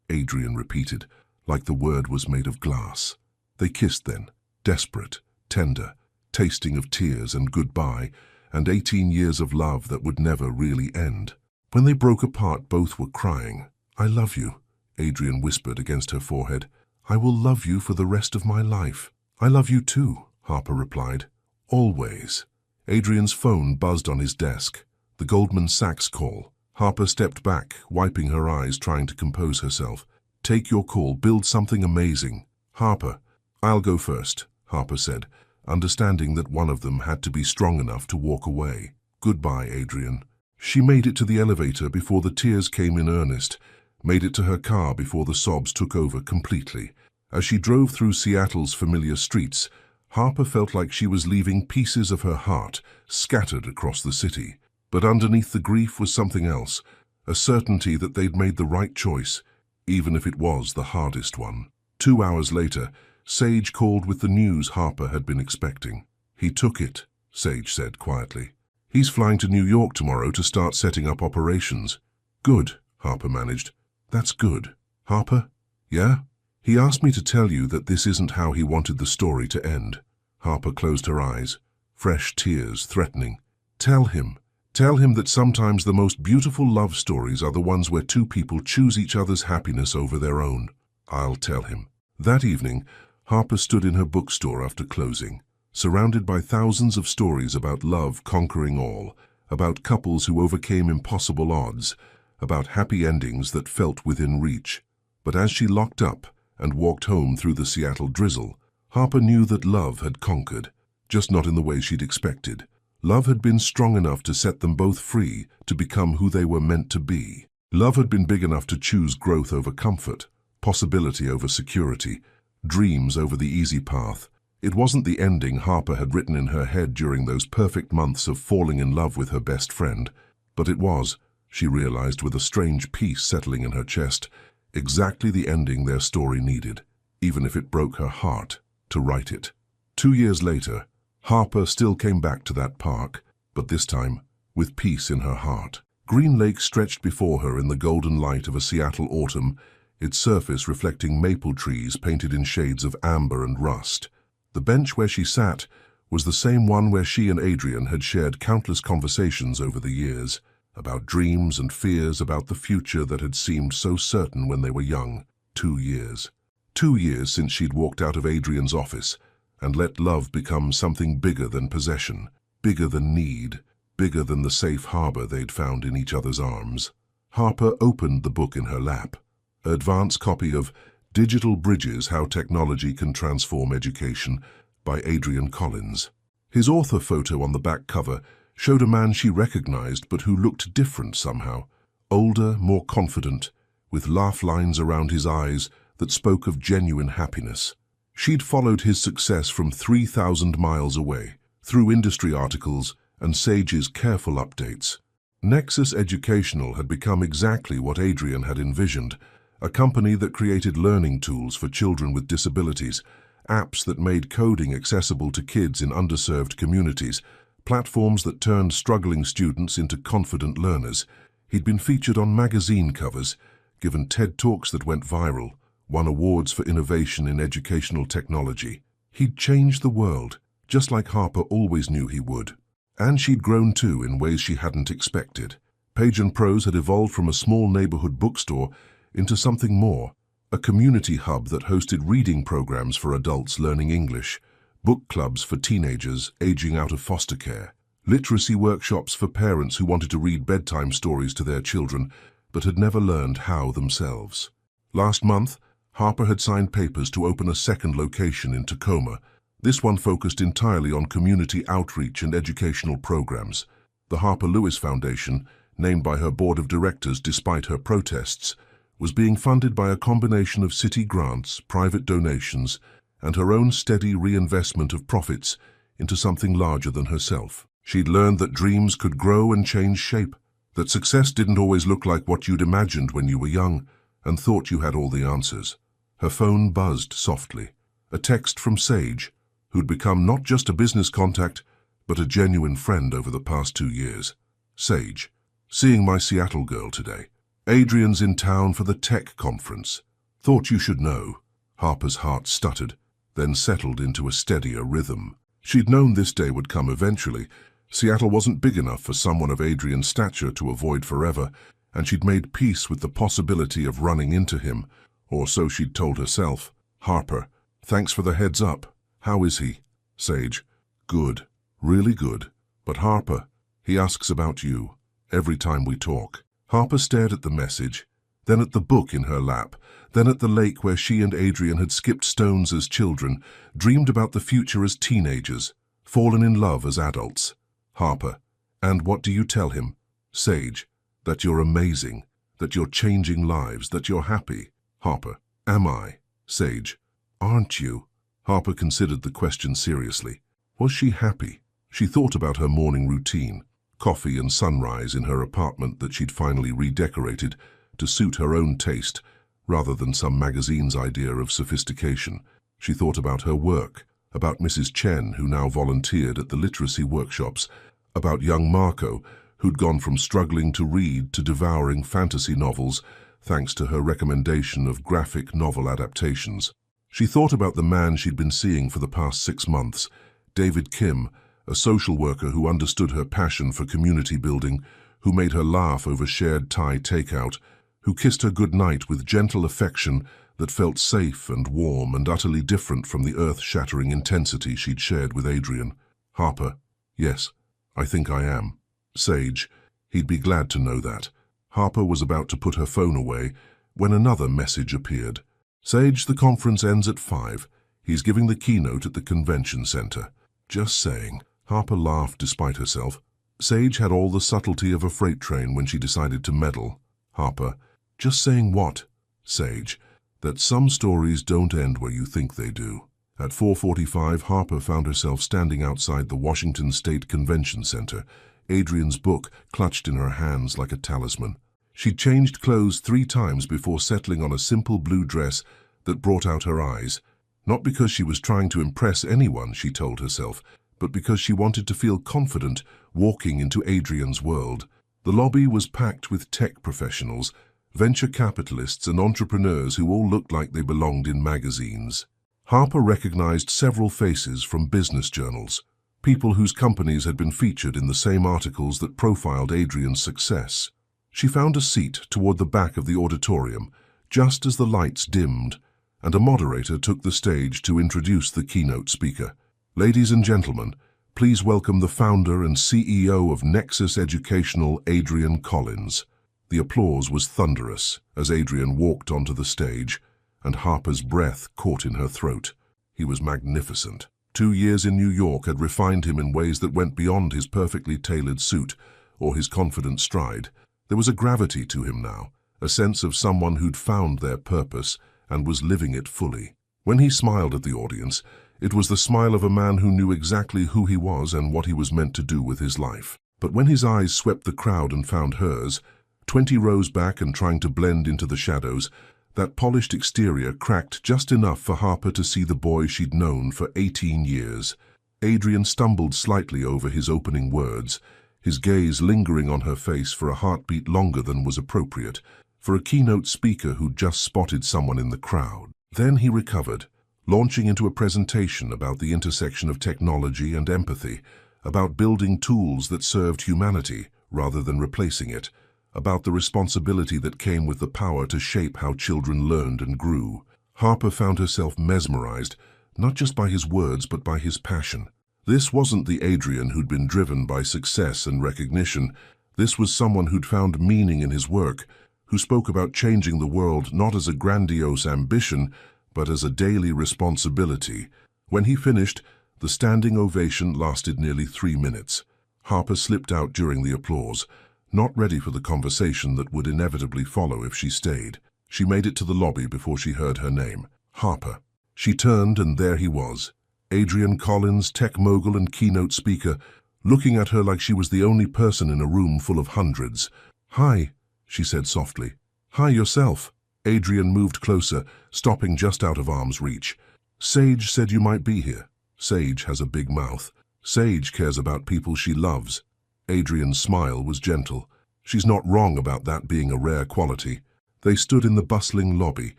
[SPEAKER 1] Adrian repeated, like the word was made of glass. They kissed then, desperate, tender, tasting of tears and goodbye, and 18 years of love that would never really end. When they broke apart, both were crying. I love you, Adrian whispered against her forehead. I will love you for the rest of my life. I love you too, Harper replied. Always. Adrian's phone buzzed on his desk. The Goldman Sachs call. Harper stepped back, wiping her eyes, trying to compose herself. Take your call, build something amazing. Harper. I'll go first, Harper said, understanding that one of them had to be strong enough to walk away. Goodbye, Adrian. She made it to the elevator before the tears came in earnest, made it to her car before the sobs took over completely. As she drove through Seattle's familiar streets, Harper felt like she was leaving pieces of her heart scattered across the city. But underneath the grief was something else, a certainty that they'd made the right choice, even if it was the hardest one. 2 hours later, Sage called with the news Harper had been expecting. He took it, Sage said quietly. He's flying to New York tomorrow to start setting up operations. Good, Harper managed. That's good. Harper? Yeah? He asked me to tell you that this isn't how he wanted the story to end. Harper closed her eyes, fresh tears threatening. Tell him that sometimes the most beautiful love stories are the ones where two people choose each other's happiness over their own. I'll tell him. That evening, Harper stood in her bookstore after closing, surrounded by thousands of stories about love conquering all, about couples who overcame impossible odds, about happy endings that felt within reach. But as she locked up and walked home through the Seattle drizzle, Harper knew that love had conquered, just not in the way she'd expected. Love had been strong enough to set them both free to become who they were meant to be. Love had been big enough to choose growth over comfort, possibility over security, dreams over the easy path. It wasn't the ending Harper had written in her head during those perfect months of falling in love with her best friend, but it was, she realized with a strange peace settling in her chest, exactly the ending their story needed, even if it broke her heart to write it. 2 years later, Harper still came back to that park, but this time with peace in her heart. Green Lake stretched before her in the golden light of a Seattle autumn, its surface reflecting maple trees painted in shades of amber and rust. The bench where she sat was the same one where she and Adrian had shared countless conversations over the years, about dreams and fears, about the future that had seemed so certain when they were young. 2 years. 2 years since she'd walked out of Adrian's office, and let love become something bigger than possession, bigger than need, bigger than the safe harbor they'd found in each other's arms. Harper opened the book in her lap, an advance copy of Digital Bridges: How Technology Can Transform Education by Adrian Collins. His author photo on the back cover showed a man she recognized but who looked different somehow, older, more confident, with laugh lines around his eyes that spoke of genuine happiness. She'd followed his success from 3,000 miles away, through industry articles and Sage's careful updates. Nexus Educational had become exactly what Adrian had envisioned, a company that created learning tools for children with disabilities, apps that made coding accessible to kids in underserved communities, platforms that turned struggling students into confident learners. He'd been featured on magazine covers, given TED Talks that went viral, won awards for innovation in educational technology. He'd changed the world, just like Harper always knew he would. And she'd grown too in ways she hadn't expected. Page & Prose had evolved from a small neighborhood bookstore into something more, a community hub that hosted reading programs for adults learning English, book clubs for teenagers aging out of foster care, literacy workshops for parents who wanted to read bedtime stories to their children but had never learned how themselves. Last month, Harper had signed papers to open a second location in Tacoma. This one focused entirely on community outreach and educational programs. The Harper Lewis Foundation, named by her board of directors despite her protests, was being funded by a combination of city grants, private donations, and her own steady reinvestment of profits into something larger than herself. She'd learned that dreams could grow and change shape, that success didn't always look like what you'd imagined when you were young and thought you had all the answers. Her phone buzzed softly. A text from Sage, who'd become not just a business contact, but a genuine friend over the past 2 years. Sage, seeing my Seattle girl today. Adrian's in town for the tech conference. Thought you should know. Harper's heart stuttered, then settled into a steadier rhythm. She'd known this day would come eventually. Seattle wasn't big enough for someone of Adrian's stature to avoid forever, and she'd made peace with the possibility of running into him, or so she'd told herself. Harper, thanks for the heads up. How is he? Sage, good, really good. But Harper, he asks about you, every time we talk. Harper stared at the message, then at the book in her lap, then at the lake where she and Adrian had skipped stones as children, dreamed about the future as teenagers, fallen in love as adults. Harper, and what do you tell him? Sage, that you're amazing, that you're changing lives, that you're happy. Harper, am I? Sage, aren't you? Harper considered the question seriously. Was she happy? She thought about her morning routine, coffee and sunrise in her apartment that she'd finally redecorated to suit her own taste, rather than some magazine's idea of sophistication. She thought about her work, about Mrs. Chen, who now volunteered at the literacy workshops, about young Marco, who'd gone from struggling to read to devouring fantasy novels, thanks to her recommendation of graphic novel adaptations. She thought about the man she'd been seeing for the past 6 months, David Kim, a social worker who understood her passion for community building, who made her laugh over shared Thai takeout, who kissed her goodnight with gentle affection that felt safe and warm and utterly different from the earth-shattering intensity she'd shared with Adrian. Harper, yes, I think I am. Sage, he'd be glad to know that. Harper was about to put her phone away when another message appeared. Sage, the conference ends at 5. He's giving the keynote at the convention center. Just saying. Harper laughed despite herself. Sage had all the subtlety of a freight train when she decided to meddle. Harper, just saying what? Sage, that some stories don't end where you think they do. At 4:45, Harper found herself standing outside the Washington State Convention Center, Adrian's book clutched in her hands like a talisman. She'd changed clothes 3 times before settling on a simple blue dress that brought out her eyes, not because she was trying to impress anyone, she told herself, but because she wanted to feel confident walking into Adrian's world. The lobby was packed with tech professionals, venture capitalists and entrepreneurs who all looked like they belonged in magazines. Harper recognized several faces from business journals, people whose companies had been featured in the same articles that profiled Adrian's success. She found a seat toward the back of the auditorium, just as the lights dimmed, and a moderator took the stage to introduce the keynote speaker. Ladies and gentlemen, please welcome the founder and CEO of Nexus Educational, Adrian Collins. The applause was thunderous as Adrian walked onto the stage, and Harper's breath caught in her throat. He was magnificent. 2 years in New York had refined him in ways that went beyond his perfectly tailored suit or his confident stride. There was a gravity to him now, a sense of someone who'd found their purpose and was living it fully. When he smiled at the audience, it was the smile of a man who knew exactly who he was and what he was meant to do with his life. But when his eyes swept the crowd and found hers, 20 rows back and trying to blend into the shadows, that polished exterior cracked just enough for Harper to see the boy she'd known for 18 years. Adrian stumbled slightly over his opening words, his gaze lingering on her face for a heartbeat longer than was appropriate for a keynote speaker who'd just spotted someone in the crowd. Then he recovered, launching into a presentation about the intersection of technology and empathy, about building tools that served humanity rather than replacing it, about the responsibility that came with the power to shape how children learned and grew. Harper found herself mesmerized, not just by his words but by his passion. This wasn't the Adrian who'd been driven by success and recognition. This was someone who'd found meaning in his work, who spoke about changing the world not as a grandiose ambition, but as a daily responsibility. When he finished, the standing ovation lasted nearly 3 minutes. Harper slipped out during the applause, not ready for the conversation that would inevitably follow if she stayed. She made it to the lobby before she heard her name. Harper. She turned, and there he was, Adrian Collins, tech mogul and keynote speaker, looking at her like she was the only person in a room full of hundreds. "Hi," she said softly. "Hi yourself." Adrian moved closer, stopping just out of arm's reach. "Sage said you might be here." Sage has a big mouth. Sage cares about people she loves. Adrian's smile was gentle. She's not wrong about that being a rare quality. They stood in the bustling lobby,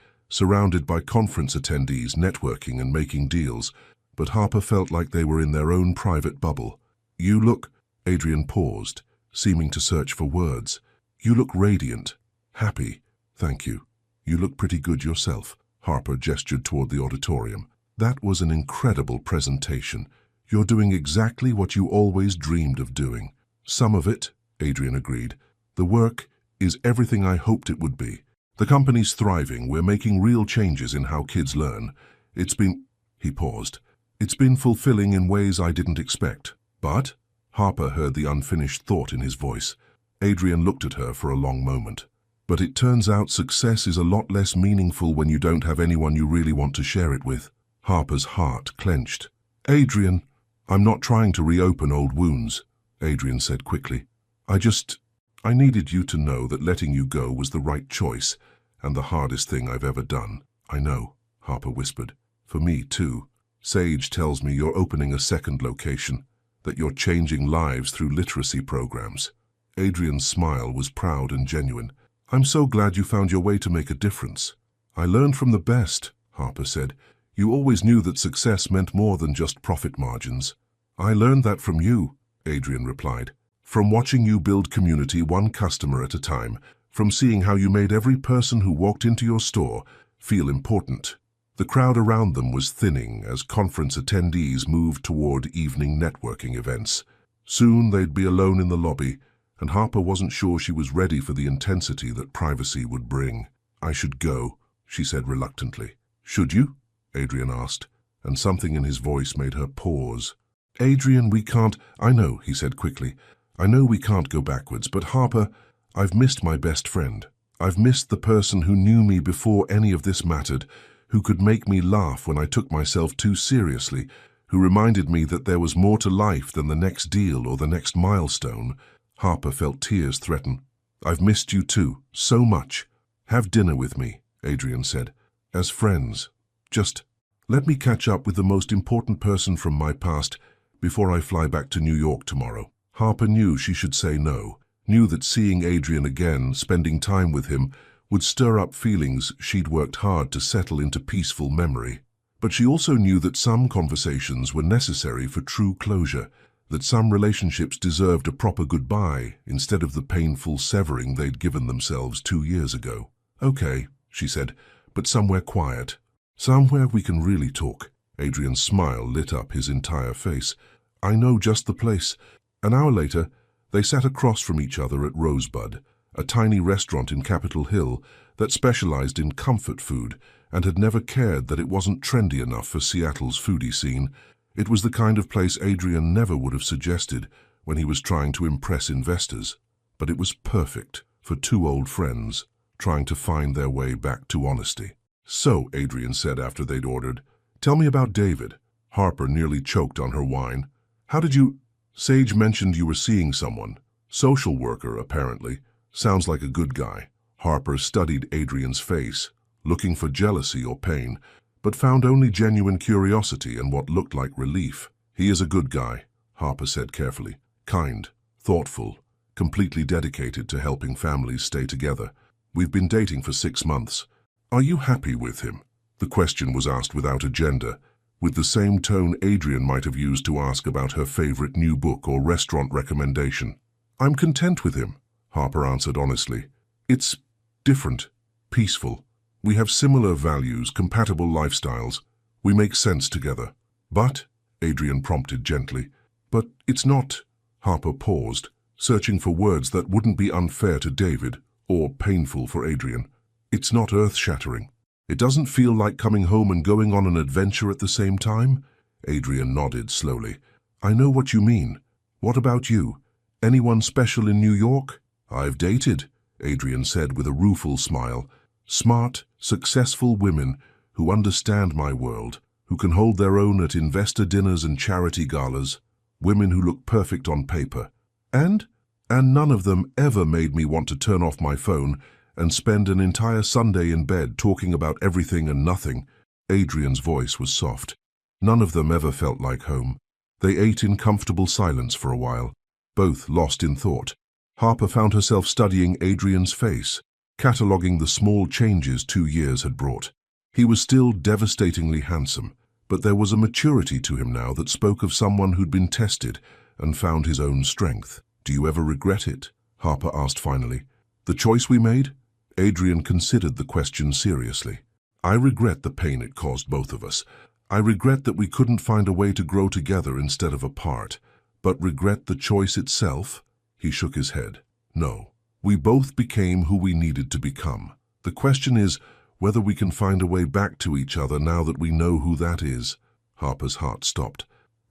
[SPEAKER 1] surrounded by conference attendees networking and making deals, but Harper felt like they were in their own private bubble. "You look—" Adrian paused, seeming to search for words. "You look radiant. Happy. Thank you. You look pretty good yourself." Harper gestured toward the auditorium. "That was an incredible presentation. You're doing exactly what you always dreamed of doing." "Some of it," Adrian agreed. "The work is everything I hoped it would be. The company's thriving. We're making real changes in how kids learn. It's been—" He paused. "It's been fulfilling in ways I didn't expect." "But—" Harper heard the unfinished thought in his voice. Adrian looked at her for a long moment. "But it turns out success is a lot less meaningful when you don't have anyone you really want to share it with." Harper's heart clenched. "Adrian, I'm not trying to reopen old wounds," Adrian said quickly. I needed you to know that letting you go was the right choice and the hardest thing I've ever done." "I know," Harper whispered. "For me, too. Sage tells me you're opening a second location, that you're changing lives through literacy programs." Adrian's smile was proud and genuine. "I'm so glad you found your way to make a difference." "I learned from the best," Harper said. "You always knew that success meant more than just profit margins." "I learned that from you," Adrian replied. "From watching you build community one customer at a time, from seeing how you made every person who walked into your store feel important." The crowd around them was thinning as conference attendees moved toward evening networking events. Soon they'd be alone in the lobby, and Harper wasn't sure she was ready for the intensity that privacy would bring. "I should go," she said reluctantly. "Should you?" Adrian asked, and something in his voice made her pause. "Adrian, we can't—" "I know," he said quickly. "I know we can't go backwards, but Harper, I've missed my best friend. I've missed the person who knew me before any of this mattered, who could make me laugh when I took myself too seriously, who reminded me that there was more to life than the next deal or the next milestone." Harper felt tears threaten. "I've missed you too, so much." "Have dinner with me," Adrian said. "As friends. Just let me catch up with the most important person from my past before I fly back to New York tomorrow." Harper knew she should say no, knew that seeing Adrian again, spending time with him, would stir up feelings she'd worked hard to settle into peaceful memory. But she also knew that some conversations were necessary for true closure, that some relationships deserved a proper goodbye instead of the painful severing they'd given themselves 2 years ago. "Okay," she said, "but somewhere quiet. Somewhere we can really talk. Adrian's smile lit up his entire face. I know just the place. An hour later, they sat across from each other at Rosebud, a tiny restaurant in Capitol Hill that specialized in comfort food and had never cared that it wasn't trendy enough for Seattle's foodie scene. It was the kind of place Adrian never would have suggested when he was trying to impress investors. But it was perfect for two old friends trying to find their way back to honesty. So, Adrian said after they'd ordered, tell me about David. Harper nearly choked on her wine. How did you... Sage mentioned you were seeing someone. Social worker, apparently. Sounds like a good guy. Harper studied Adrian's face, looking for jealousy or pain, but found only genuine curiosity and what looked like relief. He is a good guy, Harper said carefully. Kind, thoughtful, completely dedicated to helping families stay together. We've been dating for 6 months. Are you happy with him? The question was asked without agenda, with the same tone Adrian might have used to ask about her favorite new book or restaurant recommendation. I'm content with him, Harper answered honestly. It's different, peaceful. We have similar values, compatible lifestyles. We make sense together. But, Adrian prompted gently, but it's not. Harper paused, searching for words that wouldn't be unfair to David or painful for Adrian. It's not earth-shattering. It doesn't feel like coming home and going on an adventure at the same time? Adrian nodded slowly. I know what you mean. What about you? Anyone special in New York? I've dated, Adrian said with a rueful smile. Smart, successful women who understand my world, who can hold their own at investor dinners and charity galas, women who look perfect on paper. And none of them ever made me want to turn off my phone and spend an entire Sunday in bed talking about everything and nothing. Adrian's voice was soft. None of them ever felt like home. They ate in comfortable silence for a while, both lost in thought. Harper found herself studying Adrian's face, cataloguing the small changes 2 years had brought. He was still devastatingly handsome, but there was a maturity to him now that spoke of someone who'd been tested and found his own strength. Do you ever regret it? Harper asked finally. The choice we made? Adrian considered the question seriously. I regret the pain it caused both of us. I regret that we couldn't find a way to grow together instead of apart. But regret the choice itself? He shook his head. No. We both became who we needed to become. The question is whether we can find a way back to each other now that we know who that is. Harper's heart stopped.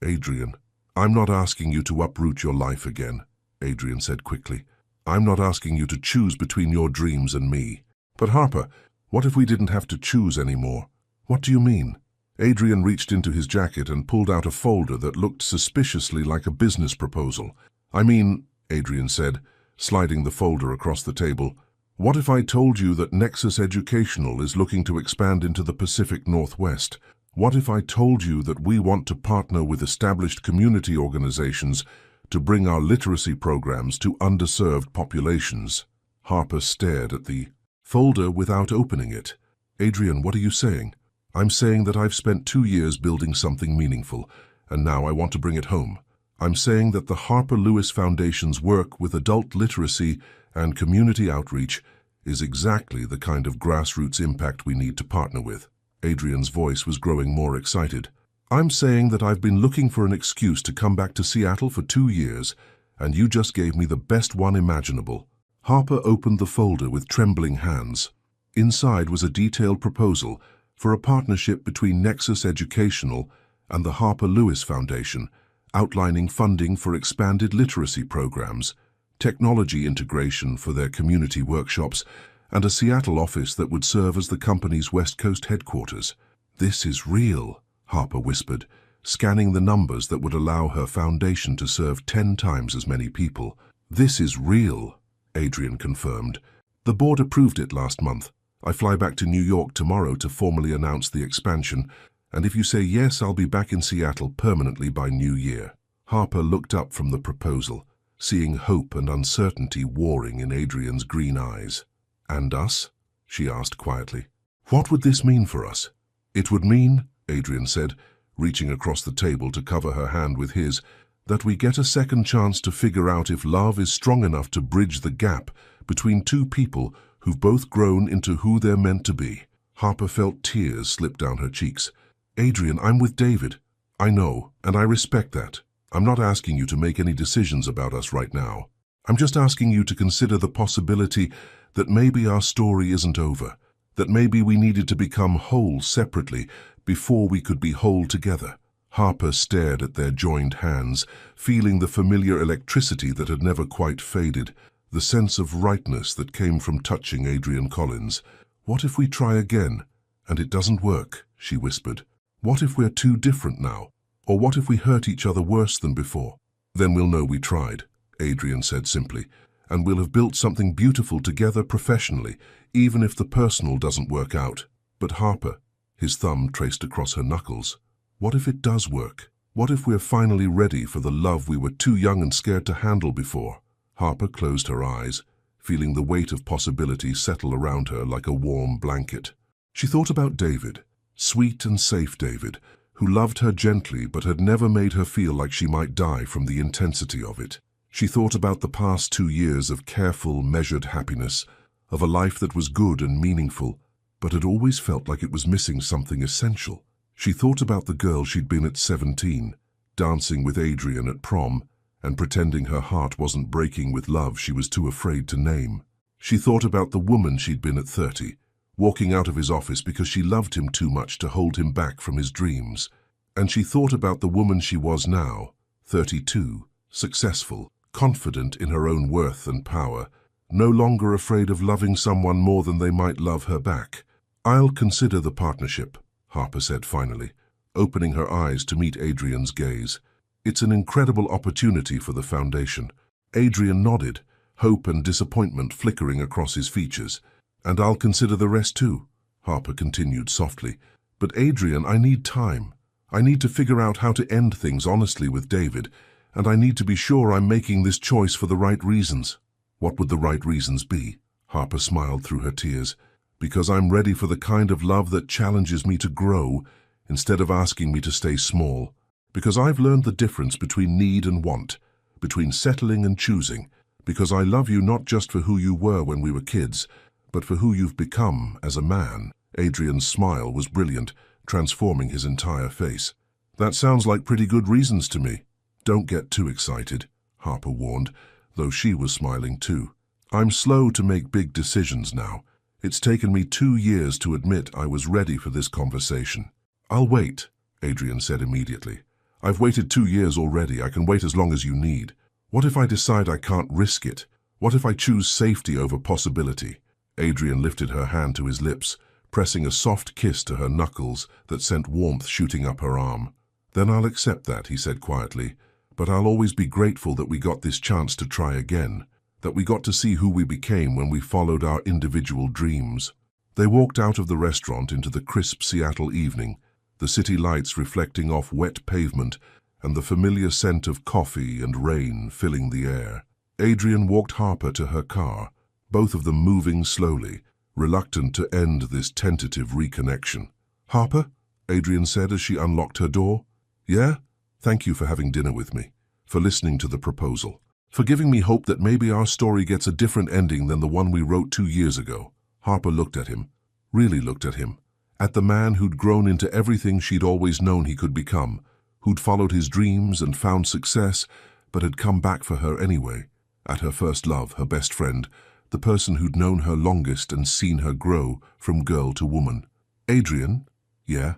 [SPEAKER 1] Adrian, I'm not asking you to uproot your life again, Adrian said quickly. I'm not asking you to choose between your dreams and me. But Harper, what if we didn't have to choose anymore? What do you mean? Adrian reached into his jacket and pulled out a folder that looked suspiciously like a business proposal. I mean, Adrian said, sliding the folder across the table, what if I told you that Nexus Educational is looking to expand into the Pacific Northwest? What if I told you that we want to partner with established community organizations to bring our literacy programs to underserved populations? Harper stared at the folder without opening it. Adrian, what are you saying? I'm saying that I've spent 2 years building something meaningful, and now I want to bring it home. I'm saying that the Harper Lewis Foundation's work with adult literacy and community outreach is exactly the kind of grassroots impact we need to partner with. Adrian's voice was growing more excited. I'm saying that I've been looking for an excuse to come back to Seattle for 2 years, and you just gave me the best one imaginable. Harper opened the folder with trembling hands. Inside was a detailed proposal for a partnership between Nexus Educational and the Harper Lewis Foundation, outlining funding for expanded literacy programs, technology integration for their community workshops, and a Seattle office that would serve as the company's West Coast headquarters. This is real, Harper whispered, scanning the numbers that would allow her foundation to serve 10 times as many people. This is real, Adrian confirmed. The board approved it last month. I fly back to New York tomorrow to formally announce the expansion, and if you say yes, I'll be back in Seattle permanently by New Year. Harper looked up from the proposal, seeing hope and uncertainty warring in Adrian's green eyes. And us? She asked quietly. What would this mean for us? It would mean, Adrian said, reaching across the table to cover her hand with his, that we get a second chance to figure out if love is strong enough to bridge the gap between two people who've both grown into who they're meant to be. Harper felt tears slip down her cheeks. Adrian, I'm with David. I know, and I respect that. I'm not asking you to make any decisions about us right now. I'm just asking you to consider the possibility that maybe our story isn't over, that maybe we needed to become whole separately before we could be whole together. Harper stared at their joined hands, feeling the familiar electricity that had never quite faded, the sense of rightness that came from touching Adrian Collins. What if we try again, and it doesn't work, she whispered. What if we're too different now? Or what if we hurt each other worse than before? Then we'll know we tried, Adrian said simply, and we'll have built something beautiful together professionally, even if the personal doesn't work out. But Harper, his thumb traced across her knuckles, what if it does work? What if we're finally ready for the love we were too young and scared to handle before? Harper closed her eyes, feeling the weight of possibility settle around her like a warm blanket. She thought about David, sweet and safe David, who loved her gently but had never made her feel like she might die from the intensity of it. She thought about the past 2 years of careful, measured happiness, of a life that was good and meaningful, but had always felt like it was missing something essential. She thought about the girl she'd been at 17, dancing with Adrian at prom, and pretending her heart wasn't breaking with love she was too afraid to name. She thought about the woman she'd been at 30, walking out of his office because she loved him too much to hold him back from his dreams. And she thought about the woman she was now, 32, successful, confident in her own worth and power, no longer afraid of loving someone more than they might love her back. I'll consider the partnership, Harper said finally, opening her eyes to meet Adrian's gaze. It's an incredible opportunity for the foundation. Adrian nodded, hope and disappointment flickering across his features. And I'll consider the rest too, Harper continued softly. But Adrian, I need time. I need to figure out how to end things honestly with David, and I need to be sure I'm making this choice for the right reasons. What would the right reasons be? Harper smiled through her tears. Because I'm ready for the kind of love that challenges me to grow instead of asking me to stay small. Because I've learned the difference between need and want, between settling and choosing. Because I love you not just for who you were when we were kids, but for who you've become as a man. Adrian's smile was brilliant, transforming his entire face. That sounds like pretty good reasons to me. Don't get too excited, Harper warned, though she was smiling too. I'm slow to make big decisions now. It's taken me 2 years to admit I was ready for this conversation. I'll wait, Adrian said immediately. I've waited 2 years already. I can wait as long as you need. What if I decide I can't risk it? What if I choose safety over possibility? Adrian lifted her hand to his lips, pressing a soft kiss to her knuckles that sent warmth shooting up her arm. Then I'll accept that, he said quietly, but I'll always be grateful that we got this chance to try again, that we got to see who we became when we followed our individual dreams. They walked out of the restaurant into the crisp Seattle evening, the city lights reflecting off wet pavement and the familiar scent of coffee and rain filling the air. Adrian walked Harper to her car, both of them moving slowly, reluctant to end this tentative reconnection. Harper, Adrian said as she unlocked her door. Yeah? Thank you for having dinner with me, for listening to the proposal, for giving me hope that maybe our story gets a different ending than the one we wrote 2 years ago. Harper looked at him, really looked at him, at the man who'd grown into everything she'd always known he could become, who'd followed his dreams and found success, but had come back for her anyway, at her first love, her best friend, the person who'd known her longest and seen her grow from girl to woman. Adrian? Yeah?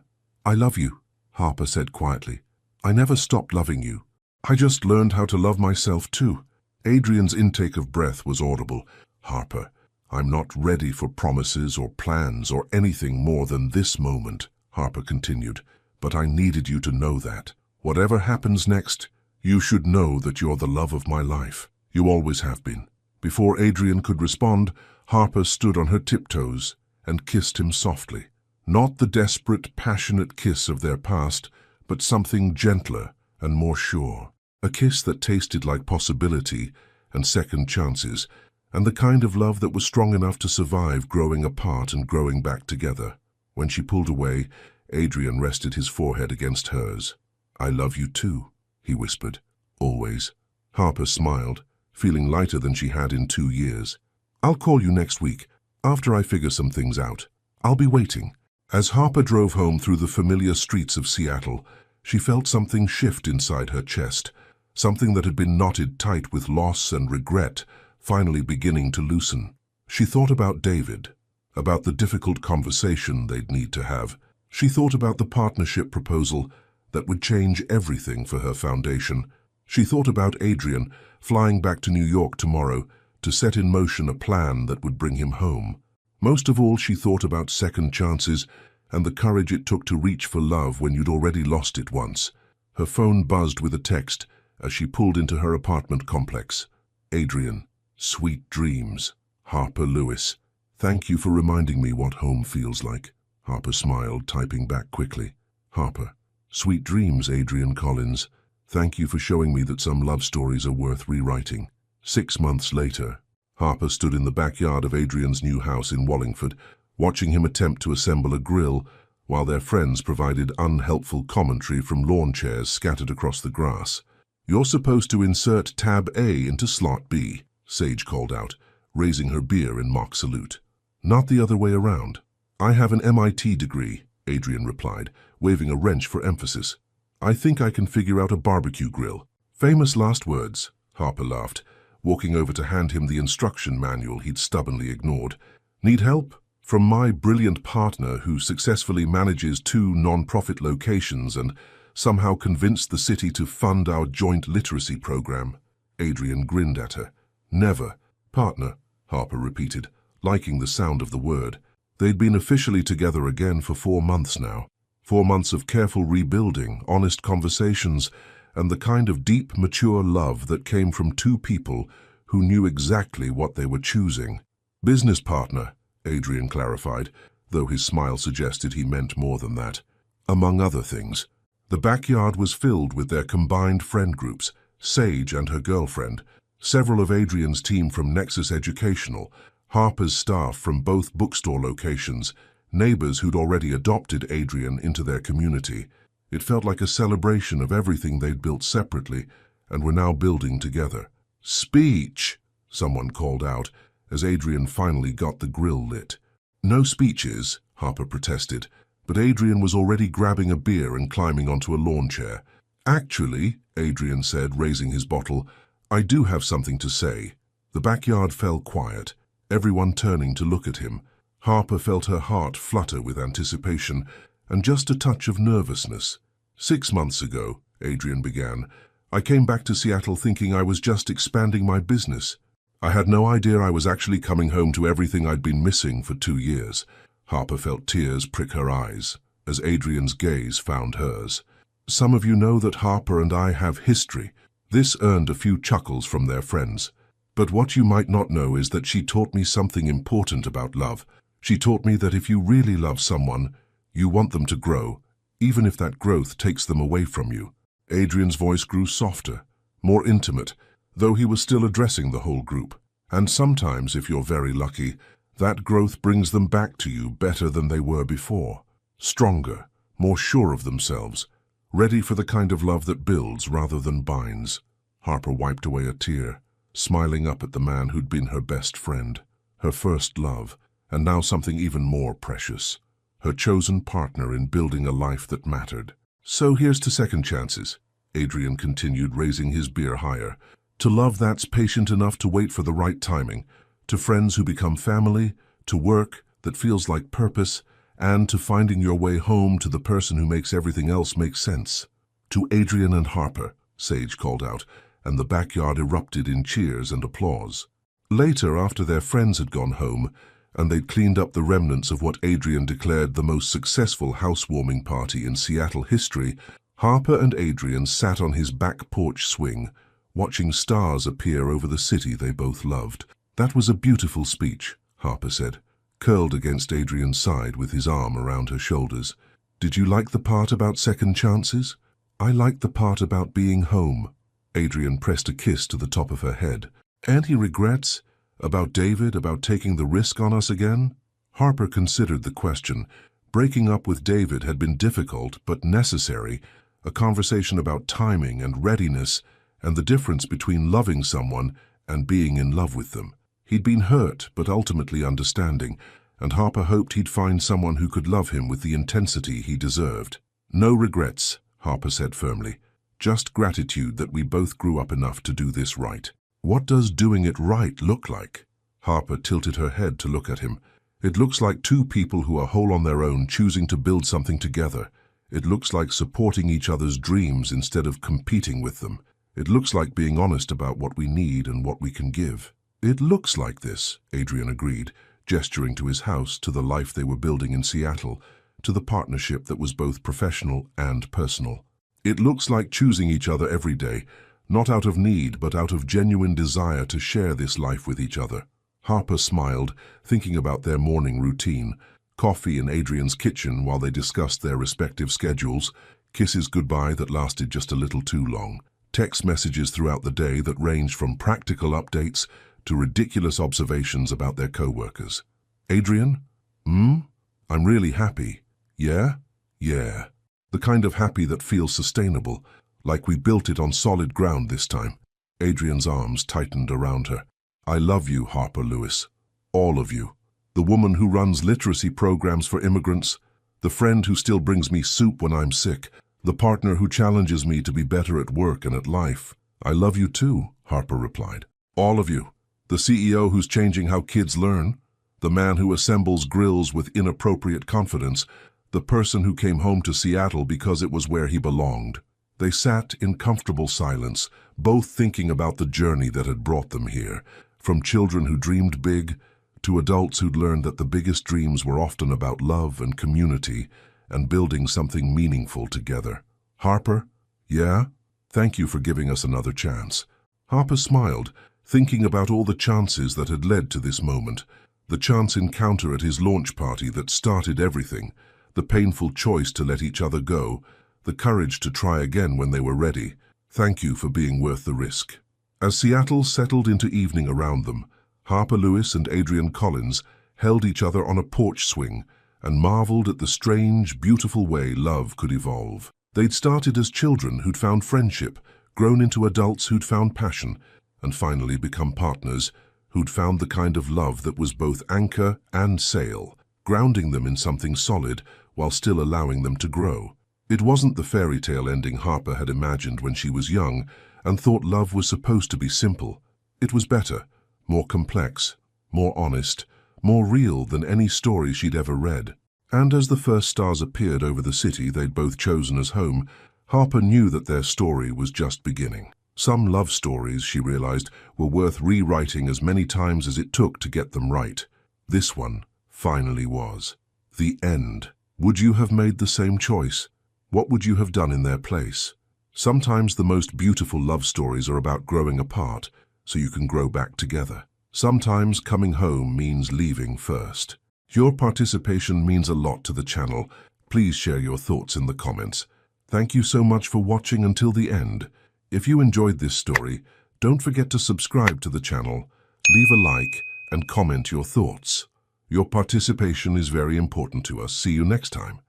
[SPEAKER 1] I love you, Harper said quietly. I never stopped loving you. I just learned how to love myself too. Adrian's intake of breath was audible. Harper, I'm not ready for promises or plans or anything more than this moment, Harper continued. But I needed you to know that. Whatever happens next, you should know that you're the love of my life. You always have been. Before Adrian could respond, Harper stood on her tiptoes and kissed him softly. Not the desperate, passionate kiss of their past, but something gentler and more sure. A kiss that tasted like possibility and second chances, and the kind of love that was strong enough to survive growing apart and growing back together. When she pulled away, Adrian rested his forehead against hers. I love you too, he whispered. Always. Harper smiled, feeling lighter than she had in 2 years. I'll call you next week, after I figure some things out. I'll be waiting." As Harper drove home through the familiar streets of Seattle, she felt something shift inside her chest, something that had been knotted tight with loss and regret, finally beginning to loosen. She thought about David, about the difficult conversation they'd need to have. She thought about the partnership proposal that would change everything for her foundation. She thought about Adrian flying back to New York tomorrow to set in motion a plan that would bring him home. Most of all, she thought about second chances and the courage it took to reach for love when you'd already lost it once. Her phone buzzed with a text as she pulled into her apartment complex. "Adrian, sweet dreams. Harper Lewis. Thank you for reminding me what home feels like." Harper smiled, typing back quickly. "Harper, sweet dreams, Adrian Collins. Thank you for showing me that some love stories are worth rewriting." 6 months later, Harper stood in the backyard of Adrian's new house in Wallingford, watching him attempt to assemble a grill while their friends provided unhelpful commentary from lawn chairs scattered across the grass. "You're supposed to insert tab A into slot B," Sage called out, raising her beer in mock salute. "Not the other way around." "I have an MIT degree," Adrian replied, waving a wrench for emphasis. "I think I can figure out a barbecue grill." "Famous last words," Harper laughed, walking over to hand him the instruction manual he'd stubbornly ignored. "Need help? From my brilliant partner who successfully manages 2 non-profit locations and somehow convinced the city to fund our joint literacy program." Adrian grinned at her. "Never. Partner," Harper repeated, liking the sound of the word. They'd been officially together again for 4 months now. 4 months of careful rebuilding, honest conversations, and the kind of deep, mature love that came from 2 people who knew exactly what they were choosing. "Business partner," Adrian clarified, though his smile suggested he meant more than that. Among other things, the backyard was filled with their combined friend groups, Sage and her girlfriend, several of Adrian's team from Nexus Educational, Harper's staff from both bookstore locations, neighbors who'd already adopted Adrian into their community. It felt like a celebration of everything they'd built separately and were now building together. "Speech!" someone called out as Adrian finally got the grill lit. "No speeches," Harper protested, but Adrian was already grabbing a beer and climbing onto a lawn chair. "Actually," Adrian said, raising his bottle, "I do have something to say." The backyard fell quiet, everyone turning to look at him. Harper felt her heart flutter with anticipation and just a touch of nervousness. "6 months ago," Adrian began, "I came back to Seattle thinking I was just expanding my business. I had no idea I was actually coming home to everything I'd been missing for 2 years. Harper felt tears prick her eyes as Adrian's gaze found hers. "Some of you know that Harper and I have history." This earned a few chuckles from their friends. "But what you might not know is that she taught me something important about love. She taught me that if you really love someone, you want them to grow, even if that growth takes them away from you." Adrian's voice grew softer, more intimate, though he was still addressing the whole group. "And sometimes, if you're very lucky, that growth brings them back to you better than they were before. Stronger, more sure of themselves, ready for the kind of love that builds rather than binds." Harper wiped away a tear, smiling up at the man who'd been her best friend, her first love, and now something even more precious, her chosen partner in building a life that mattered. "So here's to second chances," Adrian continued, raising his beer higher. "To love that's patient enough to wait for the right timing, to friends who become family, to work that feels like purpose, and to finding your way home to the person who makes everything else make sense." "To Adrian and Harper," Sage called out, and the backyard erupted in cheers and applause. Later, after their friends had gone home, and they'd cleaned up the remnants of what Adrian declared the most successful housewarming party in Seattle history, Harper and Adrian sat on his back porch swing, watching stars appear over the city they both loved. "That was a beautiful speech," Harper said, curled against Adrian's side with his arm around her shoulders. "Did you like the part about second chances?" "I liked the part about being home." Adrian pressed a kiss to the top of her head. "And he regrets? About David, about taking the risk on us again?" Harper considered the question. Breaking up with David had been difficult but necessary, a conversation about timing and readiness and the difference between loving someone and being in love with them. He'd been hurt but ultimately understanding, and Harper hoped he'd find someone who could love him with the intensity he deserved. "No regrets," Harper said firmly. "Just gratitude that we both grew up enough to do this right." "What does doing it right look like?" Harper tilted her head to look at him. "It looks like two people who are whole on their own choosing to build something together. It looks like supporting each other's dreams instead of competing with them. It looks like being honest about what we need and what we can give." "It looks like this," Adrian agreed, gesturing to his house, to the life they were building in Seattle, to the partnership that was both professional and personal. "It looks like choosing each other every day, not out of need but out of genuine desire to share this life with each other." Harper smiled, thinking about their morning routine. Coffee in Adrian's kitchen while they discussed their respective schedules, kisses goodbye that lasted just a little too long, text messages throughout the day that ranged from practical updates to ridiculous observations about their co-workers. "Adrian? I'm really happy." "Yeah? Yeah. The kind of happy that feels sustainable, like we built it on solid ground this time." Adrian's arms tightened around her. "I love you, Harper Lewis. All of you. The woman who runs literacy programs for immigrants, the friend who still brings me soup when I'm sick, the partner who challenges me to be better at work and at life." "I love you too," Harper replied. "All of you. The CEO who's changing how kids learn, the man who assembles grills with inappropriate confidence, the person who came home to Seattle because it was where he belonged." They sat in comfortable silence, both thinking about the journey that had brought them here, from children who dreamed big to adults who'd learned that the biggest dreams were often about love and community and building something meaningful together. "Harper? Yeah? Thank you for giving us another chance." Harper smiled, thinking about all the chances that had led to this moment. The chance encounter at his launch party that started everything, the painful choice to let each other go, the courage to try again when they were ready. Thank you for being worth the risk. As Seattle settled into evening around them, Harper Lewis and Adrian Collins held each other on a porch swing and marveled at the strange, beautiful way love could evolve. They'd started as children who'd found friendship, grown into adults who'd found passion, and finally become partners who'd found the kind of love that was both anchor and sail, grounding them in something solid while still allowing them to grow. It wasn't the fairy tale ending Harper had imagined when she was young and thought love was supposed to be simple. It was better, more complex, more honest, more real than any story she'd ever read. And as the first stars appeared over the city they'd both chosen as home, Harper knew that their story was just beginning. Some love stories, she realized, were worth rewriting as many times as it took to get them right. This one finally was. The end. Would you have made the same choice? What would you have done in their place? Sometimes the most beautiful love stories are about growing apart so you can grow back together. Sometimes coming home means leaving first. Your participation means a lot to the channel. Please share your thoughts in the comments. Thank you so much for watching until the end. If you enjoyed this story, don't forget to subscribe to the channel, leave a like, and comment your thoughts. Your participation is very important to us. See you next time.